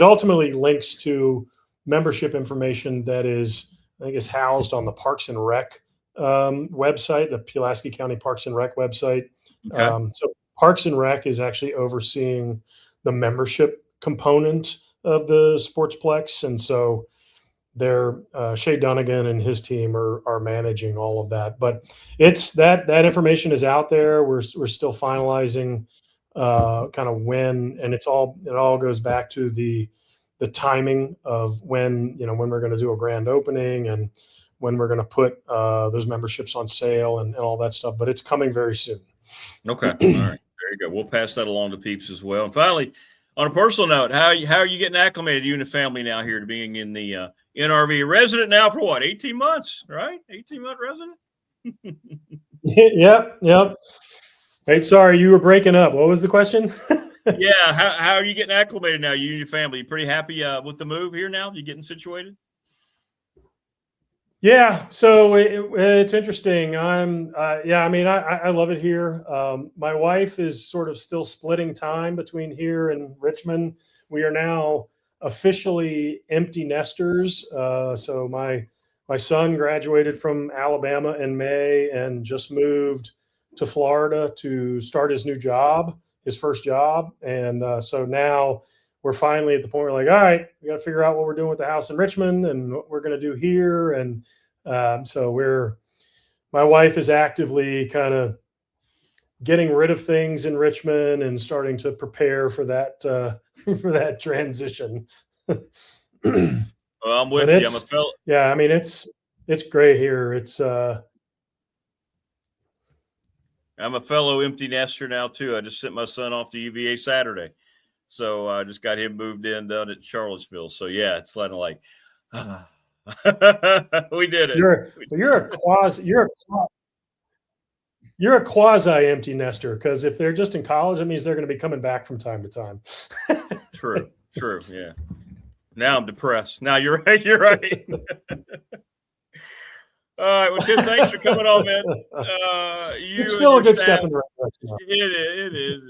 ultimately links to membership information that is housed on the Parks and Rec website, the Pulaski County Parks and Rec website. Okay. So Parks and Rec is actually overseeing the membership component of the Sportsplex. And so Shay Dunnigan and his team are managing all of that, but it's that information is out there. We're still finalizing kind of when, and it all goes back to the timing of when we're going to do a grand opening and when we're going to put those memberships on sale and all that stuff, but it's coming very soon. Okay. All right. There you go. We'll pass that along to peeps as well. And finally, on a personal note, how are you getting acclimated, you and the family now here to being in the NRV resident now for what, 18 months, right? 18-month resident? Yep. Hey, sorry, you were breaking up. What was the question? Yeah, how are you getting acclimated now, you and your family? You pretty happy with the move here now? You getting situated? Yeah, so it's interesting. I love it here. My wife is sort of still splitting time between here and Richmond. We are now officially empty nesters. So my son graduated from Alabama in May and just moved to Florida to start his new job, his first job. And so now we're finally at the point where we're like, all right, we got to figure out what we're doing with the house in Richmond and what we're going to do here. And so my wife is actively kind of getting rid of things in Richmond and starting to prepare for that transition. Well, I'm with you. I'm a fellow. Yeah, I mean it's great here. I'm a fellow empty nester now too. I just sent my son off to UVA Saturday, so I just got him moved in down at Charlottesville. So yeah, it's kind of like we did it. You're a quasi empty nester, because if they're just in college, it means they're going to be coming back from time to time. True. Yeah. Now I'm depressed. Now you're right. You're right. All right. Well, Tim, thanks for coming on, man. It's still a good step in the right direction. It is.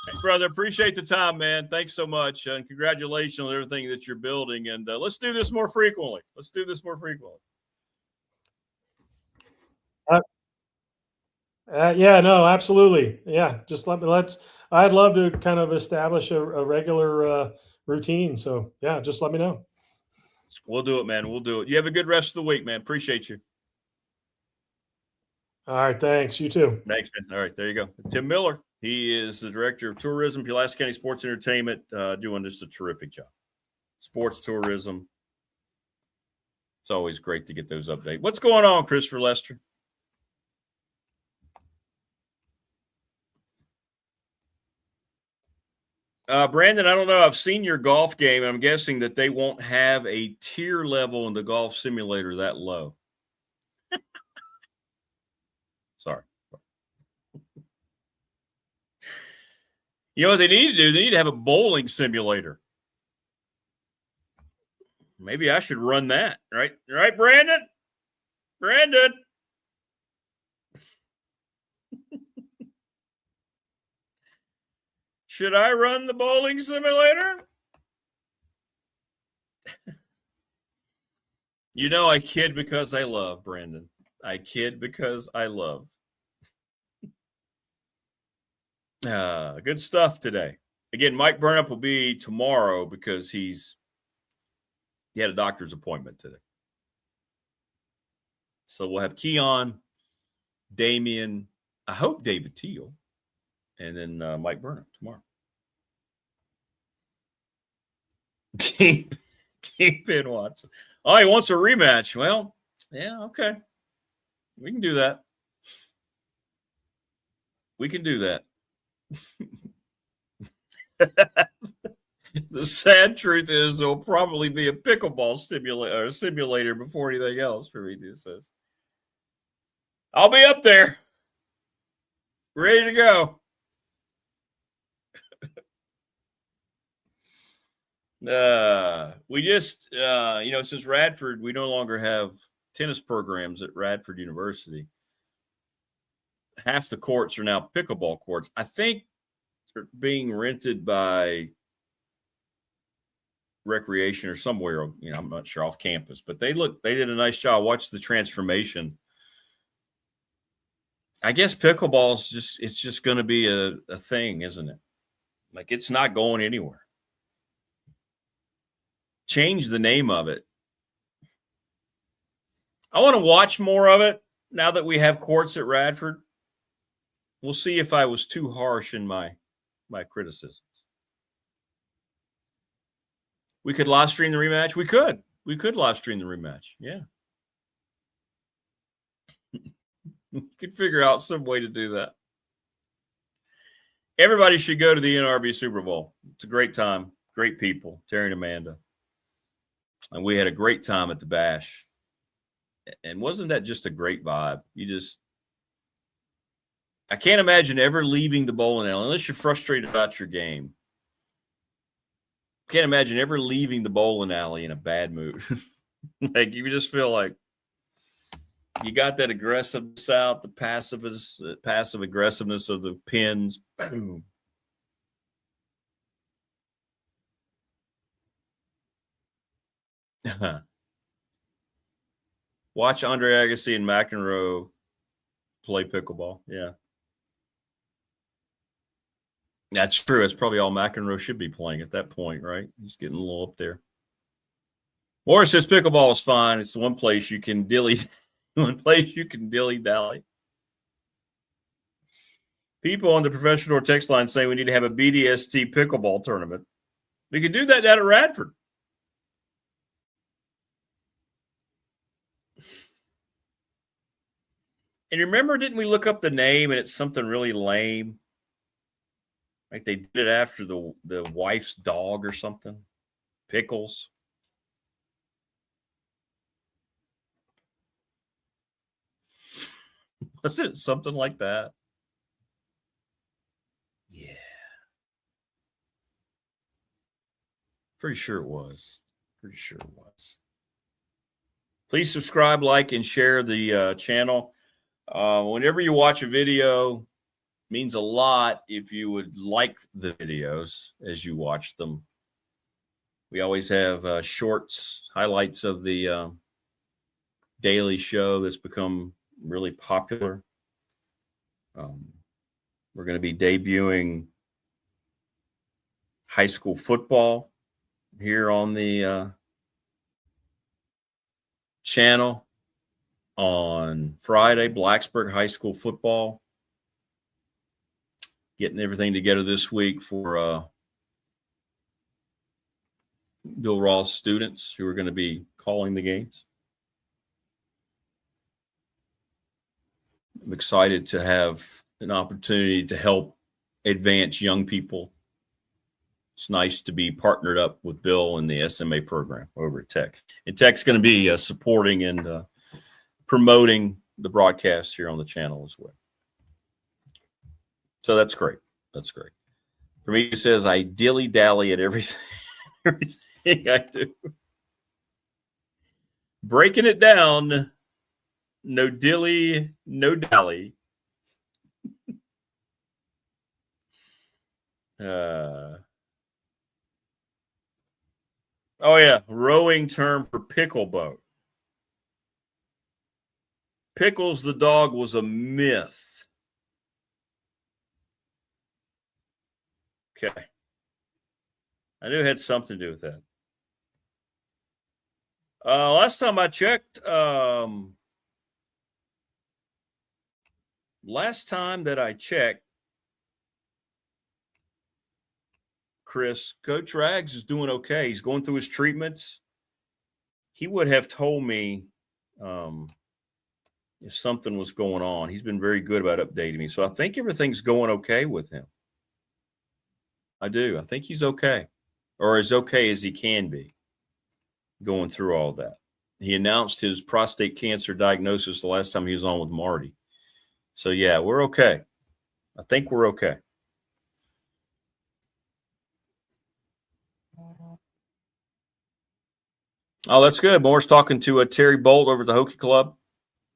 Hey, brother, appreciate the time, man. Thanks so much. And congratulations on everything that you're building. And let's do this more frequently. Yeah, no, absolutely. Yeah. Just I'd love to kind of establish a regular routine. So yeah, just let me know. We'll do it, man. We'll do it. You have a good rest of the week, man. Appreciate you. All right. Thanks. You too. Thanks, man. All right. There you go. Tim Miller. He is the director of tourism, Pulaski County Sports Entertainment, doing just a terrific job. Sports tourism. It's always great to get those updates. What's going on, Christopher Lester? Brandon, I don't know. I've seen your golf game, and I'm guessing that they won't have a tier level in the golf simulator that low. Sorry. You know what they need to do? They need to have a bowling simulator. Maybe I should run that, right? Right, Brandon? Brandon. Should I run the bowling simulator? You know, I kid because I love, Brandon. I kid because I love. Good stuff today. Again, Mike Burnup will be tomorrow because he had a doctor's appointment today. So we'll have Keon, Damian, I hope David Teal, and then Mike Burnup tomorrow. Keep in Watson. Oh, he wants a rematch. Well, yeah, okay. We can do that. We can do that. The sad truth is there'll probably be a pickleball simulator before anything else, Prometheus says. I'll be up there. Ready to go. We just, since Radford, we no longer have tennis programs at Radford University. Half the courts are now pickleball courts. I think they're being rented by recreation or somewhere, I'm not sure, off campus, but they did a nice job. Watch the transformation. I guess pickleball it's just going to be a thing, isn't it? Like, it's not going anywhere. Change the name of it. I want to watch more of it now that we have courts at Radford. We'll see if I was too harsh in my criticisms. We could live stream the rematch. We could live stream the rematch. Yeah. We could figure out some way to do that. Everybody should go to the NRB Super Bowl. It's a great time. Great people. Terry and Amanda. And we had a great time at the Bash. And wasn't that just a great vibe? I can't imagine ever leaving the bowling alley unless you're frustrated about your game. Can't imagine ever leaving the bowling alley in a bad mood. Like, you just feel like you got that aggressiveness out, the passive aggressiveness of the pins. Boom. Watch Andre Agassi and McEnroe play pickleball. Yeah. That's true. That's probably all McEnroe should be playing at that point, right? He's getting a little up there. Morris says pickleball is fine. It's the one place you can dilly dally. People on the professional text line saying we need to have a BDST pickleball tournament. We could do that down at Radford. And remember, didn't we look up the name and it's something really lame? Like they did it after the wife's dog or something. Pickles. Was it something like that? Yeah. Pretty sure it was. Please subscribe, like, and share the channel. Whenever you watch a video, means a lot if you would like the videos as you watch them. We always have shorts, highlights of the daily show that's become really popular. We're going to be debuting high school football here on the channel on Friday. Blacksburg High School football. Getting everything together this week for Bill Ross students who are going to be calling the games. I'm excited to have an opportunity to help advance young people. It's nice to be partnered up with Bill and the SMA program over at Tech. And Tech's going to be supporting and promoting the broadcast here on the channel as well. So that's great. That's great. For me, it says I dilly-dally at everything, everything I do. Breaking it down, no dilly, no dally. Oh, yeah, rowing term for pickle boat. Pickles the dog was a myth. Okay. I knew it had something to do with that. Last time I checked, Chris, Coach Rags is doing okay. He's going through his treatments. He would have told me if something was going on. He's been very good about updating me. So I think everything's going okay with him. I do. I think he's okay, or as okay as he can be going through all that. He announced his prostate cancer diagnosis the last time he was on with Marty. So, yeah, we're okay. I think we're okay. Oh, that's good. Moore's talking to Terry Bolt over at the Hokie Club,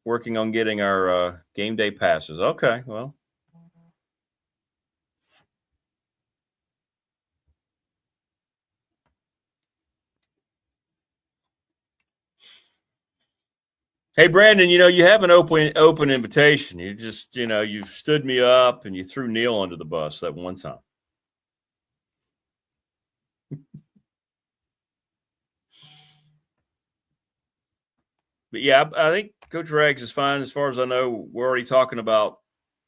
working on getting our game day passes. Okay, well. Hey, Brandon, you have an open invitation. You just, you've stood me up and you threw Neil under the bus that one time. But, yeah, I think Coach Rags is fine. As far as I know, we're already talking about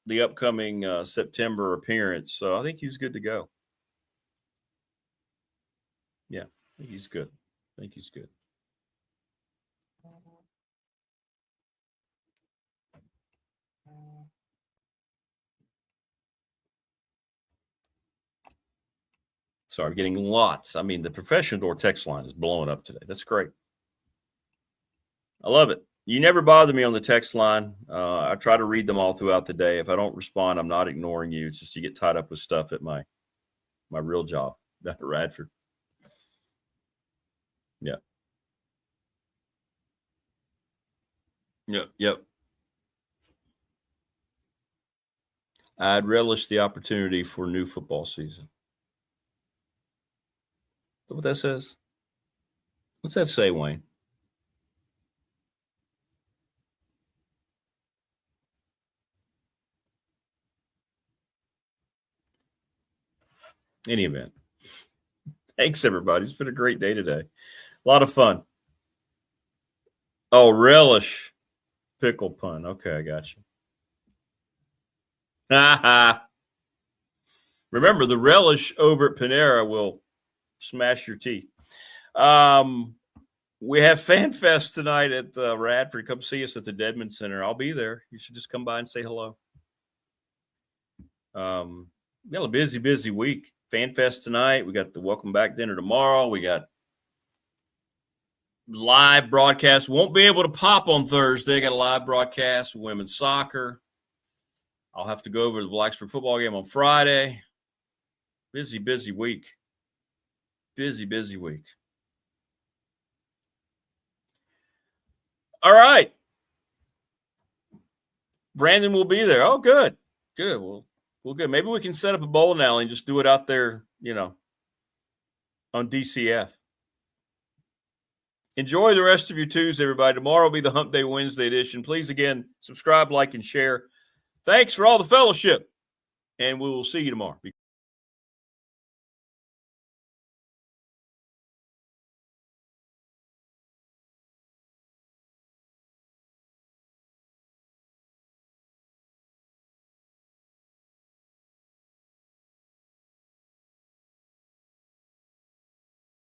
the upcoming September appearance. So I think he's good to go. Yeah, I think he's good. Sorry, I'm getting lots. I mean, the professional door text line is blowing up today. That's great. I love it. You never bother me on the text line. I try to read them all throughout the day. If I don't respond, I'm not ignoring you. It's just you get tied up with stuff at my real job at Radford. Yeah. Yep. I'd relish the opportunity for a new football season. Is that what that says? What's that say, Wayne? Any event. Thanks, everybody. It's been a great day today. A lot of fun. Oh, relish pickle pun. Okay, I got you. Remember, the relish over at Panera will smash your teeth. We have Fan Fest tonight at Radford. Come see us at the Dedman Center. I'll be there. You should just come by and say hello. We got a busy week. Fan Fest tonight. We got the Welcome Back dinner tomorrow. We got live broadcast. Won't be able to pop on Thursday. Got a live broadcast with women's soccer. I'll have to go over to the Blacksburg football game on Friday. Busy week. Busy week. All right. Brandon will be there. Oh, good. Well, good. Maybe we can set up a bowling alley and just do it out there, on DCF. Enjoy the rest of your Tuesday, everybody. Tomorrow will be the Hump Day Wednesday edition. Please, again, subscribe, like, and share. Thanks for all the fellowship, and we will see you tomorrow.